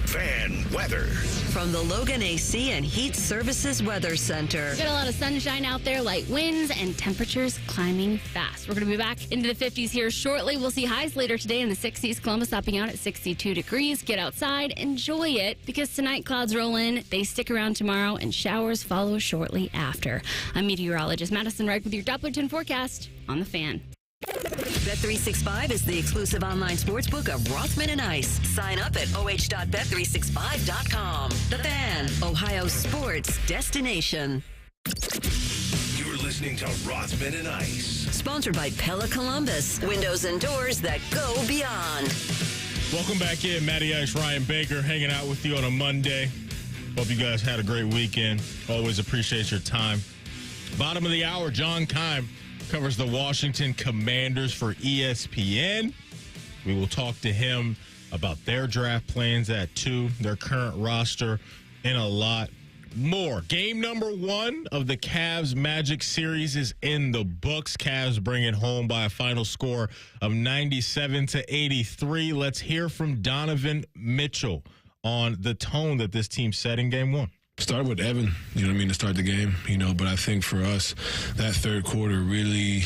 Fan weather. From the Logan AC and Heat Services Weather Center. We've got a lot of sunshine out there, light winds, and temperatures climbing fast. We're going to be back into the 50s here shortly. We'll see highs later today in the 60s. Columbus topping out at 62 degrees. Get outside, enjoy it, because tonight clouds roll in. They stick around tomorrow, and showers follow shortly after. I'm meteorologist Madison Wright with your Dopplerton forecast on The Fan. Bet365 is the exclusive online sportsbook of Rothman and Ice. Sign up at oh.bet365.com. The Fan, Ohio sports destination. You're listening to Rothman and Ice. Sponsored by Pella Columbus. Windows and doors that go beyond. Welcome back in. Matty Ice, Ryan Baker, hanging out with you on a Monday. Hope you guys had a great weekend. Always appreciate your time. Bottom of the hour, John Keim covers the Washington Commanders for ESPN. We will talk to him about their draft plans at 2, their current roster, and a lot more. Game number 1 of the Cavs Magic series is in the books. Cavs bring it home by a final score of 97-83. Let's hear from Donovan Mitchell on the tone that this team set in game 1. Start with Evan, you know what I mean, to start the game, but I think for us, that third quarter really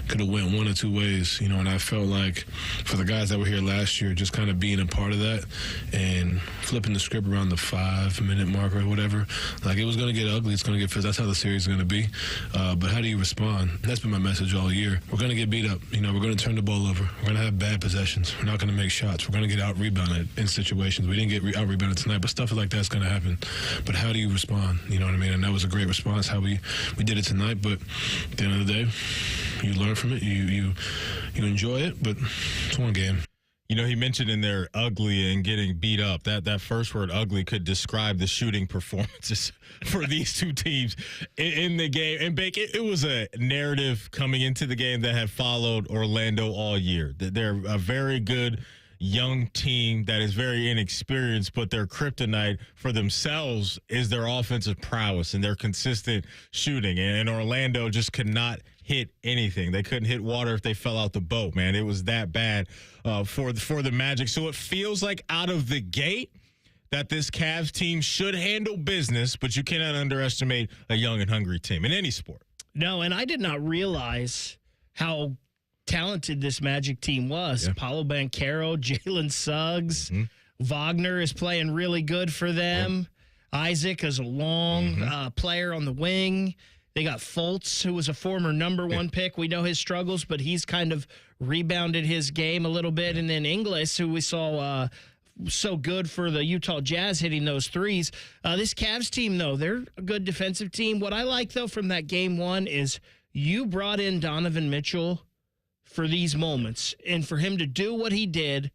could have went one or two ways, and I felt like for the guys that were here last year, just kind of being a part of that and flipping the script around the 5-minute mark or whatever, like it was going to get ugly, it's going to get physical. That's how the series is going to be. But how do you respond? That's been my message all year. We're going to get beat up. We're going to turn the ball over. We're going to have bad possessions. We're not going to make shots. We're going to get out-rebounded in situations. We didn't get out-rebounded tonight, but stuff like that's going to happen. But how do you respond? You know what I mean? And that was a great response, how we did it tonight. But at the end of the day, you learn from it, you enjoy it, but it's one game. He mentioned in there ugly and getting beat up. That first word, ugly, could describe the shooting performances for these two teams in the game. And, Bake, it was a narrative coming into the game that had followed Orlando all year. They're a very good young team that is very inexperienced, but their kryptonite for themselves is their offensive prowess and their consistent shooting. And Orlando just could not hit anything. They couldn't hit water if they fell out the boat, man. It was that bad for the Magic. So it feels like out of the gate that this Cavs team should handle business, but you cannot underestimate a young and hungry team in any sport. No, and I did not realize how talented this Magic team was. Yeah. Paulo Banchero, Jalen Suggs, Wagner is playing really good for them. Yeah. Isaac is a long player on the wing. They got Fultz, who was a former number 1 pick. We know his struggles, but he's kind of rebounded his game a little bit. And then Ingles, who we saw so good for the Utah Jazz hitting those threes. This Cavs team, though, they're a good defensive team. What I like, though, from that game 1 is you brought in Donovan Mitchell for these moments. And for him to do what he did,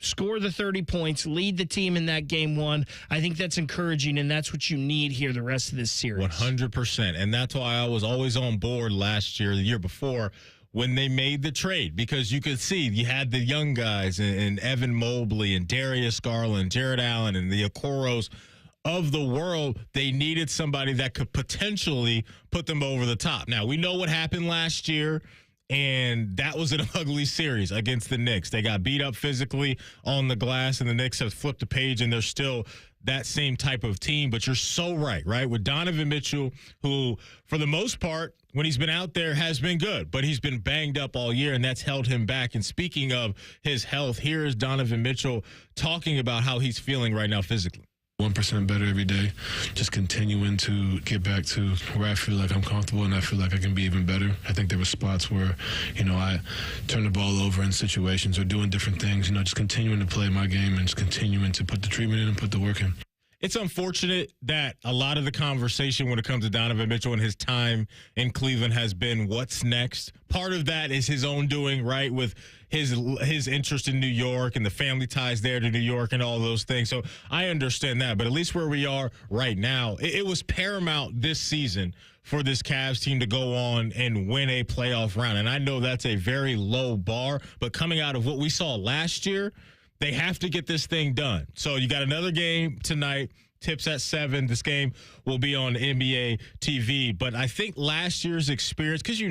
score the 30 points, lead the team in that game 1, I think that's encouraging, and that's what you need here the rest of this series. 100%. And that's why I was always on board last year, the year before, when they made the trade, because you could see you had the young guys and Evan Mobley and Darius Garland, Jared Allen, and the Okoros of the world. They needed somebody that could potentially put them over the top. Now, we know what happened last year, and that was an ugly series against the Knicks. They got beat up physically on the glass, and the Knicks have flipped the page, and they're still that same type of team. But you're so right? With Donovan Mitchell, who, for the most part, when he's been out there, has been good, but he's been banged up all year, and that's held him back. And speaking of his health, here is Donovan Mitchell talking about how he's feeling right now physically. 1% better every day, just continuing to get back to where I feel like I'm comfortable and I feel like I can be even better. I think there were spots where, I turned the ball over in situations or doing different things, just continuing to play my game and just continuing to put the treatment in and put the work in. It's unfortunate that a lot of the conversation when it comes to Donovan Mitchell and his time in Cleveland has been what's next. Part of that is his own doing, right, with his interest in New York and the family ties there to New York and all those things. So I understand that. But at least where we are right now, it was paramount this season for this Cavs team to go on and win a playoff round. And I know that's a very low bar, but coming out of what we saw last year, they have to get this thing done. So you got another game tonight. Tips at 7. This game will be on NBA TV. But I think last year's experience, because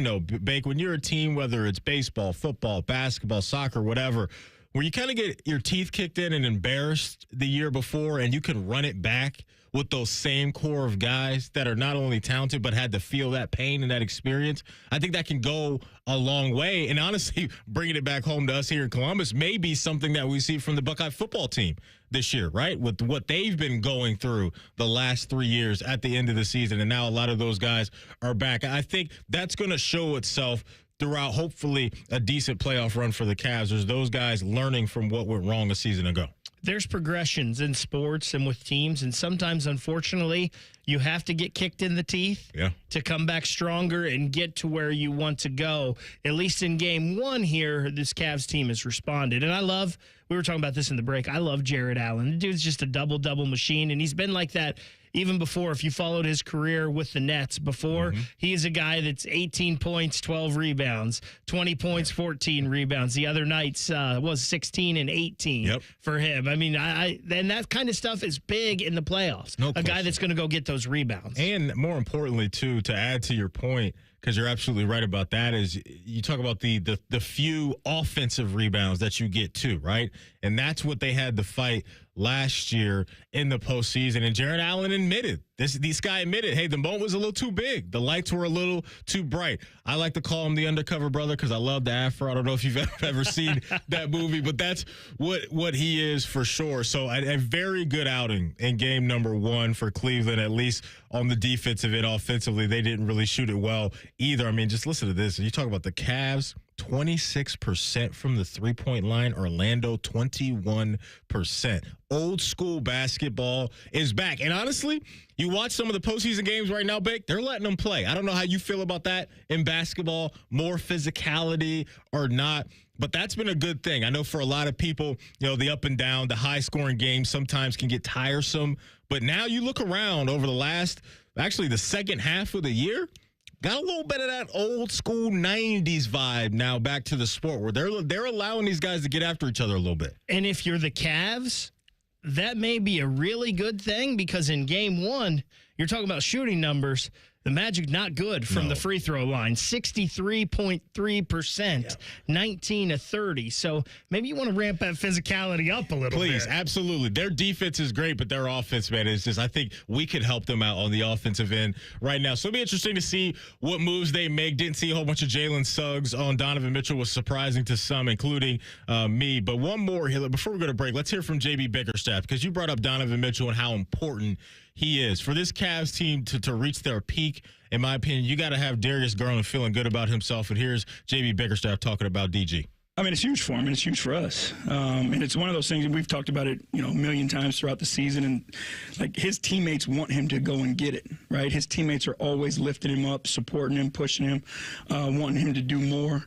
Bake, when you're a team, whether it's baseball, football, basketball, soccer, whatever, where you kind of get your teeth kicked in and embarrassed the year before, and you can run it back with those same core of guys that are not only talented but had to feel that pain and that experience, I think that can go a long way. And honestly, bringing it back home to us here in Columbus may be something that we see from the Buckeye football team this year, right? With what they've been going through the last 3 years at the end of the season, and now a lot of those guys are back. I think that's going to show itself throughout, hopefully, a decent playoff run for the Cavs. There's those guys learning from what went wrong a season ago. There's progressions in sports and with teams, and sometimes, unfortunately, you have to get kicked in the teeth to come back stronger and get to where you want to go. At least in game one here, this Cavs team has responded. And we were talking about this in the break, I love Jared Allen. The dude's just a double-double machine, and he's been like that even before. If you followed his career with the Nets before, he is a guy that's 18 points, 12 rebounds, 20 points, 14 rebounds. The other nights was 16 and 18 for him. I mean, and that kind of stuff is big in the playoffs. A guy that's going to go get those rebounds. And more importantly, too, to add to your point, because you're absolutely right about that, is you talk about the few offensive rebounds that you get too, right? And that's what they had to fight last year in the postseason. And Jared Allen admitted, this guy admitted, hey, the moment was a little too big. The lights were a little too bright. I like to call him the undercover brother because I love the afro. I don't know if you've ever seen that movie, but that's what he is for sure. So a very good outing in game number one for Cleveland, at least on the defensive end. Offensively, they didn't really shoot it well either. I mean, just listen to this. You talk about the Cavs, 26% from the three-point line. Orlando, 21%. Old school basketball is back. And honestly, you watch some of the postseason games right now, Big, they're letting them play. I don't know how you feel about that in basketball, more physicality or not. But that's been a good thing. I know for a lot of people, the up and down, the high-scoring games sometimes can get tiresome. But now you look around over the second half of the year, got a little bit of that old school 90s vibe now back to the sport where they're allowing these guys to get after each other a little bit. And if you're the Cavs, that may be a really good thing because in game one, you're talking about shooting numbers. The Magic not good from the free throw line, 63.3%, 19-30. So maybe you want to ramp that physicality up a little bit. Please, absolutely. Their defense is great, but their offense, man, is just, I think we could help them out on the offensive end right now. So it'll be interesting to see what moves they make. Didn't see a whole bunch of Jalen Suggs on Donovan Mitchell. Was surprising to some, including me. But one more here before we go to break. Let's hear from J.B. Bickerstaff because you brought up Donovan Mitchell and how important he is. For this Cavs team to reach their peak, in my opinion, you got to have Darius Garland feeling good about himself. And here's J.B. Bickerstaff talking about DG. I mean, it's huge for him, and it's huge for us. And it's one of those things, and we've talked about it, a million times throughout the season. And, his teammates want him to go and get it, right? His teammates are always lifting him up, supporting him, pushing him, wanting him to do more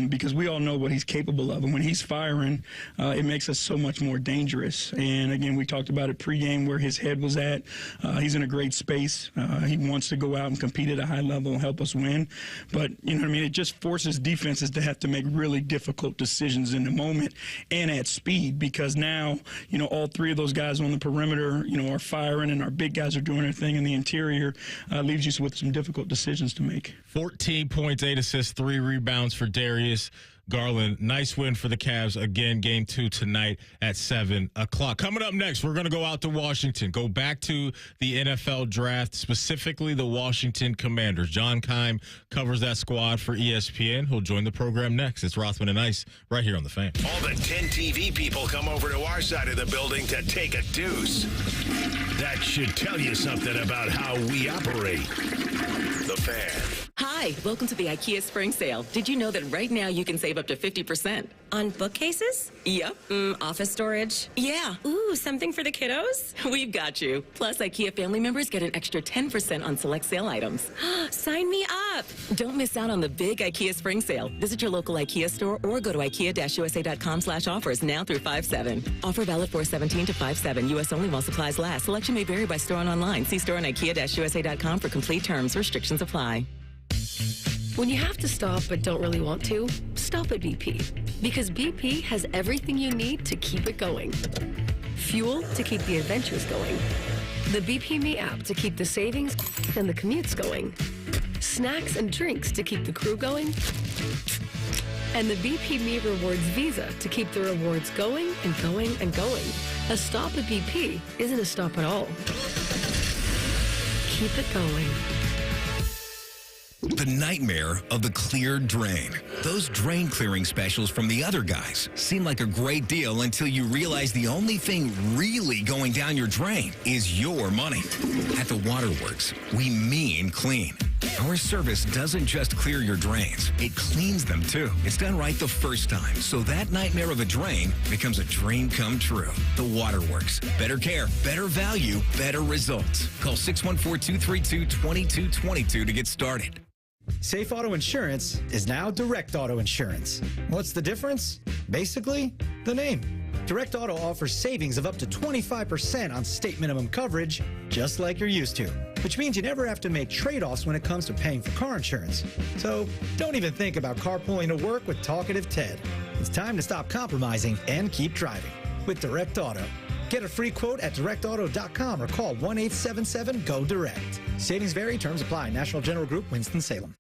because we all know what he's capable of. And when he's firing, it makes us so much more dangerous. And, again, we talked about it pregame where his head was at. He's in a great space. He wants to go out and compete at a high level and help us win. But, it just forces defenses to have to make really difficult decisions in the moment and at speed because now, all three of those guys on the perimeter, are firing and our big guys are doing their thing in the interior, leaves you with some difficult decisions to make. 14 points, 8 assists, 3 rebounds for Darius Garland. Nice win for the Cavs. Again, game 2 tonight at 7 o'clock. Coming up next, we're going to go out to Washington, go back to the NFL draft, specifically the Washington Commanders. John Keim covers that squad for ESPN. He'll join the program next. It's Rothman and Ice right here on The Fan. All the 10 TV people come over to our side of the building to take a deuce. That should tell you something about how we operate. The Fan. Hi, welcome to the IKEA Spring Sale. Did you know that right now you can save up to 50%? On bookcases? Yep. Office storage? Yeah. Ooh, something for the kiddos? We've got you. Plus, IKEA family members get an extra 10% on select sale items. Sign me up. Don't miss out on the big IKEA Spring Sale. Visit your local IKEA store or go to IKEA-USA.com/offers now through 5/7. Offer valid 4/17 to 5/7. U.S. only while supplies last. Selection may vary by store and online. See store on IKEA-USA.com for complete terms. Restrictions apply. When you have to stop but don't really want to, stop at BP. Because BP has everything you need to keep it going. Fuel to keep the adventures going. The BP Me app to keep the savings and the commutes going. Snacks and drinks to keep the crew going. And the BP Me Rewards Visa to keep the rewards going and going and going. A stop at BP isn't a stop at all. Keep it going. The nightmare of the cleared drain. Those drain clearing specials from the other guys seem like a great deal until you realize the only thing really going down your drain is your money. At the Waterworks, we mean clean. Our service doesn't just clear your drains, it cleans them too. It's done right the first time, so that nightmare of a drain becomes a dream come true. The Waterworks. Better care, better value, better results. Call 614-232-2222 to get started. Safe Auto Insurance is now Direct Auto Insurance. What's the difference? Basically, the name. Direct Auto offers savings of up to 25% on state minimum coverage, just like you're used to, which means you never have to make trade-offs when it comes to paying for car insurance. So don't even think about carpooling to work with Talkative Ted. It's time to stop compromising and keep driving with Direct Auto. Get a free quote at directauto.com or call 1-877-GO-DIRECT. Savings vary, terms apply. National General Group, Winston-Salem.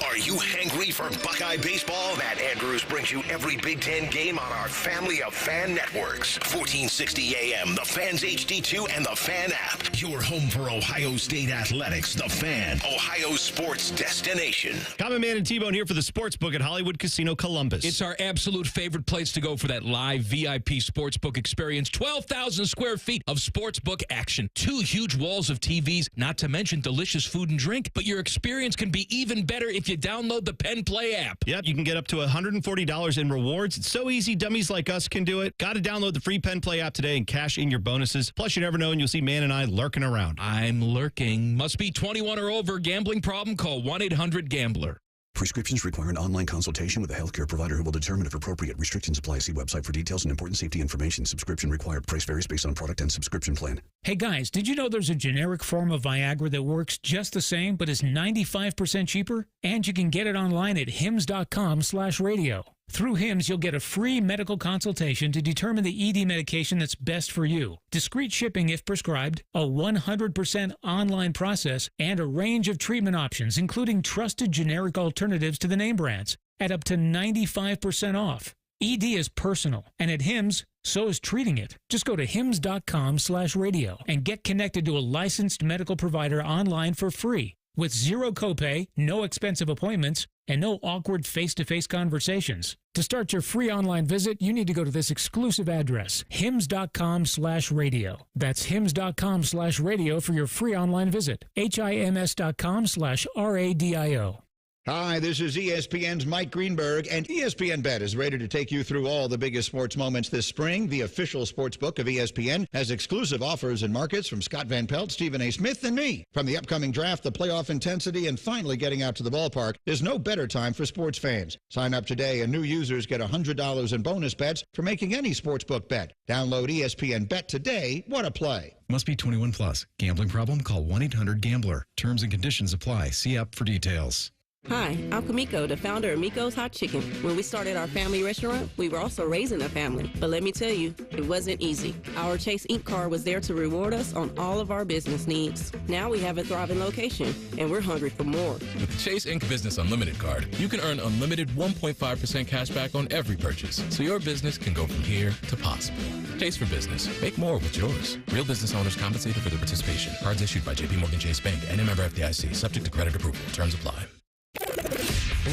Are you hangry for Buckeye baseball? Matt Andrews brings you every Big Ten game on our family of fan networks. 1460 AM, the Fan's HD2, and the Fan app. Your home for Ohio State athletics. The Fan, Ohio sports destination. Common Man and T-Bone here for the Sportsbook at Hollywood Casino Columbus. It's our absolute favorite place to go for that live VIP sportsbook experience. 12,000 square feet of sportsbook action. 2 huge walls of TVs, not to mention delicious food and drink. But your experience can be even better if you download the Penn Play app. Yep, you can get up to $140 in rewards. It's so easy, dummies like us can do it. Got to download the free Penn Play app today and cash in your bonuses. Plus, you never know, and you'll see Man and I lurking around. I'm lurking. Must be 21 or over. Gambling problem? Call 1-800-GAMBLER. Prescriptions require an online consultation with a healthcare provider who will determine if appropriate. Restrictions apply. See website for details and important safety information. Subscription required. Price varies based on product and subscription plan. Hey guys, did you know there's a generic form of Viagra that works just the same but is 95% cheaper? And you can get it online at hims.com/radio. Through HIMS, you'll get a free medical consultation to determine the ED medication that's best for you, discreet shipping if prescribed, a 100% online process, and a range of treatment options, including trusted generic alternatives to the name brands, at up to 95% off. ED is personal, and at HIMS, so is treating it. Just go to hims.com/radio and get connected to a licensed medical provider online for free. With zero copay, no expensive appointments, and no awkward face-to-face conversations. To start your free online visit, you need to go to this exclusive address, hims.com/radio. That's hims.com/radio for your free online visit. hims.com/radio. Hi, this is ESPN's Mike Greenberg, and ESPN Bet is ready to take you through all the biggest sports moments this spring. The official sports book of ESPN has exclusive offers and markets from Scott Van Pelt, Stephen A. Smith, and me. From the upcoming draft, the playoff intensity, and finally getting out to the ballpark, there's no better time for sports fans. Sign up today, and new users get $100 in bonus bets for making any sportsbook bet. Download ESPN Bet today. What a play. Must be 21 plus. Gambling problem? Call 1-800-GAMBLER. Terms and conditions apply. See app for details. Hi, I'm Kamiko, the founder of Miko's Hot Chicken. When we started our family restaurant, we were also raising a family. But let me tell you, it wasn't easy. Our Chase Inc. card was there to reward us on all of our business needs. Now we have a thriving location, and we're hungry for more. With the Chase Inc. Business Unlimited card, you can earn unlimited 1.5% cash back on every purchase, so your business can go from here to possible. Chase for business. Make more with yours. Real business owners compensated for their participation. Cards issued by JPMorgan Chase Bank and a member FDIC. Subject to credit approval. Terms apply.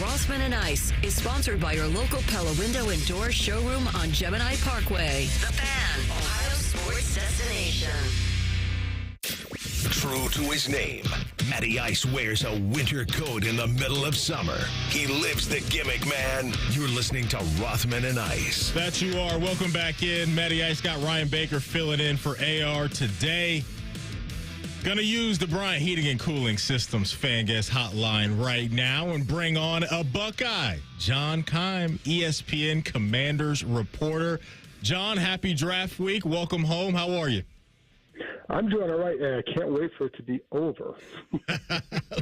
Rothman and Ice is sponsored by your local Pella Window and Door showroom on Gemini Parkway. The Fan, Ohio sports destination. True to his name, Matty Ice wears a winter coat in the middle of summer. He lives the gimmick, man. You're listening to Rothman and Ice. That you are. Welcome back in. Matty Ice got Ryan Baker filling in for AR today. Going to use the Bryant Heating and Cooling Systems fan guest hotline right now and bring on a Buckeye. John Keim, ESPN Commanders reporter. John, happy draft week. Welcome home. How are you? I'm doing all right, and I can't wait for it to be over.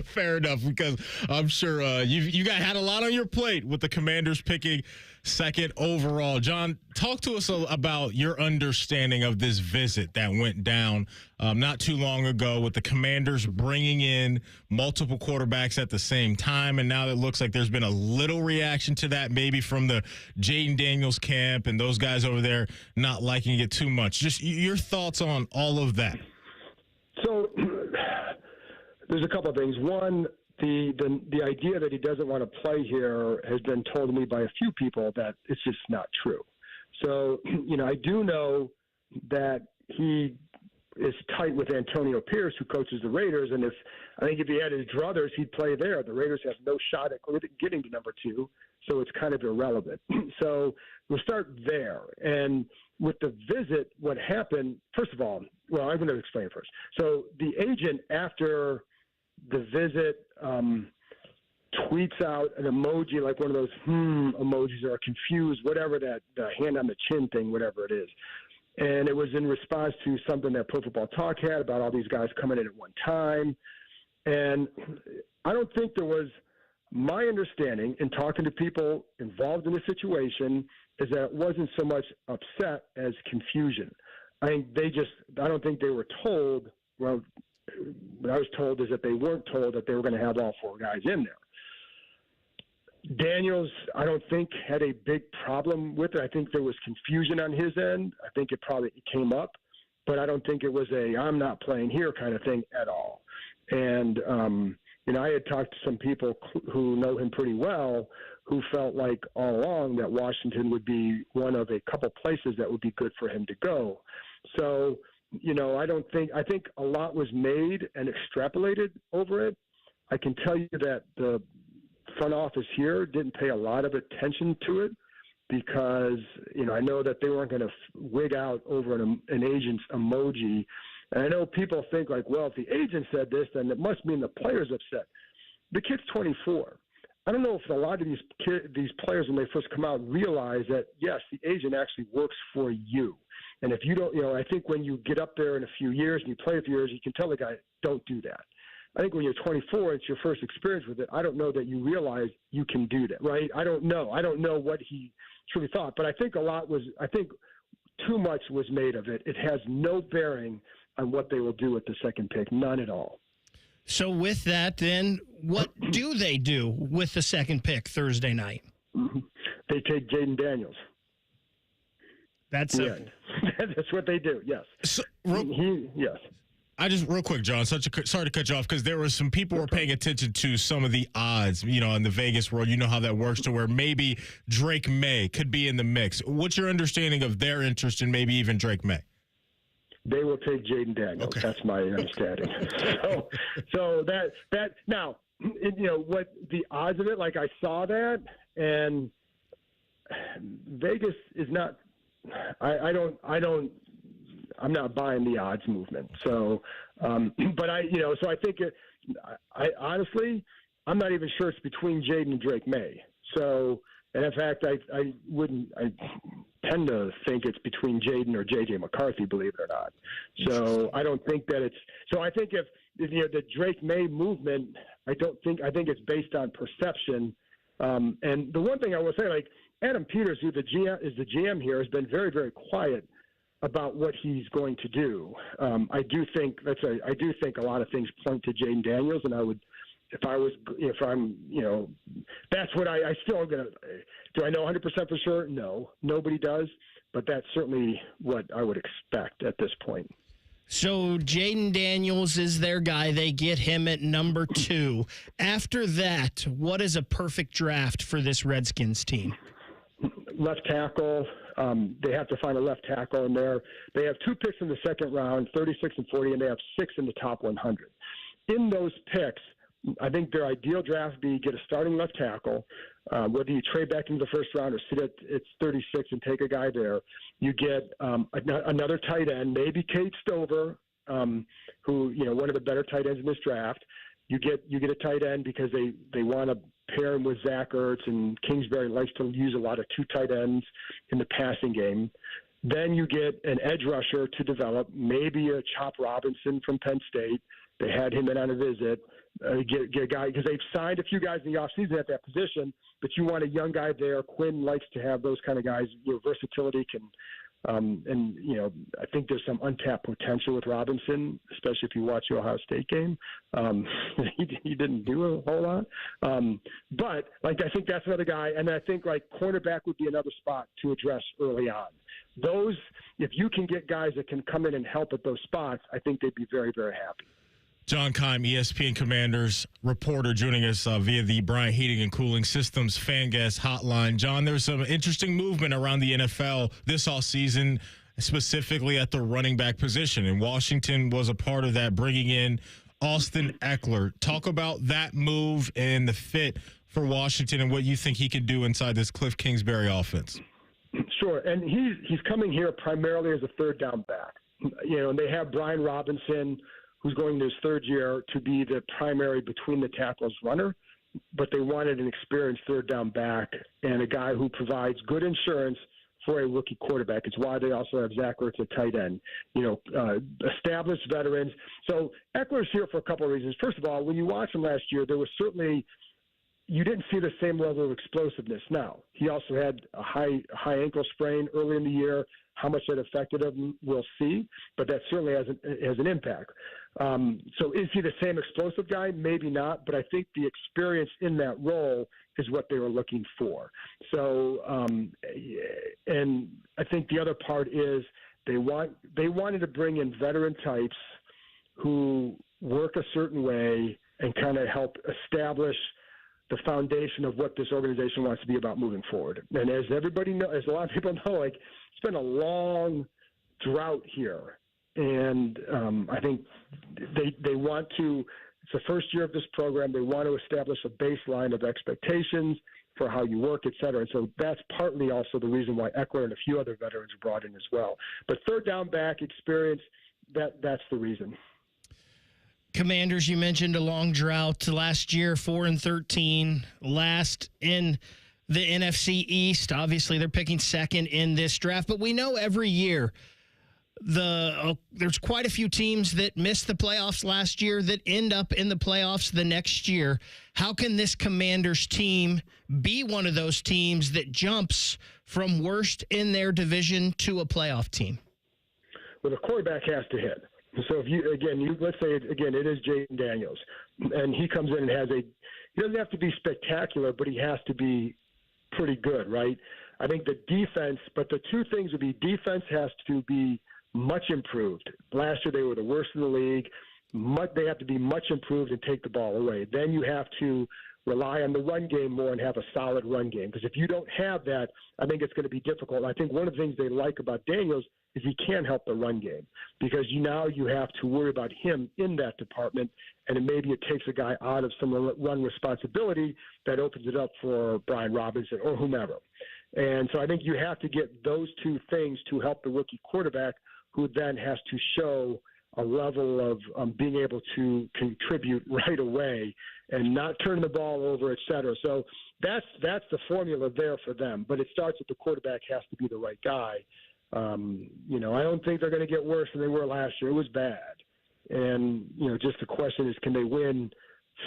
Fair enough, because I'm sure you guys had a lot on your plate with the Commanders picking second overall. John, talk to us about your understanding of this visit that went down not too long ago with the Commanders bringing in multiple quarterbacks at the same time, and now it looks like there's been a little reaction to that, maybe from the Jayden Daniels camp and those guys over there not liking it too much. Just your thoughts on all of that. So there's a couple of things. One, the idea that he doesn't want to play here has been told to me by a few people that it's just not true. So, I do know that he is tight with Antonio Pierce, who coaches the Raiders, and I think if he had his druthers, he'd play there. The Raiders have no shot at getting to number 2, so it's kind of irrelevant. So we'll start there. And with the visit, what happened, first of all, well, I'm going to explain first. So the agent, after the visit, tweets out an emoji, like one of those emojis or confused, whatever that hand on the chin thing, whatever it is. And it was in response to something that Pro Football Talk had about all these guys coming in at one time. And I don't think there was, my understanding in talking to people involved in the situation is that it wasn't so much upset as confusion. I don't think they were told, well, what I was told is that they weren't told that they were going to have all 4 guys in there. Daniels, I don't think, had a big problem with it. I think there was confusion on his end. I think it came up, but I don't think it was I'm not playing here kind of thing at all. And, I had talked to some people who know him pretty well who felt like all along that Washington would be one of a couple places that would be good for him to go. So, I think a lot was made and extrapolated over it. I can tell you that the front office here didn't pay a lot of attention to it because, I know that they weren't going to wig out over an agent's emoji. And I know people think like, well, if the agent said this, then it must mean the player's upset. The kid's 24. I don't know if a lot of these players, when they first come out, realize that, yes, the agent actually works for you. And if you don't, I think when you get up there in a few years and you play a few years, you can tell the guy, don't do that. I think when you're 24, it's your first experience with it. I don't know that you realize you can do that, right? I don't know. I don't know what he truly thought, but I think too much was made of it. It has no bearing on what they will do with the second pick, none at all. So with that, then, what do they do with the second pick Thursday night? Mm-hmm. They take Jayden Daniels. That's it. That's what they do, yes. So, yes. I just, real quick, John, sorry to cut you off, because there were some people who were paying attention to some of the odds, in the Vegas world. You know how that works, to where maybe Drake May could be in the mix. What's your understanding of their interest in maybe even Drake May? They will take Jayden Daniels. Okay. That's my understanding. so that now, what the odds of it, like I saw that, and Vegas is not, I'm not buying the odds movement. So, but so I think I honestly, I'm not even sure it's between Jayden and Drake May. So, and in fact, I tend to think it's between Jayden or J.J. McCarthy, believe it or not. So I don't think that I think if the Drake May movement, I think it's based on perception. And the one thing I will say, like Adam Peters, who is the GM here, has been very, very quiet about what he's going to do. I do think a lot of things point to Jayden Daniels, and that's what I still am going to. Do I know 100% for sure? No, nobody does, but that's certainly what I would expect at this point. So Jayden Daniels is their guy. They get him at number 2. After that, what is a perfect draft for this Redskins team? Left tackle. They have to find a left tackle in there. They have 2 picks in the second round, 36 and 40, and they have 6 in the top 100. In those picks, I think their ideal draft would be get a starting left tackle. Whether you trade back into the first round or sit at 36 and take a guy there, you get another tight end, maybe Cade Stover, who one of the better tight ends in this draft. You get a tight end because they want to pair him with Zach Ertz, and Kingsbury likes to use a lot of 2 tight ends in the passing game. Then you get an edge rusher to develop, maybe a Chop Robinson from Penn State. They had him in on a visit. Get a guy, because they've signed a few guys in the offseason at that position, but you want a young guy there. Quinn likes to have those kind of guys. Versatility can And, I think there's some untapped potential with Robinson, especially if you watch the Ohio State game. He didn't do a whole lot. But, I think that's another guy. And I think, cornerback would be another spot to address early on. Those, if you can get guys that can come in and help at those spots, I think they'd be very, very happy. John Keim, ESPN Commanders reporter, joining us via the Bryant Heating and Cooling Systems Fan Guest Hotline. John, there's some interesting movement around the NFL this offseason, specifically at the running back position, and Washington was a part of that, bringing in Austin Eckler. Talk about that move and the fit for Washington and what you think he can do inside this Cliff Kingsbury offense. Sure, and he's coming here primarily as a third down back. And they have Brian Robinson, who's going to his third year, to be the primary between the tackles runner, but they wanted an experienced third down back and a guy who provides good insurance for a rookie quarterback. It's why they also have Zach Ertz at tight end, established veterans. So Eckler's here for a couple of reasons. First of all, when you watched him last year, there was certainly – you didn't see the same level of explosiveness. Now, he also had a high ankle sprain early in the year. How much that affected him, we'll see, but that certainly has an impact. So is he the same explosive guy? Maybe not, but I think the experience in that role is what they were looking for. So, and I think the other part is they wanted to bring in veteran types who work a certain way and kind of help establish the foundation of what this organization wants to be about moving forward. And as everybody knows, as a lot of people know, it's been a long drought here. And I think they want to, it's the first year of this program, they want to establish a baseline of expectations for how you work, et cetera. And so that's partly also the reason why Eckler and a few other veterans were brought in as well. But third down back experience, that's the reason. Commanders, you mentioned a long drought last year, 4-13, last in the NFC East. Obviously, they're picking second in this draft, but we know every year there's quite a few teams that missed the playoffs last year that end up in the playoffs the next year. How can this Commanders team be one of those teams that jumps from worst in their division to a playoff team? Well, the quarterback has to hit. So if let's say it is Jayden Daniels, and he comes in and he doesn't have to be spectacular, but he has to be pretty good, right? I think the defense, but the two things would be defense has to be much improved. Last year they were the worst in the league. They have to be much improved and take the ball away. Then you have to rely on the run game more and have a solid run game. Because if you don't have that, I think it's going to be difficult. I think one of the things they like about Daniels is he can help the run game, because now you have to worry about him in that department, and maybe it takes a guy out of some run responsibility that opens it up for Brian Robinson or whomever. And so I think you have to get those two things to help the rookie quarterback, who then has to show a level of being able to contribute right away and not turn the ball over, et cetera. So that's the formula there for them. But it starts with the quarterback has to be the right guy. I don't think they're going to get worse than they were last year. It was bad. And, just the question is, can they win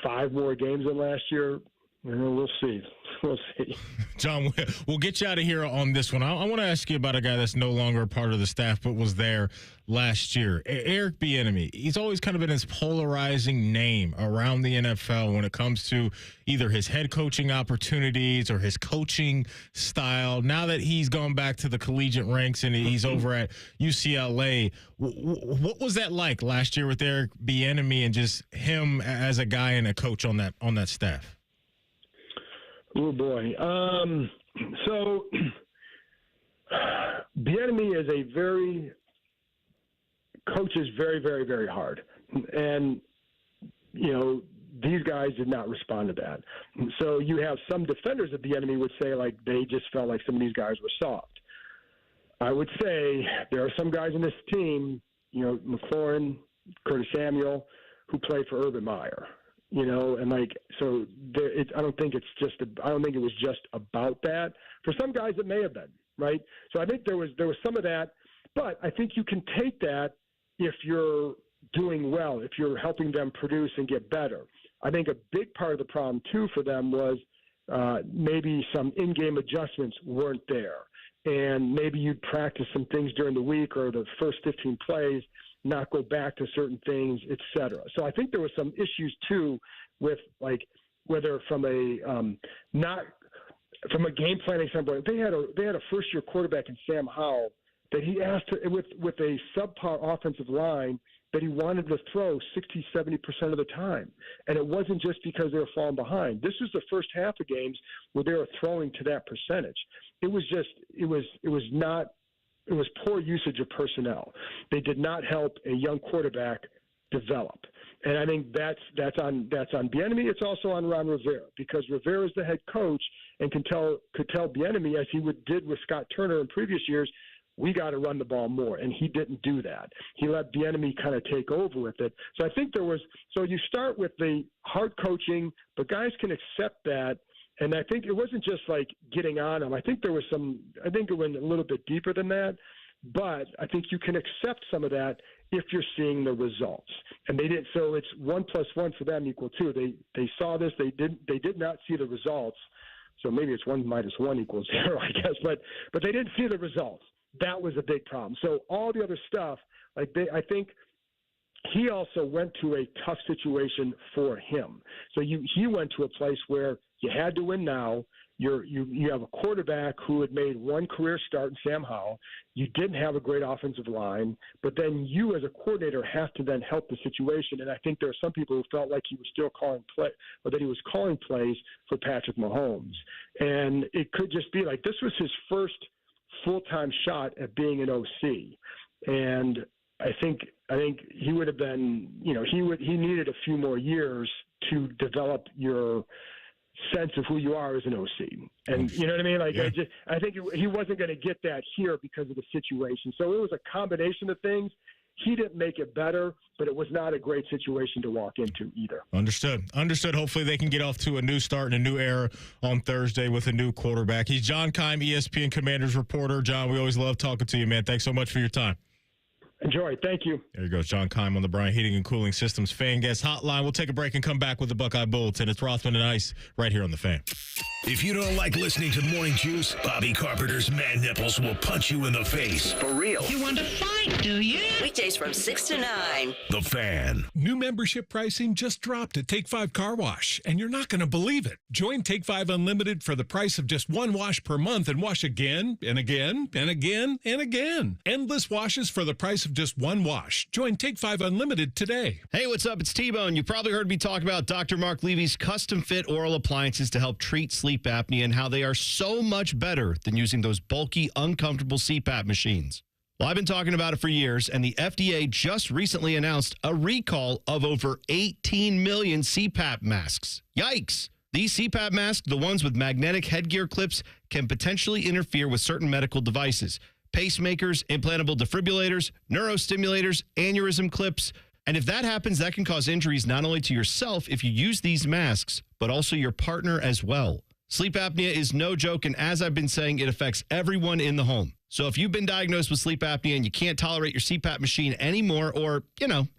5 more games than last year? We'll see. We'll see. John, we'll get you out of here on this one. I want to ask you about a guy that's no longer a part of the staff but was there last year. Eric Bieniemy. He's always kind of been this polarizing name around the NFL when it comes to either his head coaching opportunities or his coaching style. Now that he's gone back to the collegiate ranks and he's over at UCLA, what was that like last year with Eric Bieniemy and just him as a guy and a coach on that staff? Oh, boy. So Bieniemy is coaches very, very, very hard. And, these guys did not respond to that. So you have some defenders of Bieniemy would say, they just felt like some of these guys were soft. I would say there are some guys in this team, McLaurin, Curtis Samuel, who played for Urban Meyer. I don't think it was just about that. For some guys, it may have been, right? So I think there was some of that, but I think you can take that if you're doing well, if you're helping them produce and get better. I think a big part of the problem too for them was maybe some in-game adjustments weren't there, and maybe you'd practice some things during the week or the first 15 plays, not go back to certain things, et cetera. So I think there was some issues too with like whether from a from a game planning standpoint, they had a first year quarterback in Sam Howell that he asked with a subpar offensive line that he wanted to throw 60-70% of the time, and it wasn't just because they were falling behind. This was the first half of games where they were throwing to that percentage. It was poor usage of personnel. They did not help a young quarterback develop. And I think that's on Bieniemy. It's also on Ron Rivera, because Rivera is the head coach and could tell Bieniemy, as he did with Scott Turner in previous years, we got to run the ball more, and he didn't do that. He let Bieniemy kind of take over with it. So I think you start with the hard coaching, but guys can accept that. And I think it wasn't just like getting on them. I think it went a little bit deeper than that. But I think you can accept some of that if you're seeing the results. And they didn't. So it's 1 + 1 for them equal 2. They saw this. They did not see the results. So maybe it's 1 - 1 = 0, I guess. But they didn't see the results. That was a big problem. So all the other stuff, I think he also went to a tough situation for him. So he went to a place where you had to win now. You have a quarterback who had made one career start in Sam Howell. You didn't have a great offensive line, but then you as a coordinator have to then help the situation. And I think there are some people who felt like he was still calling plays for Patrick Mahomes. And it could just be like this was his first full-time shot at being an OC. And I think he would have been, he needed a few more years to develop your sense of who you are as an OC. And you know what I mean? Like, yeah. I think he wasn't going to get that here because of the situation. So it was a combination of things. He didn't make it better, but it was not a great situation to walk into either. Understood. Hopefully they can get off to a new start and a new era on Thursday with a new quarterback. He's John Keim, ESPN Commanders reporter. John, we always love talking to you, man. Thanks so much for your time. Enjoy. Thank you. There you go. John Keim on the Bryant Heating and Cooling Systems Fan Guest Hotline. We'll take a break and come back with the Buckeye Bulletin. It's Rothman and Ice right here on the Fan. If you don't like listening to Morning Juice, Bobby Carpenter's man nipples will punch you in the face. For real. You want to fight, do you? Weekdays from 6 to 9. The Fan. New membership pricing just dropped at Take 5 Car Wash, and you're not going to believe it. Join Take 5 Unlimited for the price of just one wash per month and wash again and again and again and again. Endless washes for the price of just one wash. Join Take 5 Unlimited today. Hey, what's up? It's T-Bone. You probably heard me talk about Dr. Mark Levy's custom-fit oral appliances to help treat sleep apnea and how they are so much better than using those bulky, uncomfortable CPAP machines. Well, I've been talking about it for years, and the FDA just recently announced a recall of over 18 million CPAP masks. Yikes! These CPAP masks, the ones with magnetic headgear clips, can potentially interfere with certain medical devices. Pacemakers, implantable defibrillators, neurostimulators, aneurysm clips. And if that happens, that can cause injuries not only to yourself if you use these masks, but also your partner as well. Sleep apnea is no joke, and as I've been saying, it affects everyone in the home. So if you've been diagnosed with sleep apnea and you can't tolerate your CPAP machine anymore, or,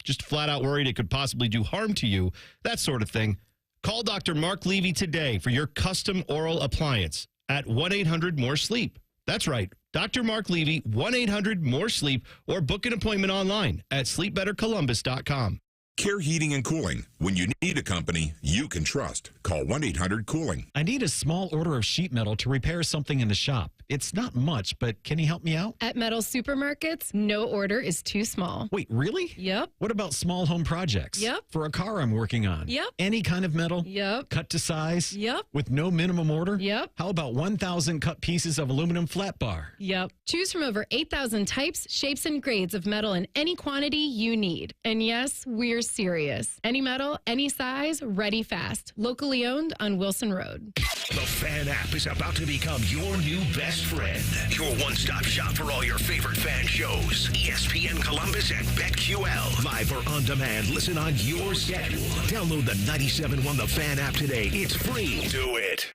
just flat out worried it could possibly do harm to you, that sort of thing, call Dr. Mark Levy today for your custom oral appliance at 1-800-MORE-SLEEP. That's right. Dr. Mark Levy, 1-800-MORE-SLEEP, or book an appointment online at sleepbettercolumbus.com. Care Heating and Cooling. When you need a company you can trust, call 1-800-COOLING. I need a small order of sheet metal to repair something in the shop. It's not much, but can you help me out? At Metal Supermarkets, no order is too small. Wait, really? Yep. What about small home projects? Yep. For a car I'm working on? Yep. Any kind of metal? Yep. Cut to size? Yep. With no minimum order? Yep. How about 1,000 cut pieces of aluminum flat bar? Yep. Choose from over 8,000 types, shapes, and grades of metal in any quantity you need. And yes, we're serious. Any metal, any size, ready fast. Locally owned on Wilson Road. The Fan app is about to become your new best friend. Your one-stop shop for all your favorite fan shows. ESPN Columbus and BetQL. Live or on demand. Listen on your schedule. Download the 97.1 The Fan app today. It's free. Do it.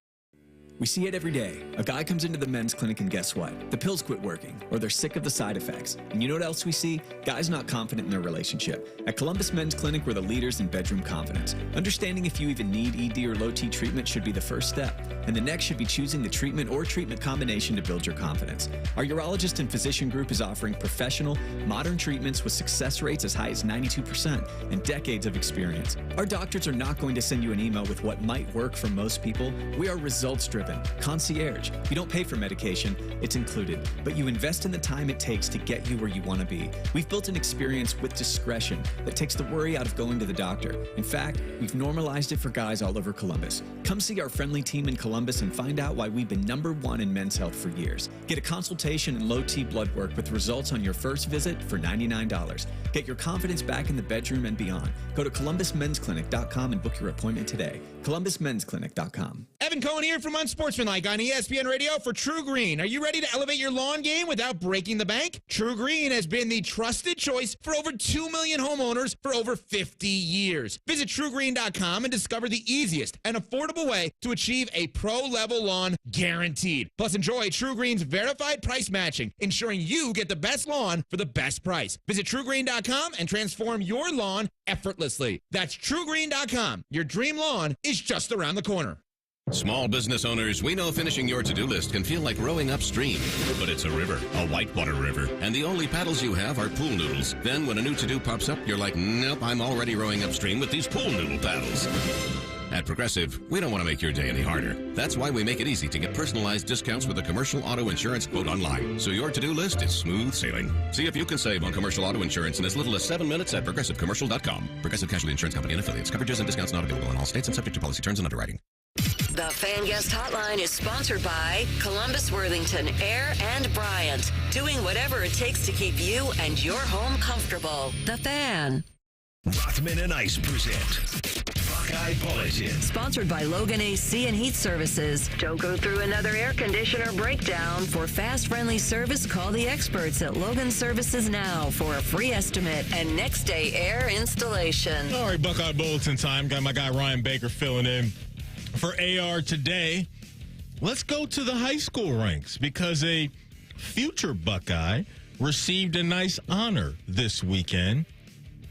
We see it every day. A guy comes into the men's clinic and guess what? The pills quit working, or they're sick of the side effects. And you know what else we see? Guys not confident in their relationship. At Columbus Men's Clinic, we're the leaders in bedroom confidence. Understanding if you even need ED or low T treatment should be the first step. And the next should be choosing the treatment or treatment combination to build your confidence. Our urologist and physician group is offering professional, modern treatments with success rates as high as 92% and decades of experience. Our doctors are not going to send you an email with what might work for most people. We are results-driven. Concierge. You don't pay for medication, it's included, but you invest in the time it takes to get you where you want to be. We've built an experience with discretion that takes the worry out of going to the doctor. In fact, we've normalized it for guys all over Columbus. Come see our friendly team in Columbus and find out why we've been #1 in men's health for years. Get a consultation and low T blood work with results on your first visit for $99. Get your confidence back in the bedroom and beyond. Go to columbusmensclinic.com and book your appointment today. columbusmensclinic.com. Evan Cohen here from Unsportsmanlike on ESPN Radio for True Green. Are you ready to elevate your lawn game without breaking the bank? True Green has been the trusted choice for over 2 million homeowners for over 50 years. Visit TrueGreen.com and discover the easiest and affordable way to achieve a pro-level lawn guaranteed. Plus, enjoy True Green's verified price matching, ensuring you get the best lawn for the best price. Visit TrueGreen.com and transform your lawn effortlessly. That's TrueGreen.com. Your dream lawn is just around the corner. Small business owners, we know finishing your to-do list can feel like rowing upstream, but it's a river, a whitewater river, and the only paddles you have are pool noodles. Then when a new to-do pops up, you're like, nope, I'm already rowing upstream with these pool noodle paddles. At Progressive, we don't want to make your day any harder. That's why we make it easy to get personalized discounts with a commercial auto insurance quote online, so your to-do list is smooth sailing. See if you can save on commercial auto insurance in as little as 7 minutes at ProgressiveCommercial.com. Progressive Casualty Insurance Company and Affiliates. Coverages and discounts not available in all states and subject to policy terms and underwriting. The Fan Guest Hotline is sponsored by Columbus, Worthington, Air, and Bryant. Doing whatever it takes to keep you and your home comfortable. The Fan. Rothman and Ice present Buckeye Bulletin. Sponsored by Logan AC and Heat Services. Don't go through another air conditioner breakdown. For fast, friendly service, call the experts at Logan Services now for a free estimate and next day air installation. All right, Buckeye Bulletin time. Got my guy Ryan Baker filling in for AR today. Let's go to the high school ranks because a future Buckeye received a nice honor this weekend.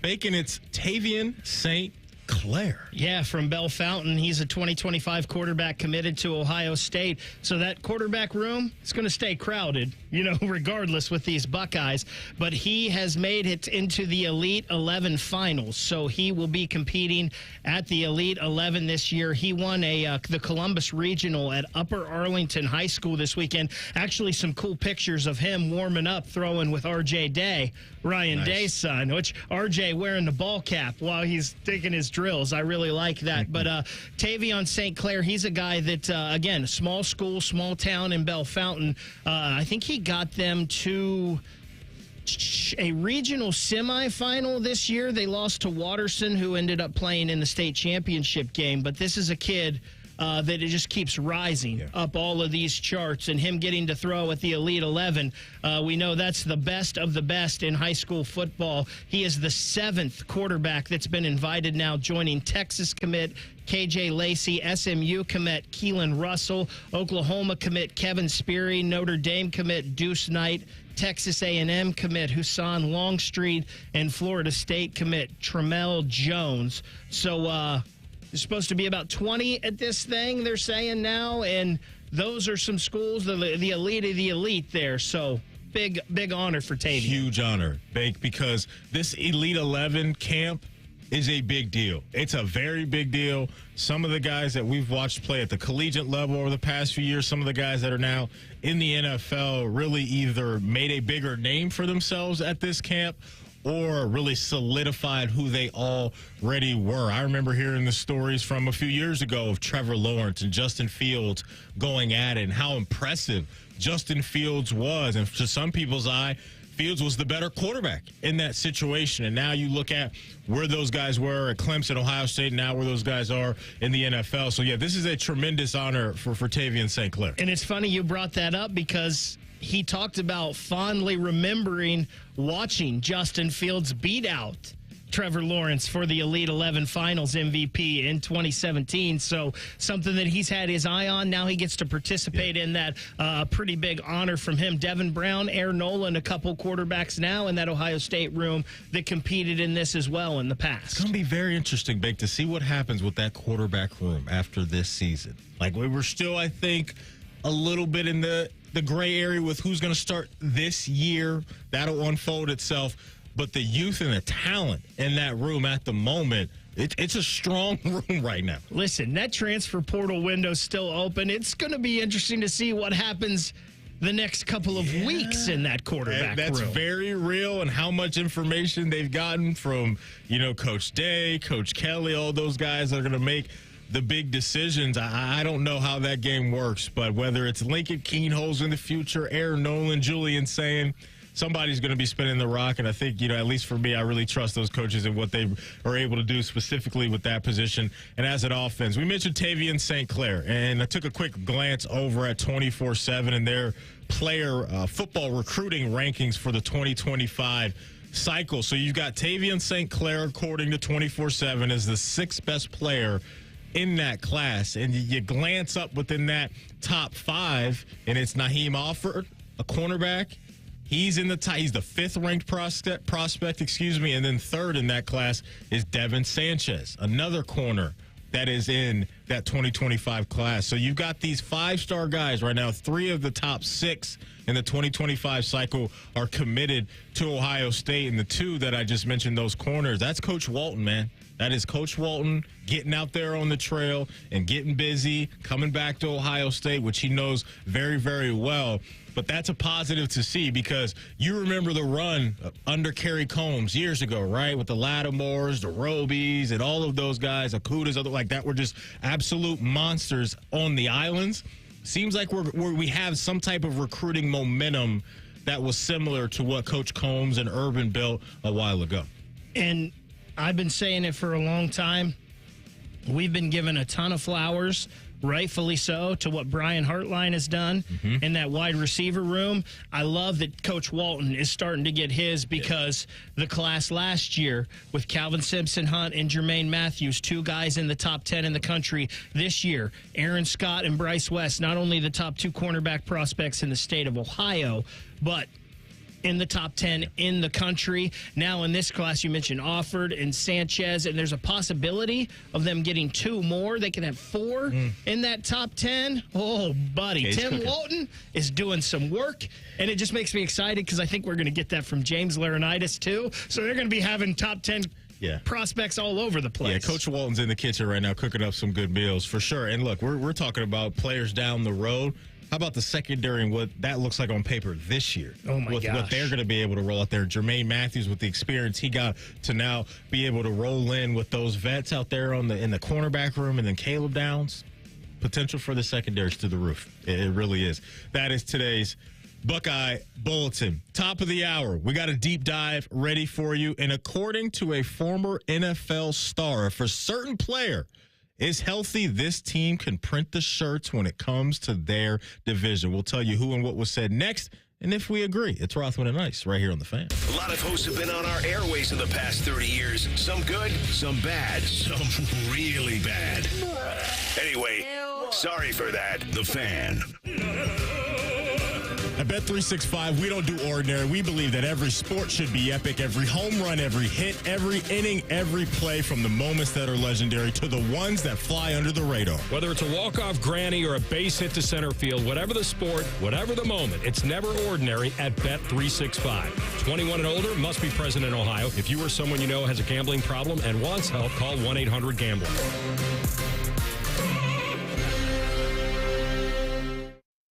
Bacon, it's Tavien St. Clair. Yeah, from Bell Fountain. He's a 2025 quarterback committed to Ohio State. So that quarterback room is going to stay crowded, regardless with these Buckeyes. But he has made it into the Elite 11 finals. So he will be competing at the Elite 11 this year. He won the Columbus Regional at Upper Arlington High School this weekend. Actually, some cool pictures of him warming up, throwing with R.J. Day, Ryan Day's son, which R.J. wearing the ball cap while he's taking his drills. I really like that. But Tavien St. Clair, he's a guy that, again, small school, small town in Bell Fountain. I think he got them to a regional semifinal this year. They lost to Watterson, who ended up playing in the state championship game. But this is a kid that it just keeps rising up all of these charts, and him getting to throw at the Elite 11. We know that's the best of the best in high school football. He is the 7th quarterback that's been invited now, joining Texas commit KJ Lacey, SMU commit Keelan Russell, Oklahoma commit Kevin Speary, Notre Dame commit Deuce Knight, Texas A&M commit Hassan Longstreet, and Florida State commit Tramel Jones. So, there's supposed to be about 20 at this thing, they're saying now, and those are some schools, the elite of the elite there. So big honor for Tavien. Huge honor, Bake, because this Elite 11 camp is a big deal. It's a very big deal. Some of the guys that we've watched play at the collegiate level over the past few years, some of the guys that are now in the NFL really either made a bigger name for themselves at this camp or really solidified who they already were. I remember hearing the stories from a few years ago of Trevor Lawrence and Justin Fields going at it and how impressive Justin Fields was. And to some people's eye, Fields was the better quarterback in that situation. And now you look at where those guys were at Clemson, Ohio State, now where those guys are in the NFL. So, yeah, this is a tremendous honor for Tavien St. Clair. And it's funny you brought that up because he talked about fondly remembering watching Justin Fields beat out Trevor Lawrence for the Elite 11 Finals MVP in 2017. So something that he's had his eye on. Now he gets to participate in that pretty big honor from him. Devin Brown, Air Nolan, a couple quarterbacks now in that Ohio State room that competed in this as well in the past. It's going to be very interesting, Big, to see what happens with that quarterback room after this season. Like, we were still, I think, a little bit in the gray area with who's going to start this year. That'll unfold itself. But the youth and the talent in that room at the moment, it's a strong room right now. Listen, that transfer portal window's still open. It's going to be interesting to see what happens the next couple of weeks in that quarterback room. That's very real, and how much information they've gotten from, Coach Day, Coach Kelly, all those guys that are going to make the big decisions. I don't know how that game works, but whether it's Lincoln Keenholz in the future, Aaron Nolan, Julian saying, somebody's going to be spinning the rock, and I think, at least for me, I really trust those coaches and what they are able to do specifically with that position. And as an offense, we mentioned Tavien St. Clair, and I took a quick glance over at 24/7 and their player football recruiting rankings for the 2025 cycle. So you've got Tavien St. Clair, according to 24/7, as the 6th best player in that class. And you glance up within that top 5, and it's Naheem Alford, a cornerback. He's in the top. He's the 5th ranked prospect, and then 3rd in that class is Devin Sanchez, another corner that is in that 2025 class. So you've got these 5-star guys right now. 3 of the top 6 in the 2025 cycle are committed to Ohio State, and the 2 that I just mentioned, those corners, that's Coach Walton, man. That is Coach Walton getting out there on the trail and getting busy, coming back to Ohio State, which he knows very, very well. But that's a positive to see, because you remember the run under Kerry Combs years ago, right? With the Lattimores, the Robies, and all of those guys, Akutas, other like that, were just absolute monsters on the islands. Seems like we have some type of recruiting momentum that was similar to what Coach Combs and Urban built a while ago. And I've been saying it for a long time. We've been given a ton of flowers, rightfully so, to what Brian Hartline has done in that wide receiver room. I love that Coach Walton is starting to get his, because the class last year with Calvin Simpson-Hunt and Jermaine Matthews, 2 guys in the top 10 in the country. This year, Aaron Scott and Bryce West, not only the top 2 cornerback prospects in the state of Ohio, but in the top 10 in the country. Now in this class, you mentioned Alford and Sanchez, and there's a possibility of them getting 2 more. They can have 4 in that top 10. Oh, buddy. Tim Walton is doing some work, and it just makes me excited, because I think we're going to get that from James Laurinaitis too. So they're going to be having top 10 prospects all over the place. Yeah, Coach Walton's in the kitchen right now cooking up some good meals for sure. And look, we're talking about players down the road. How about the secondary and what that looks like on paper this year? Oh, my gosh. What they're going to be able to roll out there. Jermaine Matthews, with the experience he got to now be able to roll in with those vets out there in the cornerback room, and then Caleb Downs. Potential for the secondaries to the roof. It really is. That is today's Buckeye Bulletin. Top of the hour. We got a deep dive ready for you. And according to a former NFL star, if a certain player is healthy, this team can print the shirts when it comes to their division. We'll tell you who and what was said next, and if we agree. It's Rothman and Ice right here on The Fan. A lot of hosts have been on our airways in the past 30 years. Some good, some bad, some really bad. Anyway, sorry for that. The Fan. At Bet365, we don't do ordinary. We believe that every sport should be epic. Every home run, every hit, every inning, every play, from the moments that are legendary to the ones that fly under the radar. Whether it's a walk-off granny or a base hit to center field, whatever the sport, whatever the moment, it's never ordinary at Bet365. 21 and older, must be present in Ohio. If you or someone you know has a gambling problem and wants help, call 1-800-GAMBLER.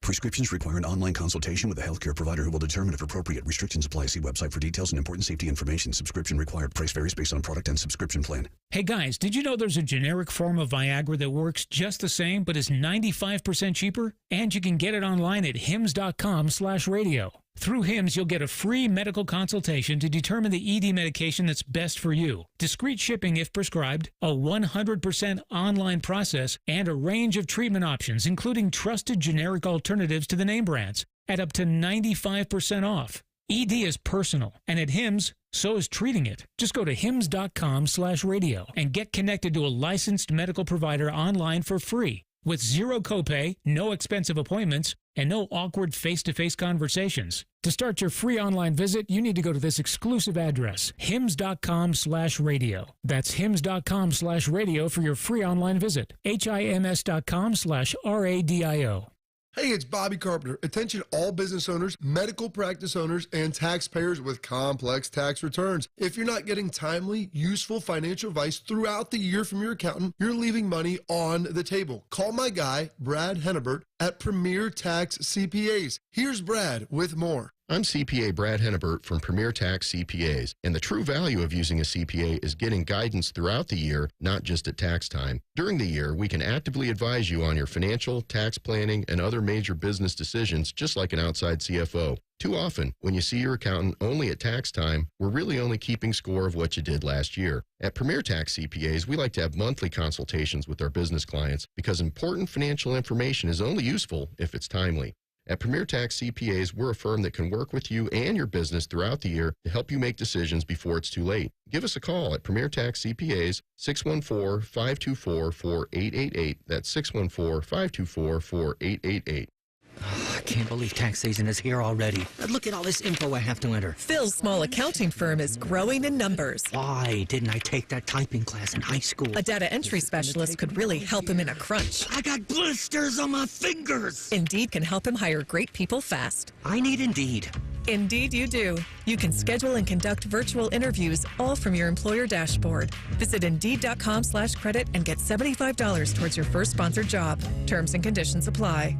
Prescriptions require an online consultation with a healthcare provider who will determine if appropriate. Restrictions apply. See website for details and important safety information. Subscription required. Price varies based on product and subscription plan. Hey guys, did you know there's a generic form of Viagra that works just the same but is 95% cheaper? And you can get it online at hims.com/radio. Through HIMS, you'll get a free medical consultation to determine the ED medication that's best for you, discreet shipping if prescribed, a 100% online process, and a range of treatment options, including trusted generic alternatives to the name brands, at up to 95% off. ED is personal, and at HIMS, So is treating it. Just go to hims.com/radio and get connected to a licensed medical provider online for free with zero copay, no expensive appointments, and no awkward face-to-face conversations. To start your free online visit, you need to go to this exclusive address, hims.com/radio. That's hims.com/radio for your free online visit. HIMS.com/RADIO. Hey, it's Bobby Carpenter. Attention all business owners, medical practice owners, and taxpayers with complex tax returns. If you're not getting timely, useful financial advice throughout the year from your accountant, you're leaving money on the table. Call my guy, Brad Hennebert, at Premier Tax CPAs. Here's Brad with more. I'm CPA Brad Hennebert from Premier Tax CPAs, and the true value of using a CPA is getting guidance throughout the year, not just at tax time. During the year, we can actively advise you on your financial, tax planning, and other major business decisions, just like an outside CFO. Too often, when you see your accountant only at tax time, we're really only keeping score of what you did last year. At Premier Tax CPAs, we like to have monthly consultations with our business clients because important financial information is only useful if it's timely. At Premier Tax CPAs, we're a firm that can work with you and your business throughout the year to help you make decisions before it's too late. Give us a call at Premier Tax CPAs, 614-524-4888. That's 614-524-4888. I can't believe tax season is here already. Look at all this info I have to enter. Phil's small accounting firm is growing in numbers. Why didn't I take that typing class in high school? A data entry specialist could really help him in a crunch. I got blisters on my fingers. Indeed can help him hire great people fast. I need Indeed. Indeed you do. You can schedule and conduct virtual interviews all from your employer dashboard. Visit Indeed.com/credit and get $75 towards your first sponsored job. Terms and conditions apply.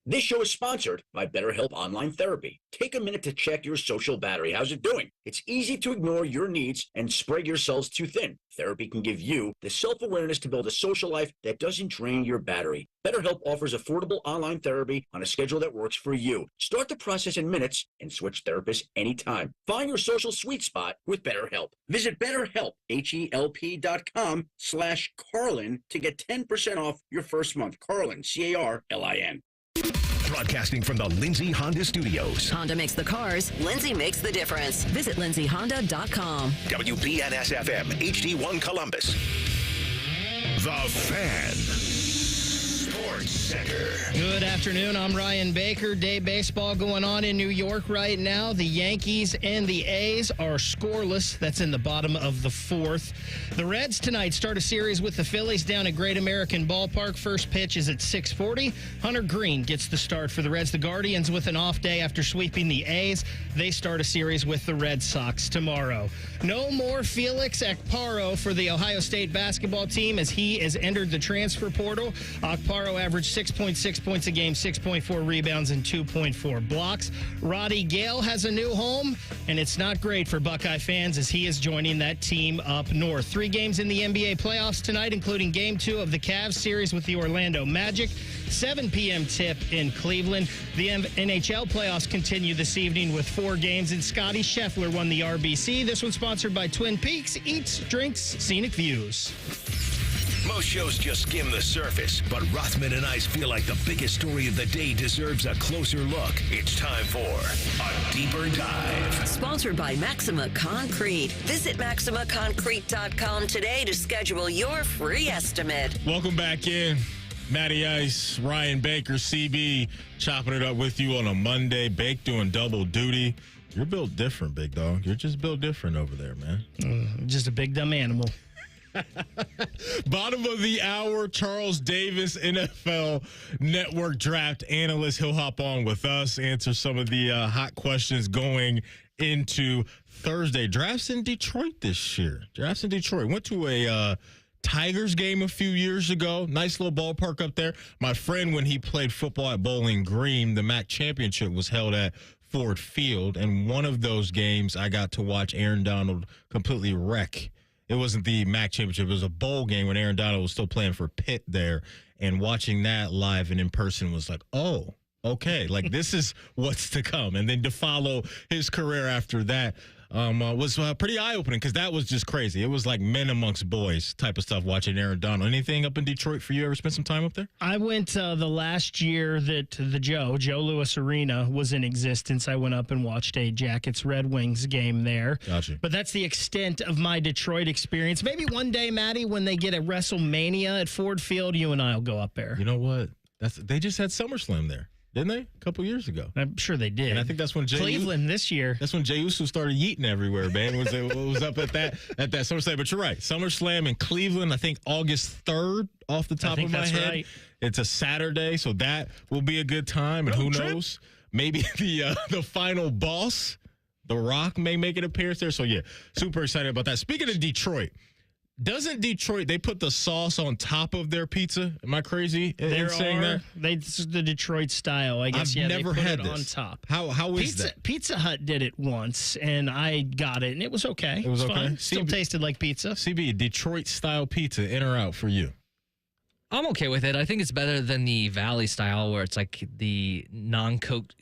This show is sponsored by BetterHelp Online Therapy. Take a minute to check your social battery. How's it doing? It's easy to ignore your needs and spread yourselves too thin. Therapy can give you the self-awareness to build a social life that doesn't drain your battery. BetterHelp offers affordable online therapy on a schedule that works for you. Start the process in minutes and switch therapists anytime. Find your social sweet spot with BetterHelp. Visit BetterHelp, HELP.com/Carlin to get 10% off your first month. Carlin, CARLIN. Broadcasting from the Lindsay Honda Studios. Honda makes the cars. Lindsay makes the difference. Visit lindsayhonda.com. WBNS-FM, HD1 Columbus. The Fan. Sports Center. Good afternoon. I'm Ryan Baker. Day baseball going on in New York right now. The Yankees and the A's are scoreless. That's in the bottom of the fourth. The Reds tonight start a series with the Phillies down at Great American Ballpark. First pitch is at 6:40. Hunter Green gets the start for the Reds. The Guardians with an off day after sweeping the A's. They start a series with the Red Sox tomorrow. No more Felix Okparo for the Ohio State basketball team as he has entered the transfer portal. Okparo averaged 6.6 points a game, 6.4 rebounds, and 2.4 blocks. Roddy Gale has a new home, and it's not great for Buckeye fans as he is joining that team up north. 3 games in the NBA playoffs tonight, including Game 2 of the Cavs series with the Orlando Magic. 7 p.m. tip in Cleveland. The NHL playoffs continue this evening with 4 games, and Scotty Scheffler won the RBC. This one's sponsored by Twin Peaks. Eats, drinks, scenic views. Most shows just skim the surface, but Rothman and I feel like the biggest story of the day deserves a closer look. It's time for a deeper dive. Sponsored by Maxima Concrete. Visit MaximaConcrete.com today to schedule your free estimate. Welcome back in. Matty Ice, Ryan Baker, CB, chopping it up with you on a Monday. Bake doing double duty. You're built different, big dog. You're just built different over there, man. Just a big dumb animal. Bottom of the hour, Charles Davis, NFL Network draft analyst. He'll hop on with us, answer some of the hot questions going into Thursday. Drafts in Detroit this year. Drafts in Detroit. Went to a Tigers game a few years ago. Nice little ballpark up there. My friend, when he played football at Bowling Green, the MAC championship was held at Ford Field. And one of those games, I got to watch Aaron Donald completely wreck. It wasn't the MAC championship. It was a bowl game when Aaron Donald was still playing for Pitt there. And watching that live and in person was like, oh, okay. Like, this is what's to come. And then to follow his career after that. was pretty eye-opening because that was just crazy. It was like men amongst boys type of stuff watching Aaron Donald. Anything up in Detroit for you? Ever spent some time up there? I went the last year that the Joe Louis Arena was in existence. I went up and watched a Jackets-Red Wings game there. Gotcha. But that's the extent of my Detroit experience. Maybe one day, Maddie, when they get a WrestleMania at Ford Field, you and I will go up there. You know what? They just had SummerSlam there. Didn't they? A couple years ago. I'm sure they did. And I think that's when Cleveland this year. That's when Jey Uso started yeeting everywhere, man. Was up at that SummerSlam. But you're right. SummerSlam in Cleveland, I think August 3rd off the top of my head. Right. It's a Saturday, so that will be a good time. And who knows? Maybe the final boss, The Rock, may make an appearance there. So yeah, super excited about that. Speaking of Detroit, doesn't Detroit, they put the sauce on top of their pizza? Am I crazy in saying that? This is the Detroit style, I guess. I've never had it this. on top. How is that? Pizza Hut did it once, and I got it, and it was okay. It was okay? Fine. Still tasted like pizza. CB, Detroit-style pizza, in or out for you? I'm okay with it. I think it's better than the Valley style where it's like the non-cooked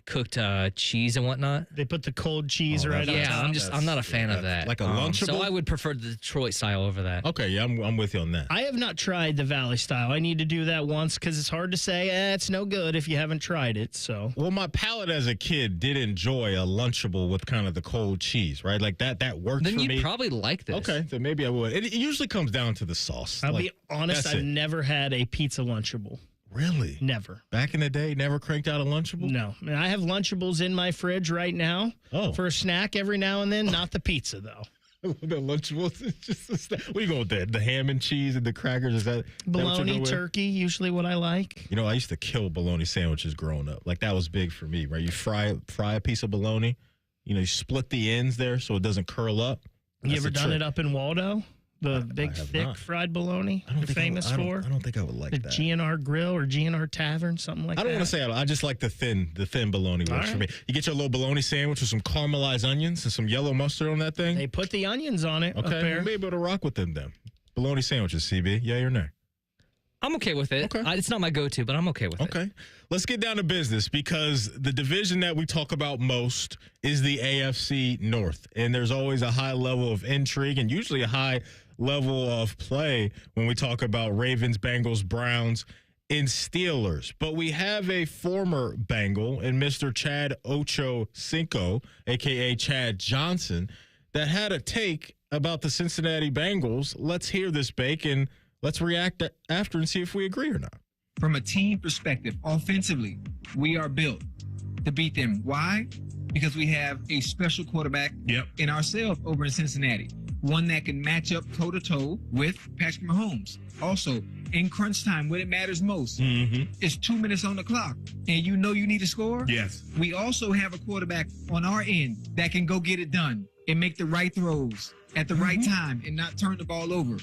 cheese and whatnot. They put the cold cheese right on top. Yeah, I'm not a fan of that. Like a Lunchable? So I would prefer the Detroit style over that. Okay, yeah, I'm with you on that. I have not tried the Valley style. I need to do that once because it's hard to say it's no good if you haven't tried it. So, well, my palate as a kid did enjoy a Lunchable with kind of the cold cheese, right? Like that works for me. Then you'd probably like this. Okay, then maybe I would. It usually comes down to the sauce. I'll be honest, I've never had a pizza Lunchable. Really? Never. Back in the day, never cranked out a Lunchable? No. I mean, I have Lunchables in my fridge right now for a snack every now and then, not the pizza, though. The Lunchables is just a snack. What are you going with, the ham and cheese and the crackers? Is that bologna, turkey, usually what I like. You know, I used to kill bologna sandwiches growing up. Like, that was big for me, right? You fry a piece of bologna. You know, you split the ends there so it doesn't curl up. You ever done it up in Waldo? The big, thick fried bologna you're famous for? I don't think I would like the that. GNR Grill or GNR Tavern, something like that. I don't want to say I just like the thin bologna works for me. You get your little bologna sandwich with some caramelized onions and some yellow mustard on that thing. They put the onions on it. Okay, you may be able to rock with them then. Bologna sandwiches, CB, yay or nay? I'm okay with it. Okay. It's not my go-to, but I'm okay with it. Okay. Let's get down to business because the division that we talk about most is the AFC North. And there's always a high level of intrigue and usually a high level of play when we talk about Ravens, Bengals, Browns, and Steelers. But we have a former Bengal and Mr. Chad Ochocinco, a.k.a. Chad Johnson, that had a take about the Cincinnati Bengals. Let's hear this, Bake, and let's react after and see if we agree or not. From a team perspective, offensively, we are built to beat them. Why? Because we have a special quarterback in ourselves over in Cincinnati. One that can match up toe-to-toe with Patrick Mahomes. Also, in crunch time, when it matters most, it's 2 minutes on the clock, and you know you need to score? Yes. We also have a quarterback on our end that can go get it done and make the right throws at the right time and not turn the ball over.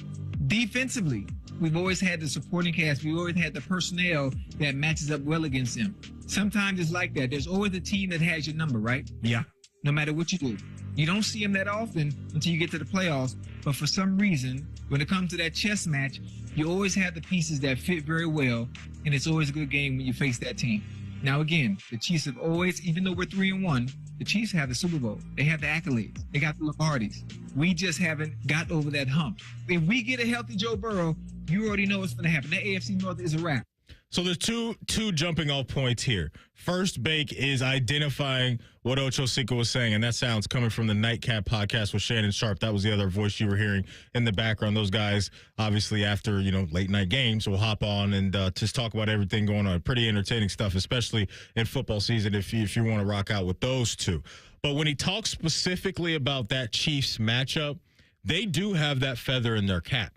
Defensively, we've always had the supporting cast. We've always had the personnel that matches up well against them. Sometimes it's like that. There's always a team that has your number, right? Yeah. No matter what you do. You don't see them that often until you get to the playoffs. But for some reason, when it comes to that chess match, you always have the pieces that fit very well. And it's always a good game when you face that team. Now, again, the Chiefs have always, even though we're 3-1, the Chiefs have the Super Bowl. They have the accolades. They got the Lombardis. We just haven't got over that hump. If we get a healthy Joe Burrow, you already know what's going to happen. That AFC North is a wrap. So there's two jumping off points here. First, Bake, is identifying what Ochocinco was saying, and that sounds coming from the Nightcap podcast with Shannon Sharp. That was the other voice you were hearing in the background. Those guys, obviously, after late night games, will hop on and just talk about everything going on. Pretty entertaining stuff, especially in football season. If you want to rock out with those two, but when he talks specifically about that Chiefs matchup, they do have that feather in their cap.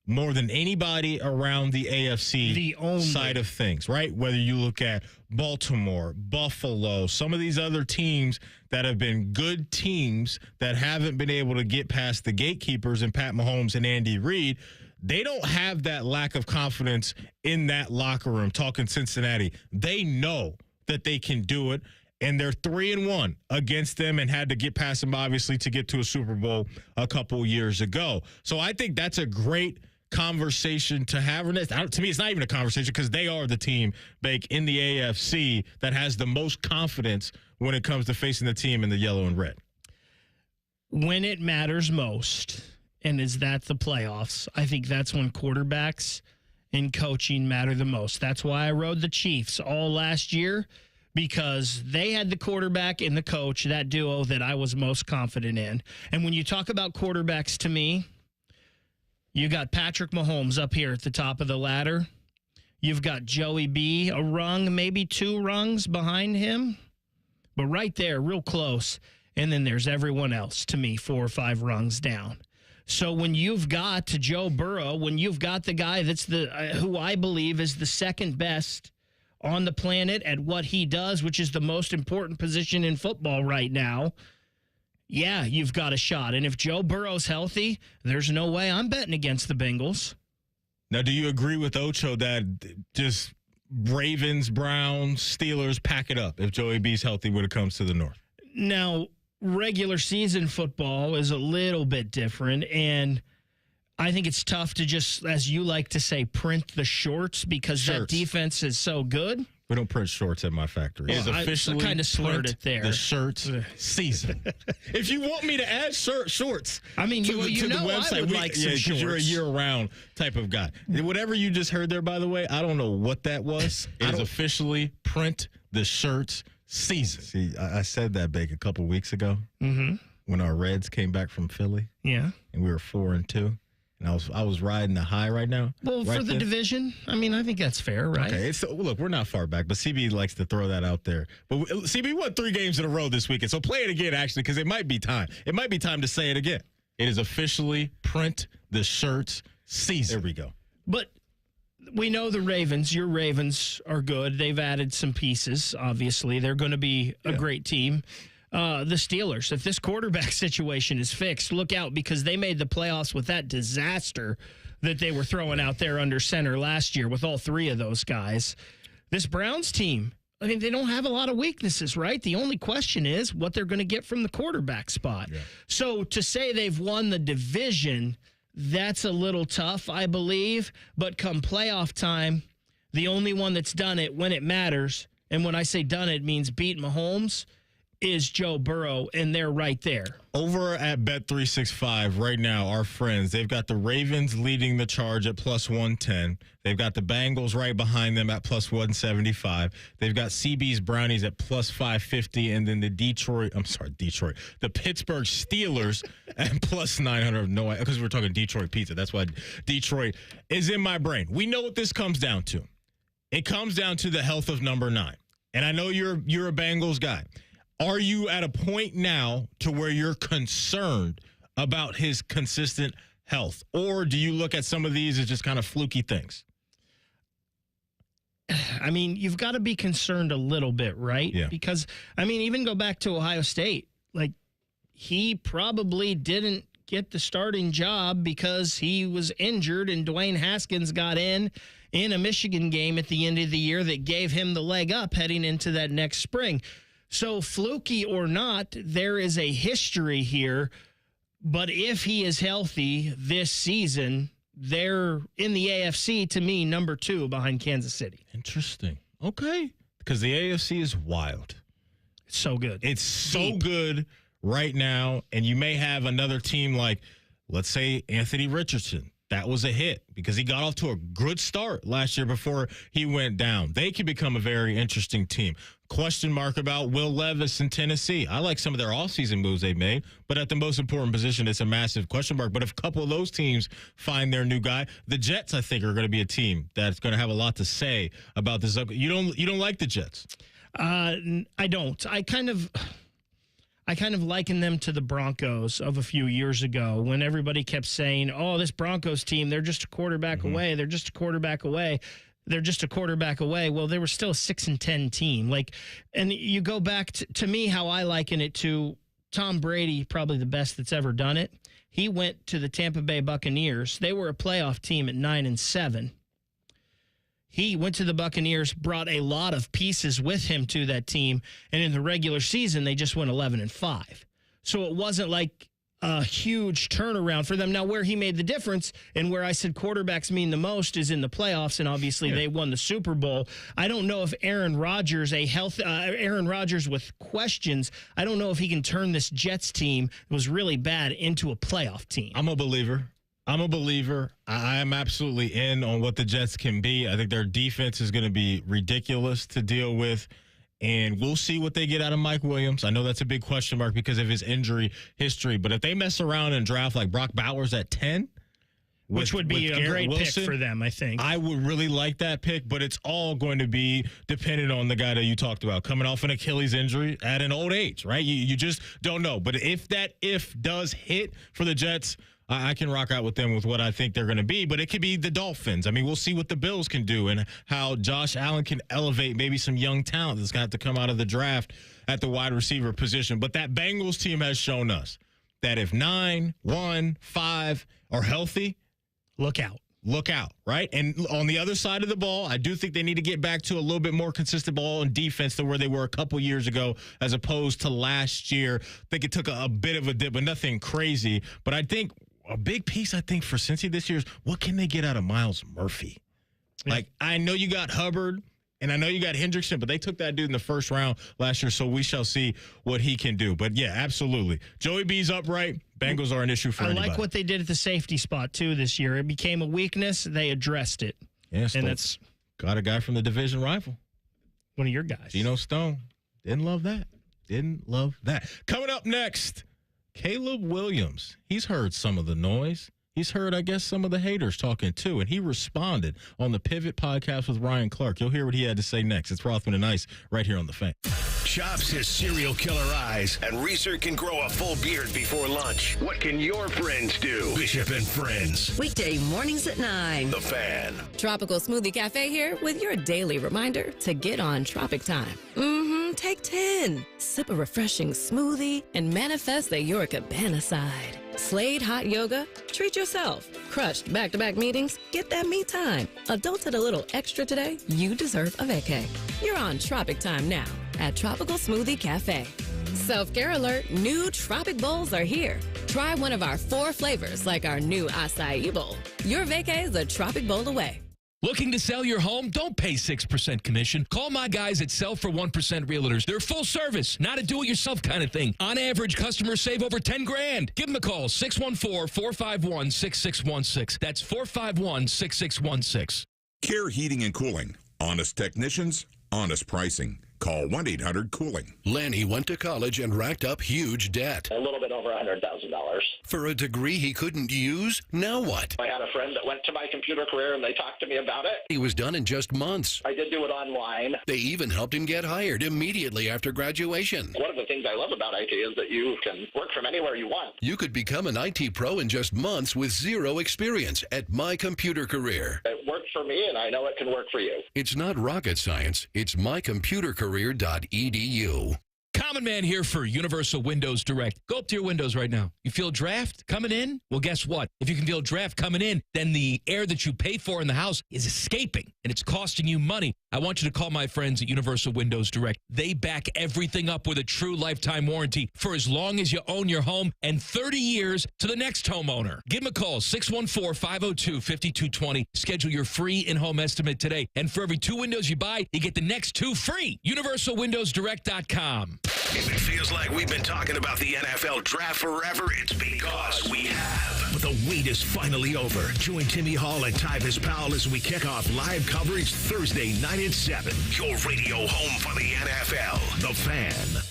More than anybody around the AFC side of things, right? Whether you look at Baltimore, Buffalo, some of these other teams that have been good teams that haven't been able to get past the gatekeepers and Pat Mahomes and Andy Reid, they don't have that lack of confidence in that locker room. Talking Cincinnati, they know that they can do it. And they're 3-1 against them and had to get past them, obviously, to get to a Super Bowl a couple years ago. So I think that's a great conversation to have. To me, it's not even a conversation because they are the team, Bake, in the AFC that has the most confidence when it comes to facing the team in the yellow and red. when it matters most, and is that the playoffs, I think that's when quarterbacks and coaching matter the most. That's why I rode the Chiefs all last year, because they had the quarterback and the coach, that duo that I was most confident in. And when you talk about quarterbacks, to me, you got Patrick Mahomes up here at the top of the ladder. You've got Joey B, a rung, maybe 2 rungs behind him, but right there, real close. And then there's everyone else, to me, 4 or 5 rungs down. So when you've got Joe Burrow, when you've got the guy that's who I believe is the second best on the planet at what he does, which is the most important position in football right now, yeah, you've got a shot. And if Joe Burrow's healthy, there's no way I'm betting against the Bengals. Now, do you agree with Ocho that just Ravens, Browns, Steelers pack it up if Joey B's healthy when it comes to the North? Now, regular season football is a little bit different, and I think it's tough to just, as you like to say, print the shorts because that defense is so good. We don't print shorts at my factory. Well, I kind of slurred it there. The shirts season. If you want me to add shorts, I mean, to you the know website, I would like some shorts. Because you're a year-round type of guy. Whatever you just heard there, by the way, I don't know what that was. It is officially print the shirts season. See, I said that, Bake, a couple weeks ago when our Reds came back from Philly. Yeah. And we were 4-2. And I was riding the high right now. Well, for the division, I mean, I think that's fair, right? Okay, look, we're not far back, but CB likes to throw that out there. But CB won 3 games in a row this weekend, so play it again, actually, because it might be time. It might be time to say it again. It is officially print the shirts season. There we go. But we know the Ravens, your Ravens are good. They've added some pieces, obviously. They're going to be a great team. The Steelers, if this quarterback situation is fixed, look out, because they made the playoffs with that disaster that they were throwing out there under center last year with all 3 of those guys. This Browns team, I mean, they don't have a lot of weaknesses, right? The only question is what they're going to get from the quarterback spot. Yeah. So to say they've won the division, that's a little tough, I believe. But come playoff time, the only one that's done it when it matters, and when I say done it means beat Mahomes, is Joe Burrow, and they're right there. Over at Bet365 right now, our friends, they've got the Ravens leading the charge at plus 110. They've got the Bengals right behind them at plus 175. They've got CB's Brownies at plus 550, and then the the Pittsburgh Steelers at plus 900. No, because we're talking Detroit pizza. That's why Detroit is in my brain. We know what this comes down to. It comes down to the health of number 9. And I know you're a Bengals guy. Are you at a point now to where you're concerned about his consistent health? Or do you look at some of these as just kind of fluky things? I mean, you've got to be concerned a little bit, right? Yeah. Because, I mean, even go back to Ohio State. Like, he probably didn't get the starting job because he was injured, and Dwayne Haskins got in a Michigan game at the end of the year that gave him the leg up heading into that next spring. So fluky or not, there is a history here. But if he is healthy this season, they're in the AFC, to me, number 2 behind Kansas City. Interesting. Okay. Because the AFC is wild. It's so good. It's so good right now. And you may have another team like, let's say, Anthony Richardson. That was a hit because he got off to a good start last year before he went down. They could become a very interesting team. Question mark about Will Levis in Tennessee. I like some of their offseason moves they made, but at the most important position, it's a massive question mark. But if a couple of those teams find their new guy, the Jets, I think, are going to be a team that's going to have a lot to say about this. You don't like the Jets? I don't. I kind of liken them to the Broncos of a few years ago when everybody kept saying, oh, this Broncos team, they're just a quarterback away. They're just a quarterback away. They're just a quarterback away. Well, they were still a 6-10 team. And you go back to me, how I liken it to Tom Brady, probably the best that's ever done it. He went to the Tampa Bay Buccaneers. They were a playoff team at 9-7. He went to the Buccaneers, brought a lot of pieces with him to that team, and in the regular season, they just went 11-5. So it wasn't like a huge turnaround for them. Now, where he made the difference and where I said quarterbacks mean the most is in the playoffs, and obviously they won the Super Bowl. I don't know if Aaron Rodgers with questions, I don't know if he can turn this Jets team that was really bad into a playoff team. I'm a believer. I am absolutely in on what the Jets can be. I think their defense is going to be ridiculous to deal with. And we'll see what they get out of Mike Williams. I know that's a big question mark because of his injury history. But if they mess around and draft like Brock Bowers at 10, which would be a great pick for them, I think. I would really like that pick, but it's all going to be dependent on the guy that you talked about, coming off an Achilles injury at an old age, right? You just don't know. But if does hit for the Jets, I can rock out with them with what I think they're going to be, but it could be the Dolphins. I mean, we'll see what the Bills can do and how Josh Allen can elevate maybe some young talent that's going to have to come out of the draft at the wide receiver position. But that Bengals team has shown us that if 9, 1, 5 are healthy, look out, right? And on the other side of the ball, I do think they need to get back to a little bit more consistent ball and defense than where they were a couple years ago as opposed to last year. I think it took a bit of a dip, but nothing crazy. But I think a big piece, for Cincy this year is what can they get out of Miles Murphy? Yeah. Like, I know you got Hubbard and I know you got Hendrickson, but they took that dude in the first round last year, so we shall see what he can do. But, yeah, absolutely. Joey B's upright. Bengals are an issue for anybody. I like what they did at the safety spot, too, this year. It became a weakness. They addressed it. Yeah, and that's got a guy from the division rival. One of your guys. Geno Stone. Didn't love that. Coming up next, Caleb Williams. He's heard some of the noise. He's heard, I guess, some of the haters talking too, and he responded on the Pivot podcast with Ryan Clark. You'll hear what he had to say next. It's Rothman and Ice right here on The Fan. Chops his serial killer eyes, and Reeser can grow a full beard before lunch. What can your friends do? Bishop and Friends. Weekday mornings at 9. The Fan. Tropical Smoothie Cafe here with your daily reminder to get on Tropic Time. Take 10. Sip a refreshing smoothie and manifest the Your Cabana side. Slade hot yoga? Treat yourself. Crushed back-to-back meetings? Get that me time. Adulted a little extra today? You deserve a vacay. You're on Tropic Time now at Tropical Smoothie Cafe. Self-care alert, new Tropic Bowls are here. Try one of our 4 flavors like our new acai bowl. Your vacay is a Tropic Bowl away. Looking to sell your home? Don't pay 6% commission. Call my guys at Sell for 1% Realtors. They're full service, not a do-it-yourself kind of thing. On average, customers save over $10,000. Give them a call, 614-451-6616. That's 451-6616. Care Heating and Cooling. Honest technicians, honest pricing. Call 1-800-COOLING. Lanny went to college and racked up huge debt. A little bit over $100,000. For a degree he couldn't use? Now what? I had a friend that went to my computer career and they talked to me about it. He was done in just months. I did do it online. They even helped him get hired immediately after graduation. One of the things I love about IT is that you can work from anywhere you want. You could become an IT pro in just months with zero experience at My Computer Career. It worked for me and I know it can work for you. It's not rocket science. It's mycomputercareer.edu. Common Man here for Universal Windows Direct. Go up to your windows right now. You feel draft coming in? Well, guess what? If you can feel draft coming in, then the air that you pay for in the house is escaping, and it's costing you money. I want you to call my friends at Universal Windows Direct. They back everything up with a true lifetime warranty for as long as you own your home and 30 years to the next homeowner. Give them a call, 614-502-5220. Schedule your free in-home estimate today. And for every 2 windows you buy, you get the next 2 free. UniversalWindowsDirect.com. If it feels like we've been talking about the NFL draft forever, it's because we have. But the wait is finally over. Join Timmy Hall and Tyvis Powell as we kick off live coverage Thursday night at 7. Your radio home for the NFL, The Fan.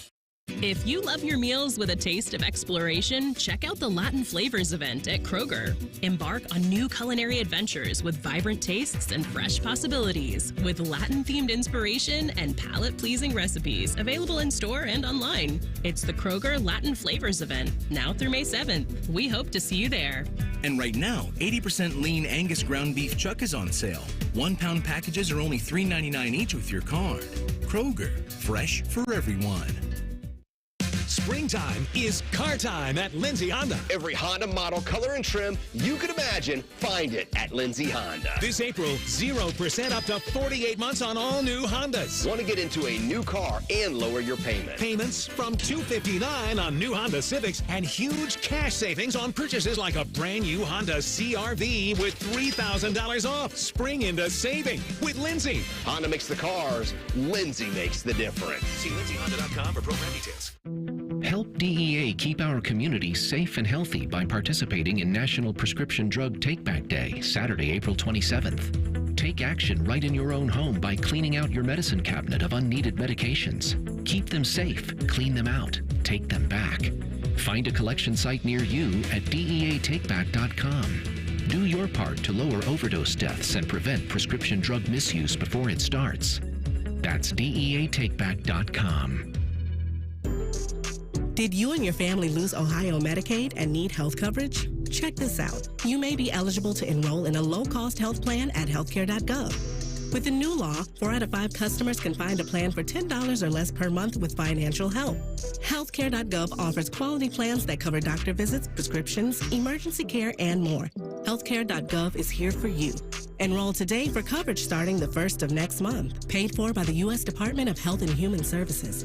If you love your meals with a taste of exploration, check out the Latin Flavors event at Kroger. Embark on new culinary adventures with vibrant tastes and fresh possibilities, with Latin-themed inspiration and palate-pleasing recipes available in store and online. It's the Kroger Latin Flavors event, now through May 7th. We hope to see you there. And right now, 80% lean Angus ground beef chuck is on sale. 1-pound packages are only $3.99 each with your card. Kroger, fresh for everyone. Springtime is car time at Lindsay Honda. Every Honda model, color, and trim you could imagine, find it at Lindsay Honda. This April, 0% up to 48 months on all new Hondas. Want to get into a new car and lower your payment? Payments from $259 on new Honda Civics and huge cash savings on purchases like a brand new Honda CR-V with $3,000 off. Spring into saving with Lindsay. Honda makes the cars. Lindsay makes the difference. See lindsayhonda.com for program details. Help DEA keep our community safe and healthy by participating in National Prescription Drug Take-Back Day, Saturday, April 27th. Take action right in your own home by cleaning out your medicine cabinet of unneeded medications. Keep them safe, clean them out, take them back. Find a collection site near you at DEATakeback.com. Do your part to lower overdose deaths and prevent prescription drug misuse before it starts. That's DEATakeback.com. Did you and your family lose Ohio Medicaid and need health coverage? Check this out. You may be eligible to enroll in a low-cost health plan at healthcare.gov. With the new law, 4 out of 5 customers can find a plan for $10 or less per month with financial help. Healthcare.gov offers quality plans that cover doctor visits, prescriptions, emergency care, and more. Healthcare.gov is here for you. Enroll today for coverage starting the 1st of next month. Paid for by the U.S. Department of Health and Human Services.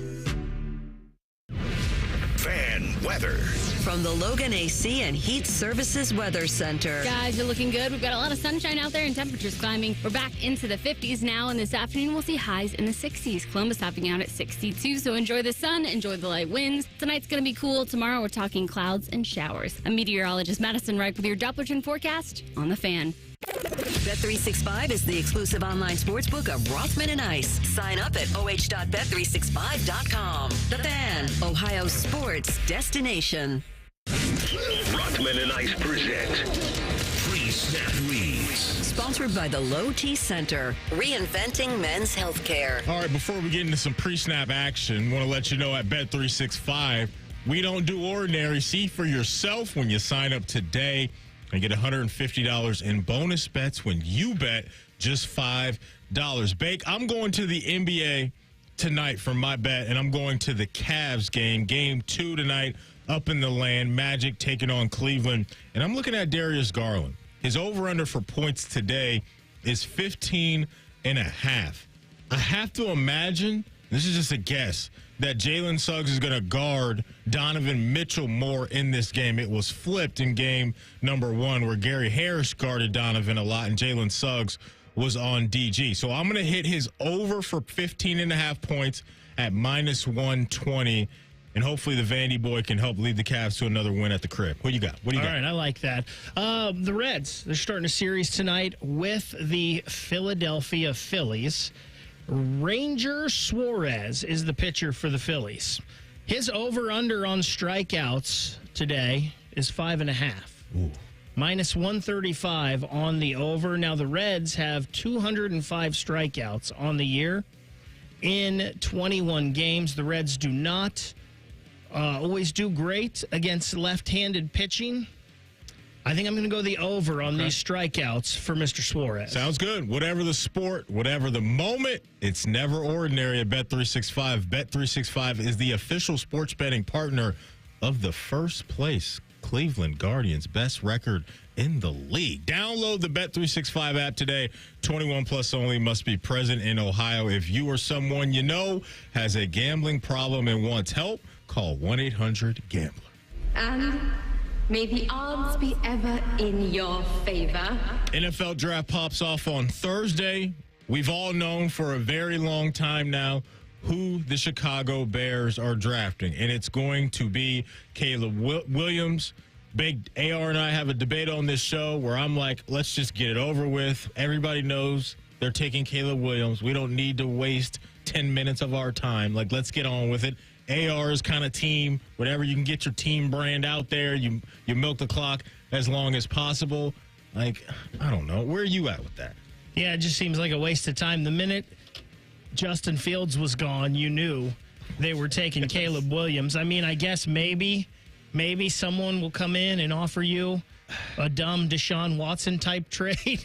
Fan weather. From the Logan AC and Heat Services Weather Center. Guys, you're looking good. We've got a lot of sunshine out there and temperatures climbing. We're back into the 50s now, and this afternoon we'll see highs in the 60s. Columbus topping out at 62, so enjoy the sun, enjoy the light winds. Tonight's going to be cool. Tomorrow we're talking clouds and showers. I'm meteorologist Madison Reich with your Dopplerton forecast on The Fan. Bet365 is the exclusive online sportsbook of Rothman and Ice. Sign up at oh.bet365.com. The Fan, Ohio sports destination. Rothman and Ice present Pre-Snap Reads. Sponsored by the Low T Center, reinventing men's healthcare. All right, before we get into some pre-snap action, want to let you know at Bet365, we don't do ordinary. See for yourself when you sign up today and get $150 in bonus bets when you bet just $5. Bake, I'm going to the NBA tonight for my bet, and I'm going to the Cavs game 2 tonight up in the land. Magic taking on Cleveland. And I'm looking at Darius Garland. His over-under for points today is 15.5. I have to imagine, this is just a guess, that Jalen Suggs is going to guard Donovan Mitchell more in this game. It was flipped in game number 1 where Gary Harris guarded Donovan a lot and Jalen Suggs was on DG. So I'm going to hit his over for 15.5 points at -120. And hopefully the Vandy boy can help lead the Cavs to another win at the crib. What do you got? All right, I like that. The Reds, they're starting a series tonight with the Philadelphia Phillies. Ranger Suarez is the pitcher for the Phillies. His over-under on strikeouts today is 5.5. -135 on the over. Now, the Reds have 205 strikeouts on the year in 21 games. The Reds do not always do great against left-handed pitching. I think I'm going to go the over on these strikeouts for Mr. Suarez. Sounds good. Whatever the sport, whatever the moment, it's never ordinary at Bet365. Bet365 is the official sports betting partner of the first place Cleveland Guardians, best record in the league. Download the Bet365 app today. 21 plus only, must be present in Ohio. If you or someone you know has a gambling problem and wants help, call 1-800-GAMBLER. And may the odds be ever in your favor. NFL draft pops off on Thursday. We've all known for a very long time now who the Chicago Bears are drafting, and it's going to be Caleb Williams. Big AR and I have a debate on this show where I'm like, let's just get it over with. Everybody knows they're taking Caleb Williams. We don't need to waste 10 minutes of our time. Like, let's get on with it. AR is kind of team, whatever you can get your team brand out there, you milk the clock as long as possible. Like, I don't know. Where are you at with that? Yeah, it just seems like a waste of time. The minute Justin Fields was gone, you knew they were taking Caleb Williams. I mean, I guess maybe someone will come in and offer you a dumb Deshaun Watson type trade.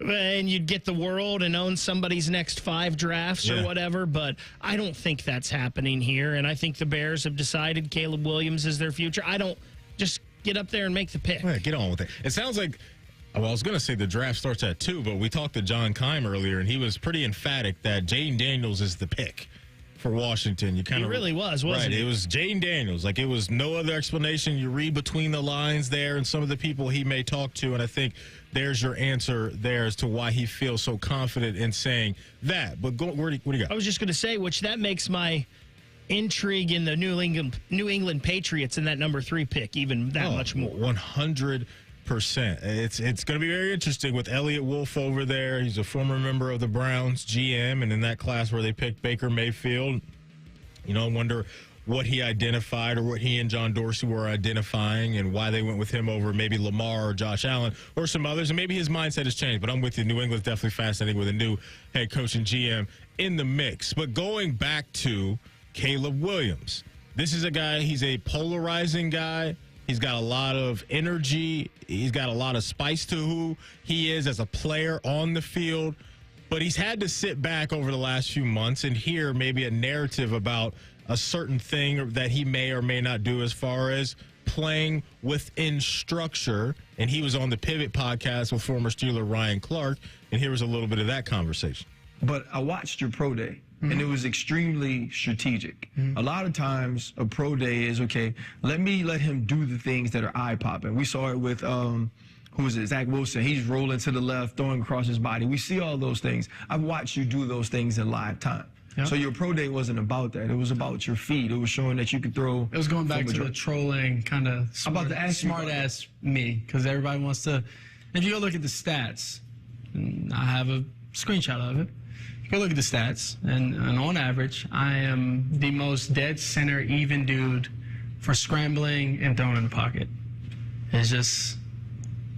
and you'd get the world and own somebody's next 5 drafts or whatever, but I don't think that's happening here, and I think the Bears have decided Caleb Williams is their future. Just get up there and make the pick. Yeah, get on with it. It sounds like, well, I was going to say the draft starts at 2, but we talked to John Keim earlier, and he was pretty emphatic that Jayden Daniels is the pick for Washington. He really was, wasn't he? It was Jayden Daniels. Like, it was no other explanation. You read between the lines there and some of the people he may talk to, and I think there's your answer there as to why he feels so confident in saying that. But what do you got? I was just going to say, which that makes my intrigue in the New England Patriots in that number 3 pick even that much more. 100%. It's going to be very interesting with Elliott Wolf over there. He's a former member of the Browns GM, and in that class where they picked Baker Mayfield, I wonder what he identified or what he and John Dorsey were identifying and why they went with him over maybe Lamar or Josh Allen or some others. And maybe his mindset has changed, but I'm with you. New England's definitely fascinating with a new head coach and GM in the mix. But going back to Caleb Williams, this is a guy, he's a polarizing guy. He's got a lot of energy. He's got a lot of spice to who he is as a player on the field. But he's had to sit back over the last few months and hear maybe a narrative about a certain thing that he may or may not do as far as playing within structure. And he was on the Pivot podcast with former Steeler Ryan Clark, and here was a little bit of that conversation. But I watched your pro day. And it was extremely strategic. A lot of times a pro day is, okay, let him do the things that are eye-popping. We saw it with, Zach Wilson. He's rolling to the left, throwing across his body. We see all those things. I've watched you do those things in live time. Yep. So your pro day wasn't about that. It was about your feet. It was showing that you could throw. It was going back to the trolling kind of smart-ass me, because everybody wants to. If you go look at the stats, and I have a screenshot of it. Go look at the stats, and on average, I am the most dead center even dude for scrambling and throwing in the pocket. It's just,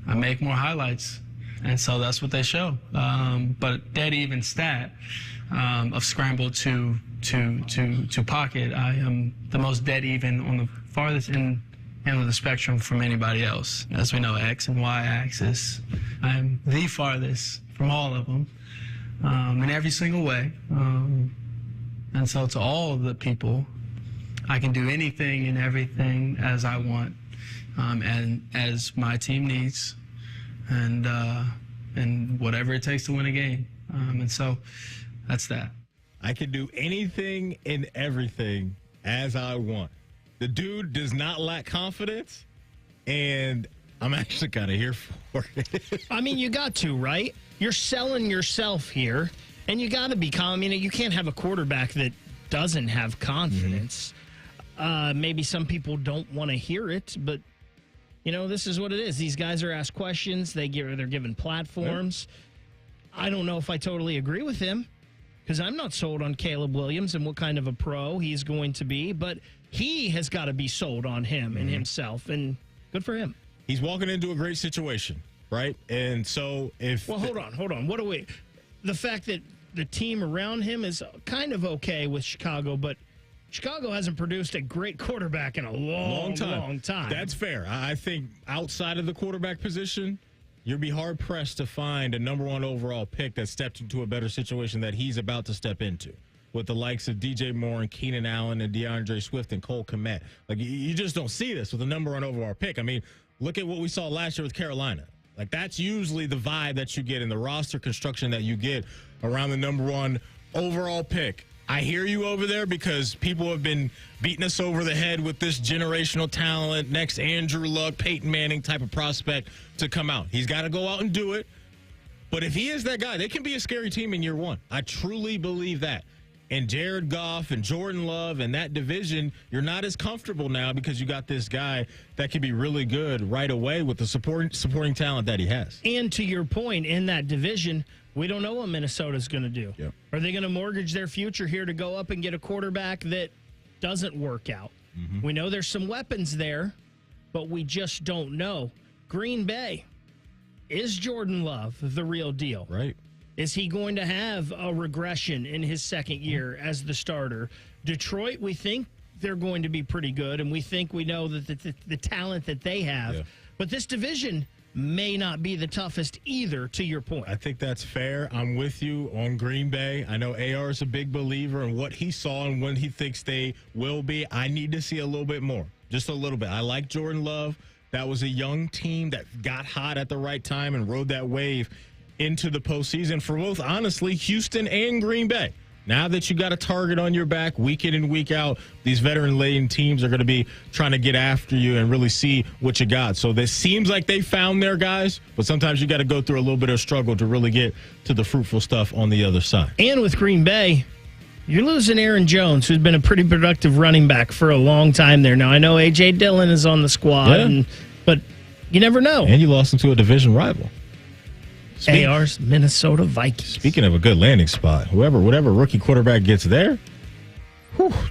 I make more highlights, and so that's what they show. But dead even stat of scramble to pocket, I am the most dead even on the farthest end of the spectrum from anybody else. As we know, X and Y axis, I am the farthest from all of them. In every single way. And so to all of the people, I can do anything and everything as I want and as my team needs and whatever it takes to win a game. And so that's that. I can do anything and everything as I want. The dude does not lack confidence, and I'm actually kind of here for it. I mean, you got to, right? You're selling yourself here, and you got to be calm. You can't have a quarterback that doesn't have confidence. Maybe some people don't want to hear it, but, this is what it is. These guys are asked questions. They're given platforms. I don't know if I totally agree with him, because I'm not sold on Caleb Williams and what kind of a pro he's going to be, but he has got to be sold on him and himself, and good for him. He's walking into a great situation. Right? And so hold on. What do we... The fact that the team around him is kind of okay with Chicago, but Chicago hasn't produced a great quarterback in a long time. That's fair. I think outside of the quarterback position, you'll be hard-pressed to find a number 1 overall pick that stepped into a better situation that he's about to step into with the likes of DJ Moore and Keenan Allen and DeAndre Swift and Cole Kmet. Like, you just don't see this with a number 1 overall pick. I mean, look at what we saw last year with Carolina. Like, that's usually the vibe that you get in the roster construction that you get around the number 1 overall pick. I hear you over there because people have been beating us over the head with this generational talent, next Andrew Luck, Peyton Manning type of prospect to come out. He's got to go out and do it. But if he is that guy, they can be a scary team in year 1. I truly believe that. And Jared Goff and Jordan Love and that division, you're not as comfortable now because you got this guy that can be really good right away with the supporting talent that he has. And to your point, in that division, we don't know what Minnesota's going to do. Yep. Are they going to mortgage their future here to go up and get a quarterback that doesn't work out? We know there's some weapons there, but we just don't know. Green Bay, is Jordan Love the real deal? Right. Is he going to have a regression in his second year as the starter? Detroit, we think they're going to be pretty good, and we know that the talent that they have. Yeah. But this division, may not be the toughest either, to your point. I think that's fair. I'm with you on Green Bay. I know AR is a big believer in what he saw and when he thinks they will be. I need to see a little bit more, just a little bit. I like Jordan Love. That was a young team that got hot at the right time and rode that wave into the postseason for both, honestly, Houston and Green Bay. Now that you got a target on your back week in and week out, these veteran-laden teams are going to be trying to get after you and really see what you got. So this seems like they found their guys, but sometimes you got to go through a little bit of struggle to really get to the fruitful stuff on the other side. And with Green Bay, you're losing Aaron Jones, who's been a pretty productive running back for a long time there. Now, I know A.J. Dillon is on the squad, but you never know. And you lost him to a division rival. AR's Minnesota Vikings. Speaking of a good landing spot, whatever rookie quarterback gets there,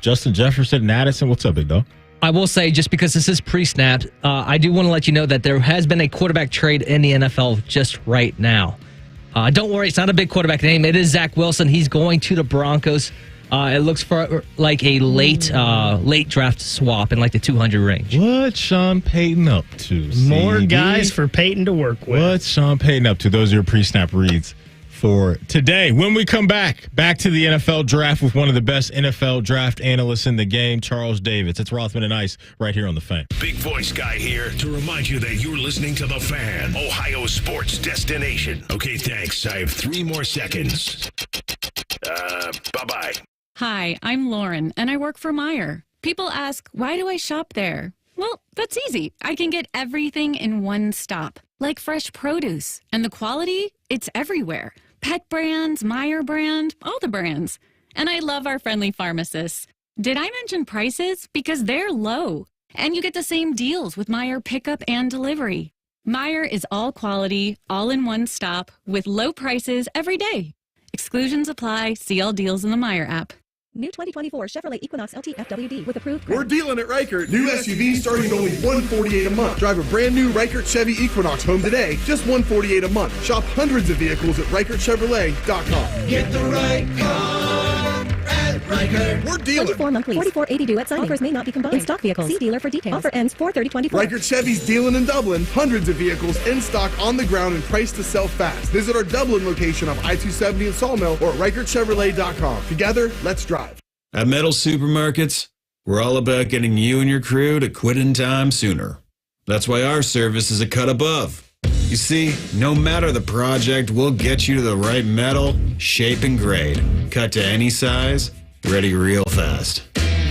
Justin Jefferson and Addison, what's up, big dog? I will say, just because this is pre-snapped, I do want to let you know that there has been a quarterback trade in the NFL just right now. Don't worry, it's not a big quarterback name. It is Zach Wilson. He's going to the Broncos. It looks for like a late draft swap in like the 200 range. What's Sean Payton up to? More CD? guys for Payton to work with. What's Sean Payton up to? Those are your pre-snap reads for today. When we come back to the NFL draft with one of the best NFL draft analysts in the game, Charles Davis. It's Rothman and Ice right here on The Fan. Big voice guy here to remind you that you're listening to The Fan, Ohio sports destination. Okay, thanks. I have 3 more seconds. Bye-bye. Hi, I'm Lauren, and I work for Meijer. People ask, why do I shop there? Well, that's easy. I can get everything in one stop, like fresh produce. And the quality, it's everywhere. Pet brands, Meijer brand, all the brands. And I love our friendly pharmacists. Did I mention prices? Because they're low. And you get the same deals with Meijer pickup and delivery. Meijer is all quality, all in one stop, with low prices every day. Exclusions apply. See all deals in the Meijer app. New 2024 Chevrolet Equinox LT FWD with approved We're dealing at Reichert. New SUVs starting at only $148 a month. Drive a brand new Reichert Chevy Equinox home today, just $148 a month. Shop hundreds of vehicles at ReichertChevrolet.com. Get the right car at Reichert. We're dealing. 24 monthly, $44.80 due at signing. Offers may not be combined. In stock vehicles. See dealer for details. Offer ends 4/30/24. Reichert Chevy's dealing in Dublin. Hundreds of vehicles in stock on the ground and priced to sell fast. Visit our Dublin location off I-270 in Sawmill or at ReichertChevrolet.com. Together, let's drive. At Metal Supermarkets, we're all about getting you and your crew to quit in time sooner. That's why our service is a cut above. You see, no matter the project, we'll get you to the right metal, shape, and grade. Cut to any size, ready real fast.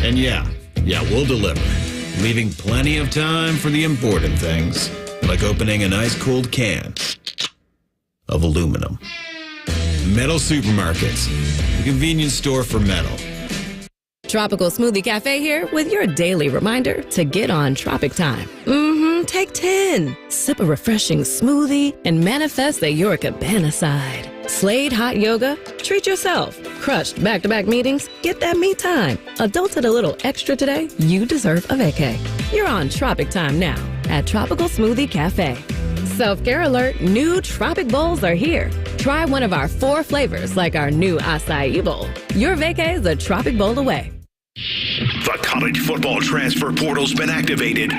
And yeah, we'll deliver, leaving plenty of time for the important things, like opening an ice-cold can of aluminum. Metal Supermarkets, the convenience store for metal. Tropical Smoothie Cafe here with your daily reminder to get on Tropic Time. Take 10. Sip a refreshing smoothie and manifest that you're a cabana side. Slade hot yoga? Treat yourself. Crushed back-to-back meetings? Get that me time. Adulted a little extra today? You deserve a vacay. You're on Tropic Time now at Tropical Smoothie Cafe. Self-care alert, new Tropic Bowls are here. Try one of our 4 flavors like our new acai bowl. Your vacay is a Tropic Bowl away. The college football transfer portal's been activated.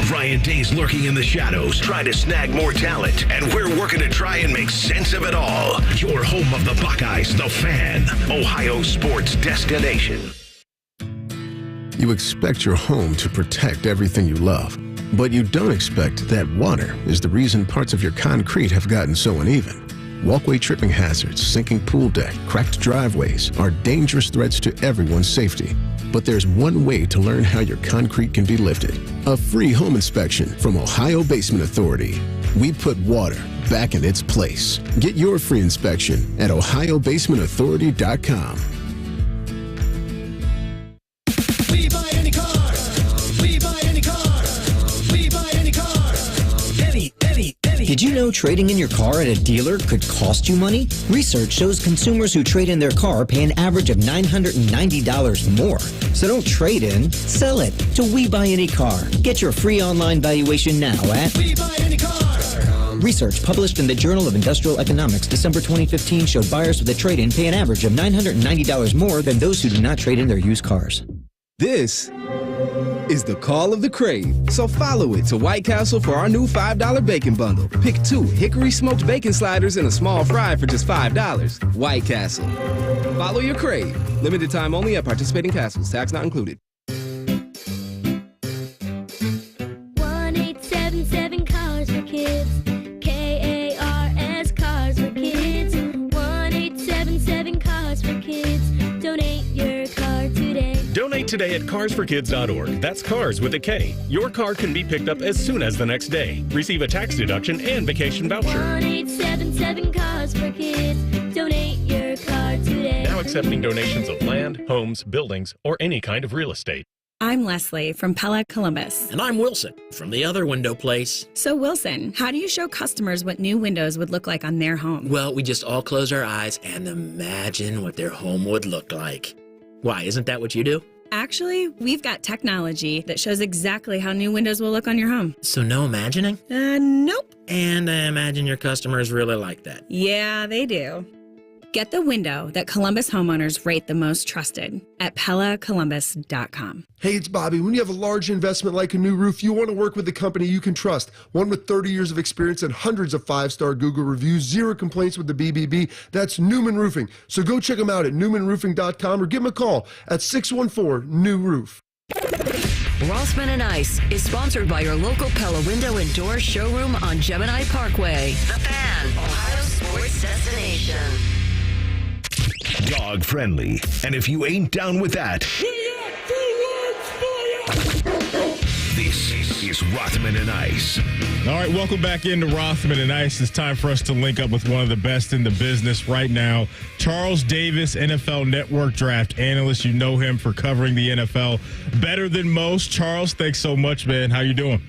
Ryan Day's lurking in the shadows, trying to snag more talent, and we're working to try and make sense of it all. Your home of the Buckeyes, The Fan, Ohio sports destination. You expect your home to protect everything you love, but you don't expect that water is the reason parts of your concrete have gotten so uneven. Walkway tripping hazards, sinking pool deck, cracked driveways are dangerous threats to everyone's safety. But there's one way to learn how your concrete can be lifted. A free home inspection from Ohio Basement Authority. We put water back in its place. Get your free inspection at ohiobasementauthority.com. We buy any car. We buy any car. We buy any car. Any. Did you know trading in your car at a dealer could cost you money? Research shows consumers who trade in their car pay an average of $990 more. So don't trade in, sell it to We Buy Any Car. Get your free online valuation now at WeBuyAnyCar. Research published in the Journal of Industrial Economics, December 2015, showed buyers with a trade-in pay an average of $990 more than those who do not trade in their used cars. This is the call of the crave. So follow it to White Castle for our new $5 bacon bundle. Pick 2 hickory smoked bacon sliders and a small fry for just $5. White Castle. Follow your crave. Limited time only at participating castles. Tax not included. 1-877 Cars for Kids. KARS Cars for Kids. 1-877 Cars for Kids. Donate your car today. Donate today at carsforkids.org. That's cars with a K. Your car can be picked up as soon as the next day. Receive a tax deduction and vacation voucher. 1-877 Cars for Kids. Donate your car today. Now accepting donations of land, homes, buildings, or any kind of real estate. I'm Leslie from Pella Columbus. And I'm Wilson from the other window place. So Wilson, how do you show customers what new windows would look like on their home? Well, we just all close our eyes and imagine what their home would look like. Why, isn't that what you do? Actually, we've got technology that shows exactly how new windows will look on your home. So no imagining? Nope. And I imagine your customers really like that. Yeah, they do. Get the window that Columbus homeowners rate the most trusted at PellaColumbus.com. Hey, it's Bobby. When you have a large investment like a new roof, you want to work with a company you can trust. One with 30 years of experience and hundreds of 5-star Google reviews, 0 complaints with the BBB. That's Newman Roofing. So go check them out at newmanroofing.com or give them a call at 614-NEW-ROOF. Rothman and Ice is sponsored by your local Pella Window and Door showroom on Gemini Parkway. The Fan, Ohio sports destination. Dog friendly. And if you ain't down with that, this is Rothman and Ice. All right, welcome back into Rothman and Ice. It's time for us to link up with one of the best in the business right now, Charles Davis, NFL Network draft analyst. You know him for covering the NFL better than most. Charles, thanks so much, man. How you doing?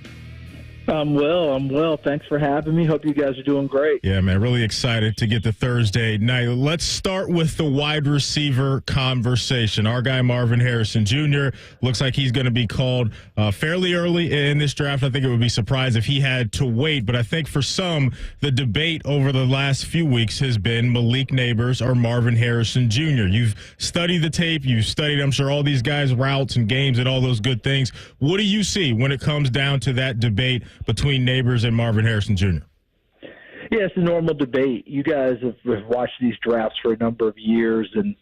I'm well. Thanks for having me. Hope you guys are doing great. Yeah, man, really excited to get to Thursday night. Let's start with the wide receiver conversation. Our guy Marvin Harrison Jr. looks like he's going to be called fairly early in this draft. I think it would be surprised if he had to wait, but I think for some, the debate over the last few weeks has been Malik Neighbors or Marvin Harrison Jr. You've studied the tape. You've studied, I'm sure, all these guys' routes and games and all those good things. What do you see when it comes down to that debate between Neighbors and Marvin Harrison Jr.? Yeah, it's a normal debate. You guys have watched these drafts for a number of years, and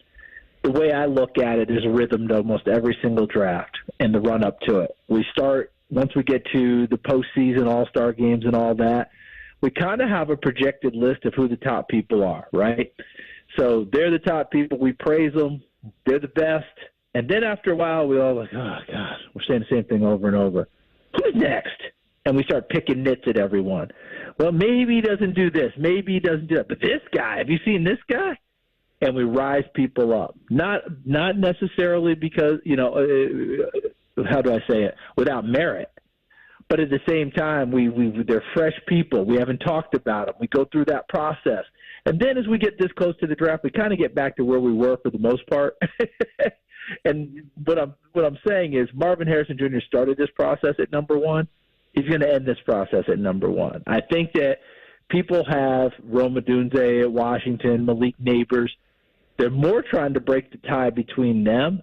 the way I look at it is a rhythm to almost every single draft and the run-up to it. We start, once we get to the postseason, all-star games and all that, we kind of have a projected list of who the top people are, right? So they're the top people. We praise them. They're the best. And then after a while, we all like, oh, God, we're saying the same thing over and over. Who's next? And we start picking nits at everyone. Well, maybe he doesn't do this. Maybe he doesn't do that. But this guy, have you seen this guy? And we rise people up. Not necessarily because, how do I say it, without merit. But at the same time, they're fresh people. We haven't talked about them. We go through that process. And then as we get this close to the draft, we kind of get back to where we were for the most part. And what I'm saying is Marvin Harrison Jr. started this process at number 1. He's going to end this process at number 1. I think that people have Rome Odunze at Washington, Malik Neighbors. They're more trying to break the tie between them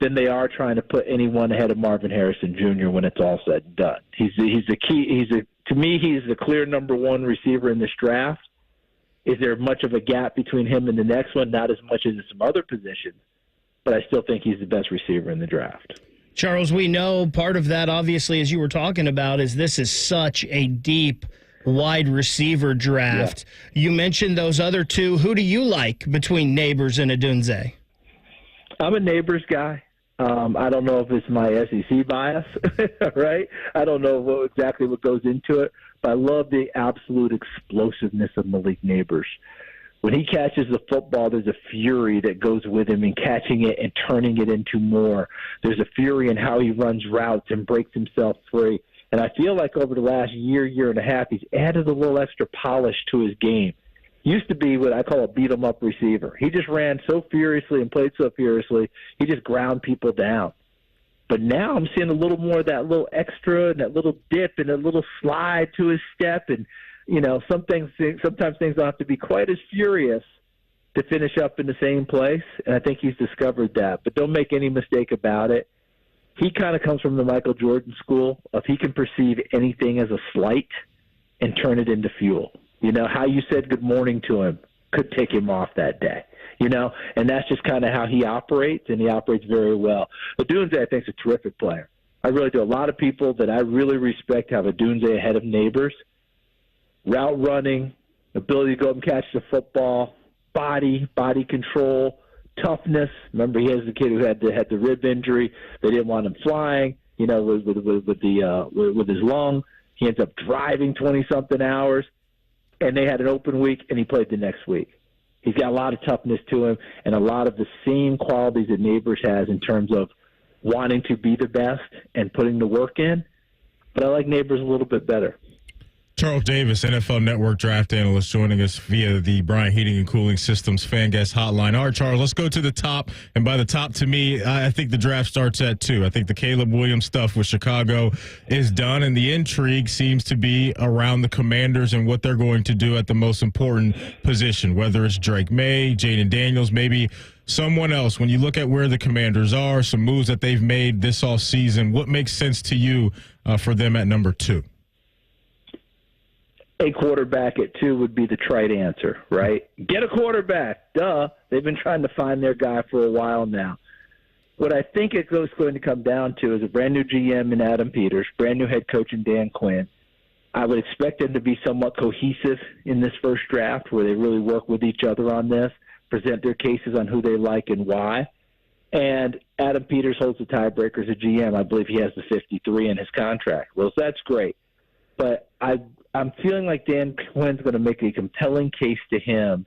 than they are trying to put anyone ahead of Marvin Harrison Jr. when it's all said and done. To me, he's the clear number 1 receiver in this draft. Is there much of a gap between him and the next one? Not as much as in some other positions, but I still think he's the best receiver in the draft. Charles, we know part of that, obviously, as you were talking about, is this is such a deep wide receiver draft. Yeah. You mentioned those other two. Who do you like between Neighbors and Odunze? I'm a Neighbors guy. I don't know if it's my SEC bias, right? I don't know exactly what goes into it, but I love the absolute explosiveness of Malik Neighbors. When he catches the football, there's a fury that goes with him in catching it and turning it into more. There's a fury in how he runs routes and breaks himself free. And I feel like over the last year and a half, he's added a little extra polish to his game. Used to be what I call a beat-em-up receiver. He just ran so furiously and played so furiously, he just ground people down. But now I'm seeing a little more of that little extra and that little dip and a little slide to his step. And, sometimes things don't have to be quite as furious to finish up in the same place. And I think he's discovered that. But don't make any mistake about it. he kind of comes from the Michael Jordan school of he can perceive anything as a slight and turn it into fuel. You know, how you said good morning to him could take him off that day, you know, and that's just kind of how he operates, and he operates very well. Odunze, I think, is a terrific player. I really do. A lot of people that I really respect have Odunze ahead of Neighbors. Route running, ability to go up and catch the football, body control, toughness. Remember, he has the kid who had the rib injury. They didn't want him flying, you know, with his lung. He ends up driving 20-something hours, and they had an open week, and he played the next week. He's got a lot of toughness to him and a lot of the same qualities that Neighbors has in terms of wanting to be the best and putting the work in. But I like Neighbors a little bit better. Charles Davis, NFL Network draft analyst, joining us via the Bryant Heating and Cooling Systems fan guest hotline. All right, Charles, let's go to the top. And by the top, to me, I think the draft starts at 2. I think the Caleb Williams stuff with Chicago is done, and the intrigue seems to be around the Commanders and what they're going to do at the most important position, whether it's Drake May, Jayden Daniels, maybe someone else. When you look at where the Commanders are, some moves that they've made this offseason, what makes sense to you for them at number 2? A quarterback at 2 would be the trite answer, right? Get a quarterback. Duh. They've been trying to find their guy for a while now. What I think it's going to come down to is a brand new GM in Adam Peters, brand new head coach in Dan Quinn. I would expect them to be somewhat cohesive in this first draft, where they really work with each other on this, present their cases on who they like and why. And Adam Peters holds the tiebreaker as a GM. I believe he has the 53 in his contract. Well, so that's great. But I'm feeling like Dan Quinn's going to make a compelling case to him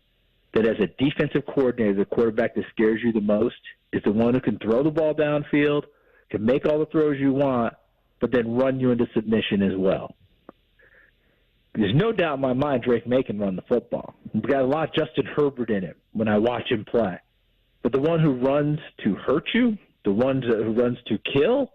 that as a defensive coordinator, the quarterback that scares you the most is the one who can throw the ball downfield, can make all the throws you want, but then run you into submission as well. There's no doubt in my mind Drake May can run the football. He's got a lot of Justin Herbert in him when I watch him play. But the one who runs to hurt you, the one who runs to kill,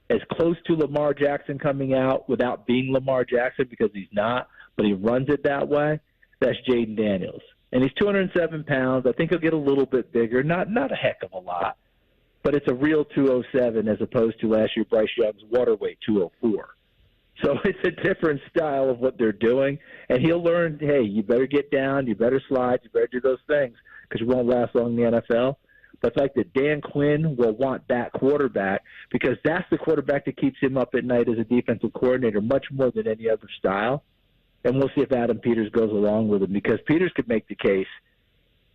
as close to Lamar Jackson coming out without being Lamar Jackson because he's not, but he runs it that way, that's Jayden Daniels. And he's 207 pounds. I think he'll get a little bit bigger, not a heck of a lot, but it's a real 207 as opposed to last year Bryce Young's water weight 204. So it's a different style of what they're doing, and he'll learn, hey, you better get down, you better slide, you better do those things because you won't last long in the NFL. But it's like that Dan Quinn will want that quarterback because that's the quarterback that keeps him up at night as a defensive coordinator much more than any other style. And we'll see if Adam Peters goes along with him because Peters could make the case.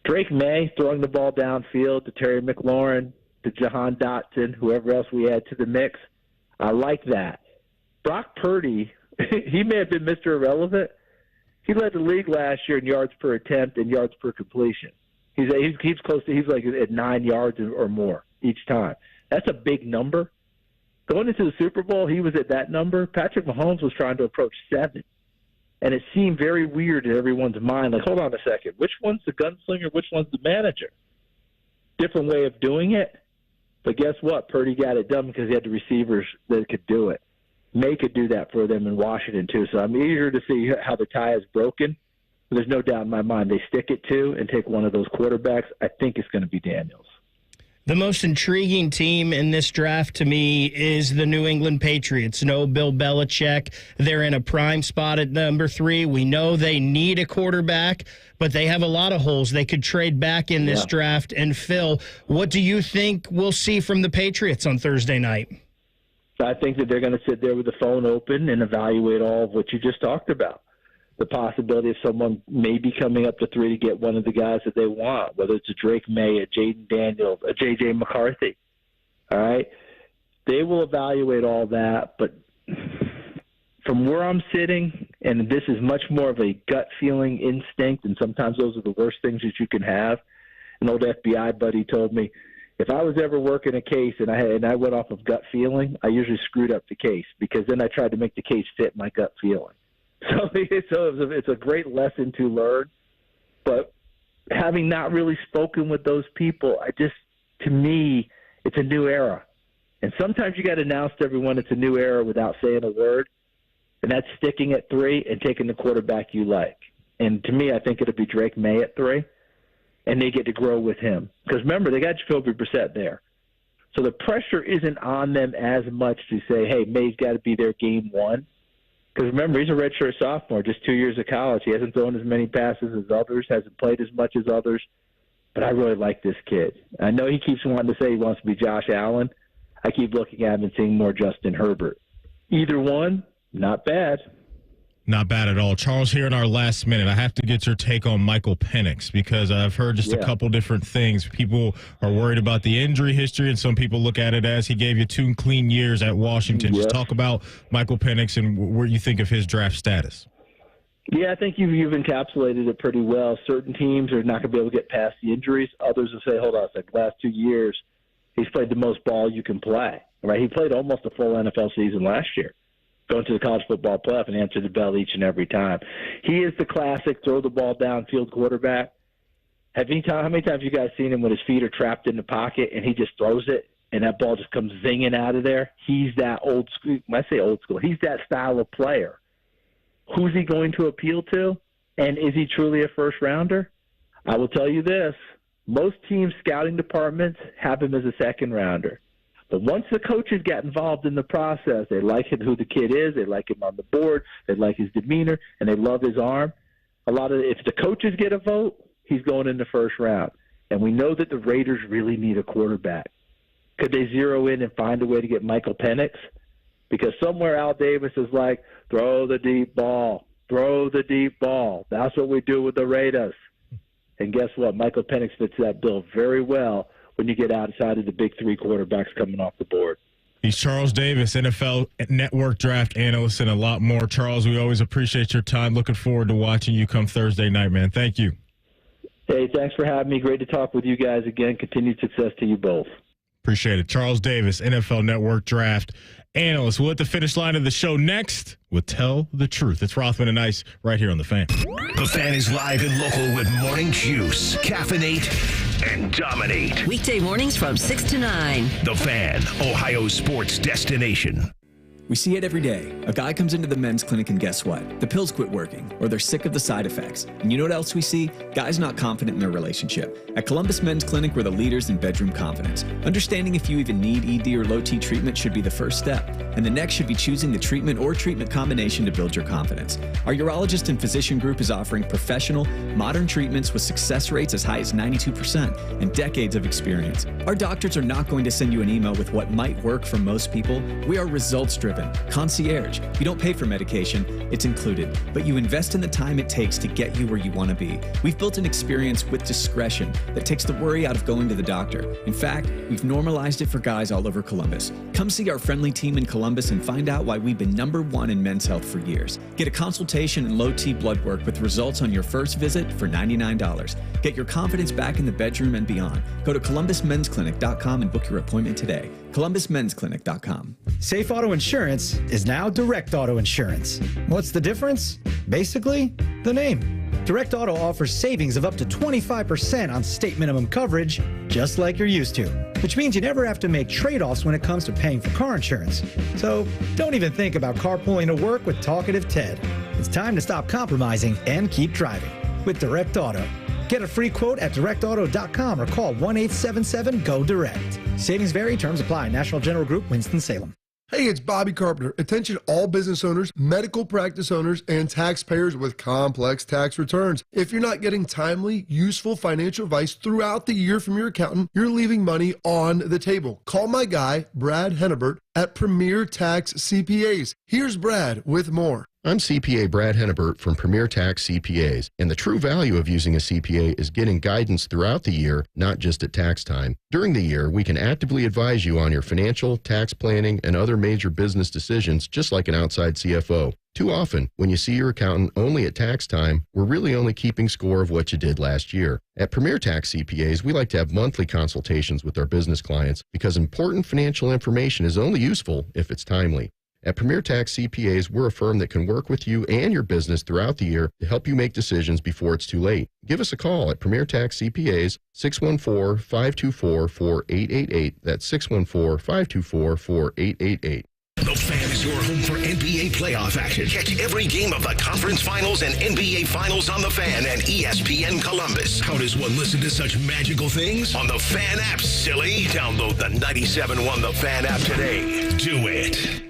Drake May throwing the ball downfield to Terry McLaurin, to Jahan Dotson, whoever else we add to the mix. I like that. Brock Purdy, he may have been Mr. Irrelevant. He led the league last year in yards per attempt and yards per completion. He's close to, he's like at 9 yards or more each time. That's a big number. Going into the Super Bowl, he was at that number. Patrick Mahomes was trying to approach 7. And it seemed very weird in everyone's mind. Like, hold on a second. Which one's the gunslinger? Which one's the manager? Different way of doing it. But guess what? Purdy got it done because he had the receivers that could do it. May could do that for them in Washington, too. So I'm eager to see how the tie is broken. There's no doubt in my mind they stick it to and take one of those quarterbacks. I think it's going to be Daniels. The most intriguing team in this draft to me is the New England Patriots. No Bill Belichick. They're in a prime spot at number 3. We know they need a quarterback, but they have a lot of holes they could trade back in this draft and fill. What do you think we'll see from the Patriots on Thursday night? I think that they're going to sit there with the phone open and evaluate all of what you just talked about. The possibility of someone maybe coming up to 3 to get one of the guys that they want, whether it's a Drake May, a Jayden Daniels, a J.J. McCarthy. All right? They will evaluate all that, but from where I'm sitting, and this is much more of a gut feeling instinct, and sometimes those are the worst things that you can have. An old FBI buddy told me, if I was ever working a case and I went off of gut feeling, I usually screwed up the case because then I tried to make the case fit my gut feeling. So it's a great lesson to learn. But having not really spoken with those people, to me, it's a new era. And sometimes you got to announce to everyone it's a new era without saying a word. And that's sticking at 3 and taking the quarterback you like. And to me, I think it'll be Drake May at 3. And they get to grow with him. Because remember, they got Jacoby Brissett there. So the pressure isn't on them as much to say, hey, May's got to be there game one. Because remember, he's a redshirt sophomore, just 2 years of college. He hasn't thrown as many passes as others, hasn't played as much as others. But I really like this kid. I know he keeps wanting to say he wants to be Josh Allen. I keep looking at him and seeing more Justin Herbert. Either one, not bad. Not bad at all. Charles, here in our last minute, I have to get your take on Michael Penix because I've heard just a couple different things. People are worried about the injury history, and some people look at it as he gave you 2 clean years at Washington. Just talk about Michael Penix and what you think of his draft status. Yeah, I think you've encapsulated it pretty well. Certain teams are not going to be able to get past the injuries. Others will say, hold on a second, last 2 years, he's played the most ball you can play. Right? He played almost a full NFL season last year, going to the college football playoff and answer the bell each and every time. He is the classic throw the ball downfield quarterback. How many times you guys seen him when his feet are trapped in the pocket and he just throws it and that ball just comes zinging out of there? He's that old school. When I say old school, he's that style of player. Who's he going to appeal to? And is he truly a first rounder? I will tell you this. Most teams' scouting departments have him as a second rounder. But once the coaches get involved in the process, they like who the kid is, they like him on the board, they like his demeanor, and they love his arm. If the coaches get a vote, he's going in the first round. And we know that the Raiders really need a quarterback. Could they zero in and find a way to get Michael Penix? Because somewhere Al Davis is like, throw the deep ball, throw the deep ball. That's what we do with the Raiders. And guess what? Michael Penix fits that bill very well when you get outside of the big 3 quarterbacks coming off the board. He's Charles Davis, NFL Network draft analyst, and a lot more. Charles, we always appreciate your time. Looking forward to watching you come Thursday night, man. Thank you. Hey, thanks for having me. Great to talk with you guys again. Continued success to you both. Appreciate it. Charles Davis, NFL Network draft analyst. We'll at the finish line of the show next. We'll tell the truth. It's Rothman and Ice right here on The Fan. The Fan is live and local with Morning Juice, Caffeinate, and Dominate. Weekday mornings from 6 to 9. The Fan, Ohio sports destination. We see it every day. A guy comes into the men's clinic and guess what? The pills quit working, or they're sick of the side effects. And you know what else we see? Guys not confident in their relationship. At Columbus Men's Clinic, we're the leaders in bedroom confidence. Understanding if you even need ED or low T treatment should be the first step. And the next should be choosing the treatment or treatment combination to build your confidence. Our urologist and physician group is offering professional, modern treatments with success rates as high as 92% and decades of experience. Our doctors are not going to send you an email with what might work for most people. We are results-driven. Concierge. You don't pay for medication, it's included, but you invest in the time it takes to get you where you want to be. We've built an experience with discretion that takes the worry out of going to the doctor. In fact, we've normalized it for guys all over Columbus. Come see our friendly team in Columbus and find out why we've been #1 in men's health for years. Get a consultation and low T blood work with results on your first visit for $99. Get your confidence back in the bedroom and beyond. Go to columbusmensclinic.com and book your appointment today. columbusmensclinic.com. Safe Auto Insurance is now Direct Auto Insurance. What's the difference? Basically, the name. Direct Auto offers savings of up to 25% on state minimum coverage, just like you're used to, which means you never have to make trade-offs when it comes to paying for car insurance. So don't even think about carpooling to work with Talkative Ted. It's time to stop compromising and keep driving with Direct Auto. Get a free quote at directauto.com or call 1-877-GO-DIRECT. Savings vary, terms apply. National General Group, Winston-Salem. Hey, it's Bobby Carpenter. Attention all business owners, medical practice owners, and taxpayers with complex tax returns. If you're not getting timely, useful financial advice throughout the year from your accountant, you're leaving money on the table. Call my guy, Brad Hennebert, at Premier Tax CPAs. Here's Brad with more. I'm CPA Brad Hennebert from Premier Tax CPAs, and the true value of using a CPA is getting guidance throughout the year, not just at tax time. During the year, we can actively advise you on your financial, tax planning, and other major business decisions, just like an outside CFO. Too often, when you see your accountant only at tax time, we're really only keeping score of what you did last year. At Premier Tax CPAs, we like to have monthly consultations with our business clients because important financial information is only useful if it's timely. At Premier Tax CPAs, we're a firm that can work with you and your business throughout the year to help you make decisions before it's too late. Give us a call at Premier Tax CPAs, 614-524-4888. That's 614-524-4888. The Fan is your home for NBA playoff action. Catch every game of the conference finals and NBA finals on The Fan and ESPN Columbus. How does one listen to such magical things? On the Fan app, silly. Download the 97.1 The Fan app today. Do it.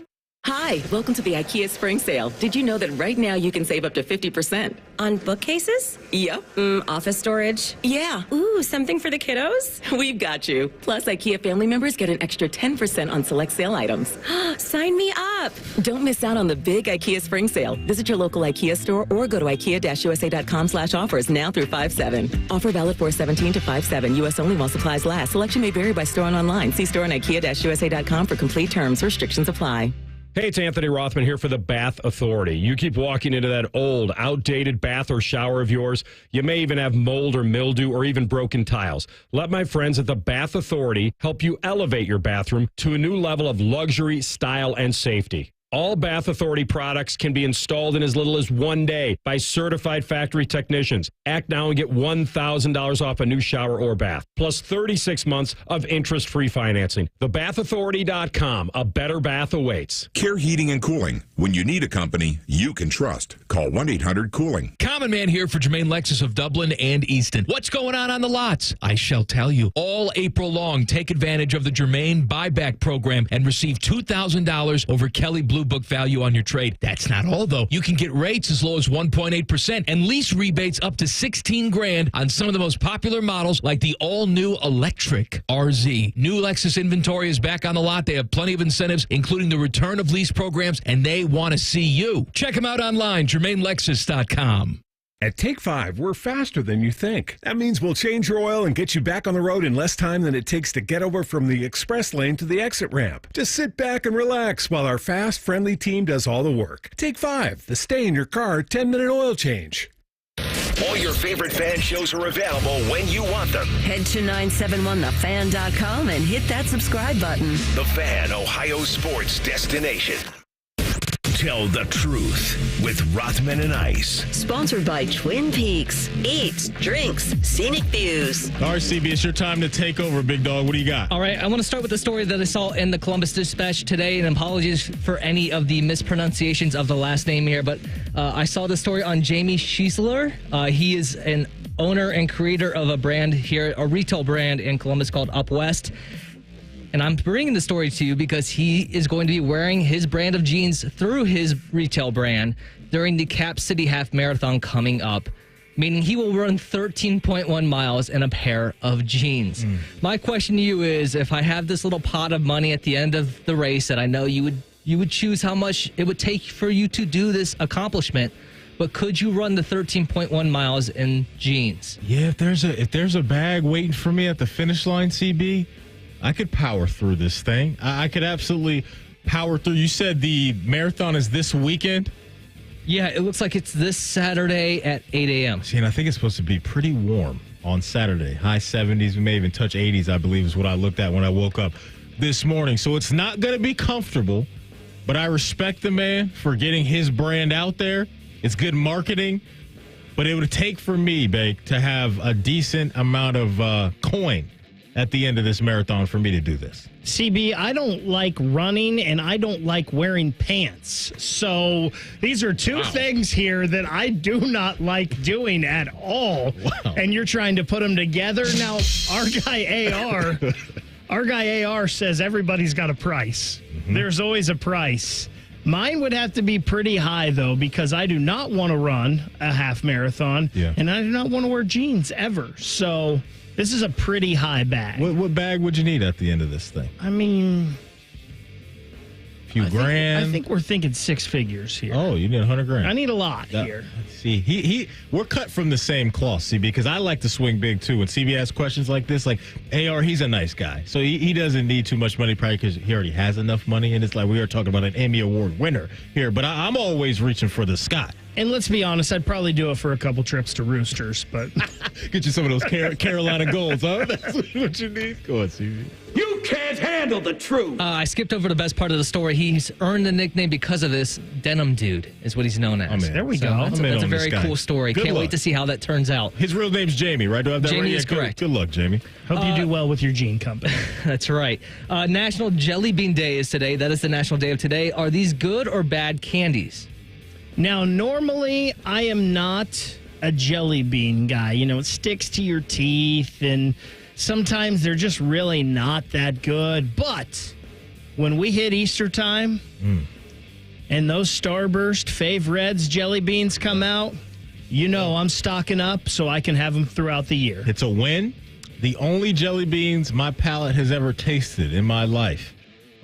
Hi, welcome to the IKEA Spring Sale. Did you know that right now you can save up to 50%? On bookcases? Yep. Office storage? Yeah. Ooh, something for the kiddos? We've got you. Plus, IKEA family members get an extra 10% on select sale items. Sign me up. Don't miss out on the big IKEA Spring Sale. Visit your local IKEA store or go to IKEA-USA.com/offers now through 5/7. Offer valid 4/17 to 5/7. U.S. only while supplies last. Selection may vary by store and online. See store on IKEA-USA.com for complete terms. Restrictions apply. Hey, it's Anthony Rothman here for the Bath Authority. You keep walking into that old, outdated bath or shower of yours. You may even have mold or mildew or even broken tiles. Let my friends at the Bath Authority help you elevate your bathroom to a new level of luxury, style, and safety. All Bath Authority products can be installed in as little as 1 day by certified factory technicians. Act now and get $1,000 off a new shower or bath, plus 36 months of interest-free financing. TheBathAuthority.com. A better bath awaits. Care Heating and Cooling. When you need a company you can trust, call 1-800-COOLING. Common Man here for Jermaine Lexus of Dublin and Easton. What's going on the lots? I shall tell you. All April long, take advantage of the Jermaine buyback program and receive $2,000 over Kelly Blue Book value on your trade. That's not all, though. You can get rates as low as 1.8% and lease rebates up to $16,000 on some of the most popular models like the all-new electric RZ. New Lexus inventory is back on the lot. They have plenty of incentives, including the return of lease programs, and they want to see you. Check them out online, JermaineLexus.com. At Take 5, we're faster than you think. That means we'll change your oil and get you back on the road in less time than it takes to get over from the express lane to the exit ramp. Just sit back and relax while our fast, friendly team does all the work. Take 5, the stay-in-your-car 10-minute oil change. All your favorite fan shows are available when you want them. Head to 971thefan.com and hit that subscribe button. The Fan, Ohio sports destination. Tell the truth with Rothman and Ice. Sponsored by Twin Peaks. Eats, drinks, scenic views. All right, CB, it's your time to take over, big dog. What do you got? All right, I want to start with the story that I saw in the Columbus Dispatch today, and apologies for any of the mispronunciations of the last name here, but I saw the story on Jamie Schiesler. He is an owner and creator of a brand here, a retail brand in Columbus called Up West. And I'm bringing the story to you because he is going to be wearing his brand of jeans through his retail brand during the Cap City Half Marathon coming up, meaning he will run 13.1 miles in a pair of jeans. My question to you is, if I have this little pot of money at the end of the race that I know you would choose how much it would take for you to do this accomplishment, but could you run the 13.1 miles in jeans? Yeah, if there's a bag waiting for me at the finish line, CB, I could power through this thing. I could absolutely power through. You said the marathon is this weekend? Yeah, it looks like it's this Saturday at 8 a.m. See, and I think it's supposed to be pretty warm on Saturday. High 70s. We may even touch 80s, I believe, is what I looked at when I woke up this morning. So it's not going to be comfortable, but I respect the man for getting his brand out there. It's good marketing, but it would take for me, Bake, to have a decent amount of coin at the end of this marathon for me to do this. CB, I don't like running and I don't like wearing pants. So these are two things here that I do not like doing at all. Wow. And you're trying to put them together. Now, our guy AR says everybody's got a price. Mm-hmm. There's always a price. Mine would have to be pretty high, though, because I do not want to run a half marathon, and I do not want to wear jeans ever. So this is a pretty high bag. What bag would you need at the end of this thing? I mean, a few grand. I think we're thinking six figures here. Oh, you need $100,000. I need a lot here. See, we're cut from the same cloth, CB, because I like to swing big too. When CB asks questions like this, like AR, he's a nice guy, so he doesn't need too much money, probably because he already has enough money. And it's like we are talking about an Emmy Award winner here, but I'm always reaching for the sky. And let's be honest, I'd probably do it for a couple trips to Roosters, but get you some of those Carolina Golds, huh? That's what you need. Go on, CB. You You can't handle the truth. I skipped over the best part of the story. He's earned the nickname because of this. Denim Dude is what he's known as. There we go. That's a very cool story. Can't wait to see how that turns out. His real name's Jamie, right? Do I have that right? Jamie is correct. Good luck, Jamie. Hope you do well with your jean company. That's right. National Jelly Bean Day is today. That is the national day of today. Are these good or bad candies? Now, normally, I am not a jelly bean guy. You know, it sticks to your teeth, and sometimes they're just really not that good. But when we hit Easter time and those Starburst Fave Reds jelly beans come out, you know I'm stocking up so I can have them throughout the year. It's a win. The only jelly beans my palate has ever tasted in my life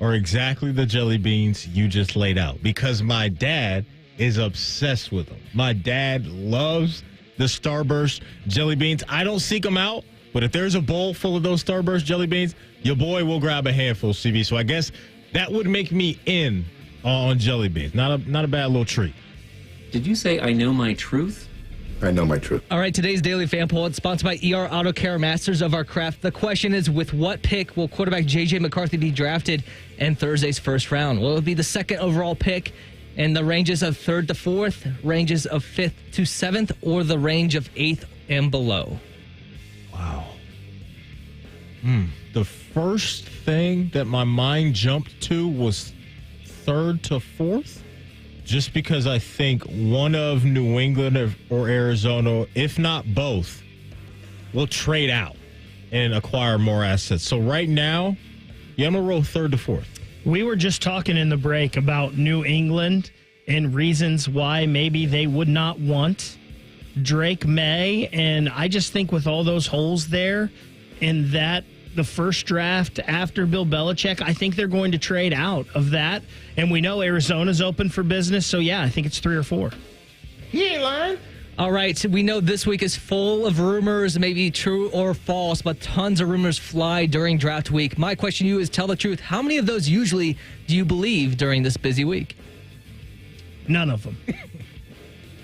are exactly the jelly beans you just laid out, because my dad is obsessed with them. My dad loves the Starburst jelly beans. I don't seek them out, but if there's a bowl full of those Starburst jelly beans, your boy will grab a handful, CV. So I guess that would make me in on jelly beans. Not a bad little treat. Did you say I know my truth? I know my truth. All right, today's Daily Fan Poll is sponsored by ER Auto Care, masters of our craft. The question is, with what pick will quarterback J.J. McCarthy be drafted in Thursday's first round? Will it be the second overall pick in the ranges of 3rd to 4th, ranges of 5th to 7th, or the range of 8th and below? Wow. The first thing that my mind jumped to was 3rd to 4th, just because I think one of New England or Arizona, if not both, will trade out and acquire more assets. So right now, I'm going to roll 3rd to 4th. We were just talking in the break about New England and reasons why maybe they would not want Drake May. And I just think with all those holes there and that the first draft after Bill Belichick, I think they're going to trade out of that. And we know Arizona's open for business. So, yeah, I think it's 3 or 4. He ain't lying. All right, so we know this week is full of rumors, maybe true or false, but tons of rumors fly during draft week. My question to you is, tell the truth. How many of those usually do you believe during this busy week? None of them.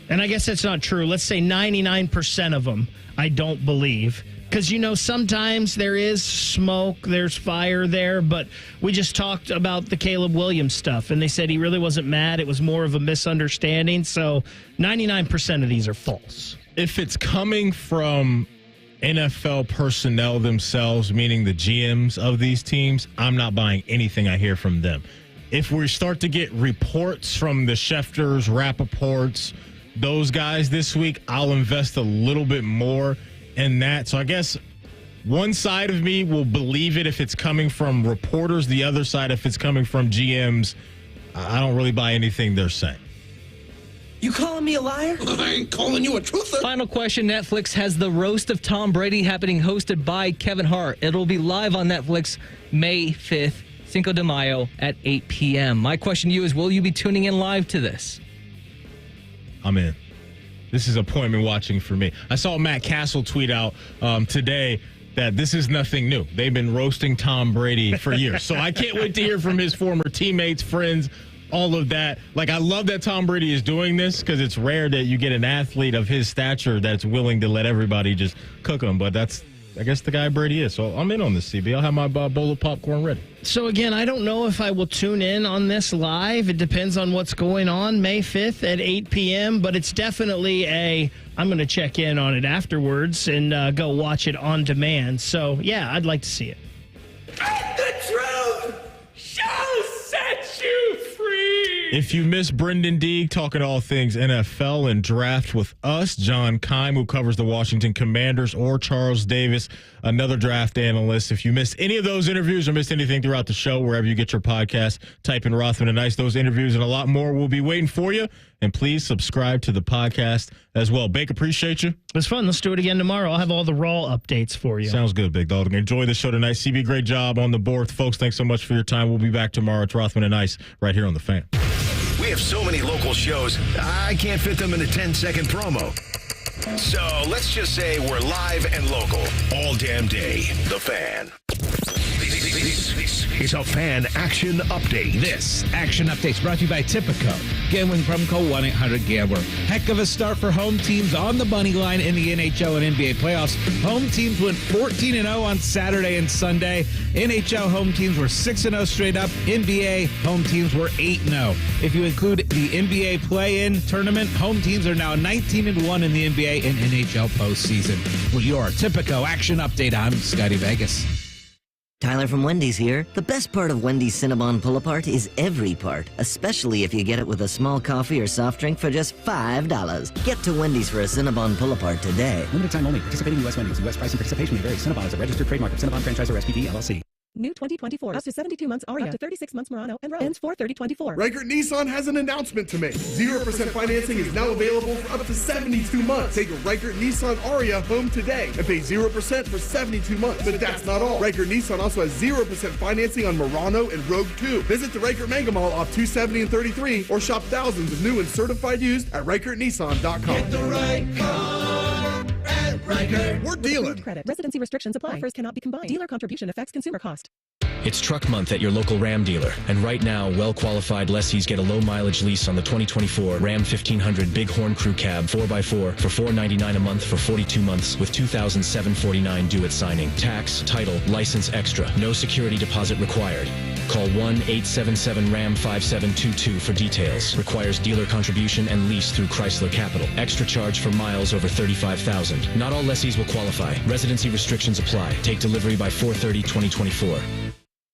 And I guess that's not true. Let's say 99% of them I don't believe. Because, you know, sometimes there is smoke, there's fire there, but we just talked about the Caleb Williams stuff, and they said he really wasn't mad. It was more of a misunderstanding. So 99% of these are false. If it's coming from NFL personnel themselves, meaning the GMs of these teams, I'm not buying anything I hear from them. If we start to get reports from the Schefters, Rappaports, those guys this week, I'll invest a little bit more in that. So I guess one side of me will believe it if it's coming from reporters. The other side, if it's coming from GMs, I don't really buy anything they're saying. You calling me a liar? I ain't calling you a truther. Final question. Netflix has the Roast of Tom Brady happening, hosted by Kevin Hart. It'll be live on Netflix May 5th, Cinco de Mayo at 8 p.m. My question to you is, will you be tuning in live to this? I'm in. This is appointment watching for me. I saw Matt Castle tweet out today that this is nothing new. They've been roasting Tom Brady for years. So I can't wait to hear from his former teammates, friends, all of that. Like, I love that Tom Brady is doing this because it's rare that you get an athlete of his stature that's willing to let everybody just cook him. But that's, I guess, the guy Brady is. So I'm in on this, CB. I'll have my bowl of popcorn ready. So, again, I don't know if I will tune in on this live. It depends on what's going on May 5th at 8 p.m., but it's definitely I'm going to check in on it afterwards and go watch it on demand. So, yeah, I'd like to see it. The truth shall set you free. If you miss Brenden Deeg talking all things NFL and draft with us, John Keim, who covers the Washington Commanders, or Charles Davis, another draft analyst. If you missed any of those interviews or missed anything throughout the show, wherever you get your podcast, type in Rothman and Ice. Those interviews and a lot more will be waiting for you. And please subscribe to the podcast as well. Bake, appreciate you. It was fun. Let's do it again tomorrow. I'll have all the raw updates for you. Sounds good, Big Dog. Enjoy the show tonight. CB, great job on the board. Folks, thanks so much for your time. We'll be back tomorrow. It's Rothman and Ice right here on The Fan. We have so many local shows, I can't fit them in a 10-second promo. So let's just say we're live and local all damn day. The Fan. is a fan action update. This action update is brought to you by Tipico. Gambling promo code 1-800-GAMBLER. Heck of a start for home teams on the money line in the NHL and NBA playoffs. Home teams went 14-0 on Saturday and Sunday. NHL home teams were 6-0 straight up. NBA home teams were 8-0. If you include the NBA play-in tournament, home teams are now 19-1 in the NBA and NHL postseason. With your Tipico action update, I'm Scotty Vegas. Tyler from Wendy's here. The best part of Wendy's Cinnabon Pull-Apart is every part, especially if you get it with a small coffee or soft drink for just $5. Get to Wendy's for a Cinnabon Pull-Apart today. Limited time only. Participating U.S. Wendy's. U.S. price and participation may vary. Cinnabon is a registered trademark of Cinnabon Franchisor SPT, LLC. New 2024. Up to 72 months Aria. Up to 36 months Murano and Row. Ends 4/30/24. Reichert Nissan has an announcement to make. 0% financing is now available for up to 72 months. Take a Reichert Nissan Aria home today and pay 0% for 72 months. But that's not all. Reichert Nissan also has 0% financing on Murano and Rogue 2. Visit the Reichert Mega Mall off 270 and 33 or shop thousands of new and certified used at ReichertNissan.com. Get the right car at Reichert. We're dealing. Credit. Residency restrictions apply. Offers cannot be combined. Dealer contribution affects consumer cost. It's truck month at your local Ram dealer. And right now, well-qualified lessees get a low-mileage lease on the 2024 Ram 1500 Bighorn Crew Cab 4x4 for $499 a month for 42 months with $2,749 due at signing. Tax, title, license extra. No security deposit required. Call 1-877-RAM-5722 for details. Requires dealer contribution and lease through Chrysler Capital. Extra charge for miles over 35,000. Not all lessees will qualify. Residency restrictions apply. Take delivery by 4/30/2024.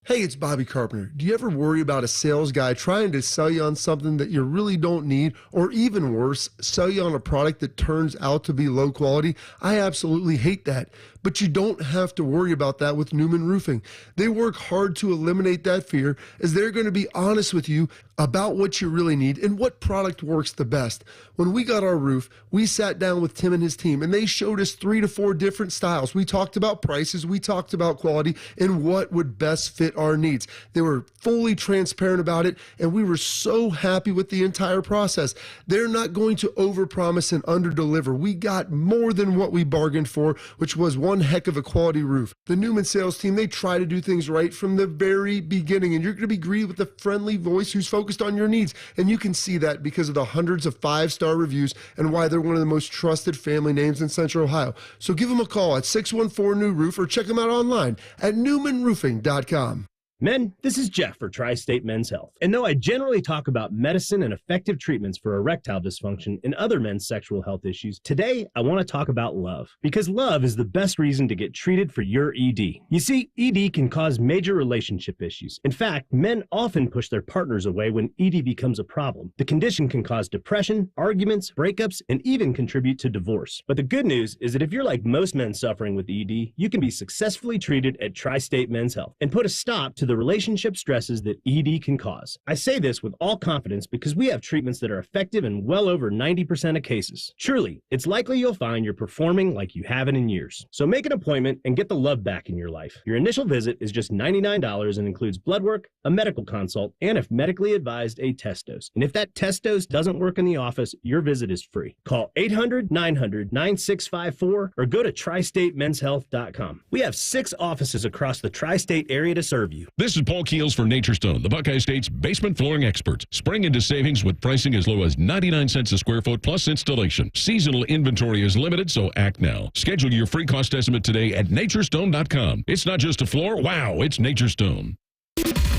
Hey, it's Bobby Carpenter. Do you ever worry about a sales guy trying to sell you on something that you really don't need, or even worse, sell you on a product that turns out to be low quality? I absolutely hate that. But you don't have to worry about that with Newman Roofing. They work hard to eliminate that fear, as they're going to be honest with you about what you really need and what product works the best. When we got our roof, we sat down with Tim and his team, and they showed us 3 to 4 different styles. We talked about prices, we talked about quality, and what would best fit our needs. They were fully transparent about it, and we were so happy with the entire process. They're not going to overpromise and underdeliver. We got more than what we bargained for, which was one heck of a quality roof. The Newman sales team, they try to do things right from the very beginning, and you're going to be greeted with a friendly voice who's focused on your needs. And you can see that because of the hundreds of 5-star reviews and why they're one of the most trusted family names in Central Ohio. So give them a call at 614-NEW-ROOF or check them out online at newmanroofing.com. Men, this is Jeff for Tri-State Men's Health. And though I generally talk about medicine and effective treatments for erectile dysfunction and other men's sexual health issues, today I want to talk about love. Because love is the best reason to get treated for your ED. You see, ED can cause major relationship issues. In fact, men often push their partners away when ED becomes a problem. The condition can cause depression, arguments, breakups, and even contribute to divorce. But the good news is that if you're like most men suffering with ED, you can be successfully treated at Tri-State Men's Health and put a stop to the relationship stresses that ED can cause. I say this with all confidence because we have treatments that are effective in well over 90% of cases. Truly, it's likely you'll find you're performing like you haven't in years. So make an appointment and get the love back in your life. Your initial visit is just $99 and includes blood work, a medical consult, and if medically advised, a test dose. And if that test dose doesn't work in the office, your visit is free. Call 800-900-9654 or go to tristatemenshealth.com. We have 6 offices across the tri-state area to serve you. This is Paul Keels for Nature Stone, the Buckeye State's basement flooring experts. Spring into savings with pricing as low as 99 cents a square foot plus installation. Seasonal inventory is limited, so act now. Schedule your free cost estimate today at naturestone.com. It's not just a floor. Wow, it's Nature Stone.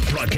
Broadcast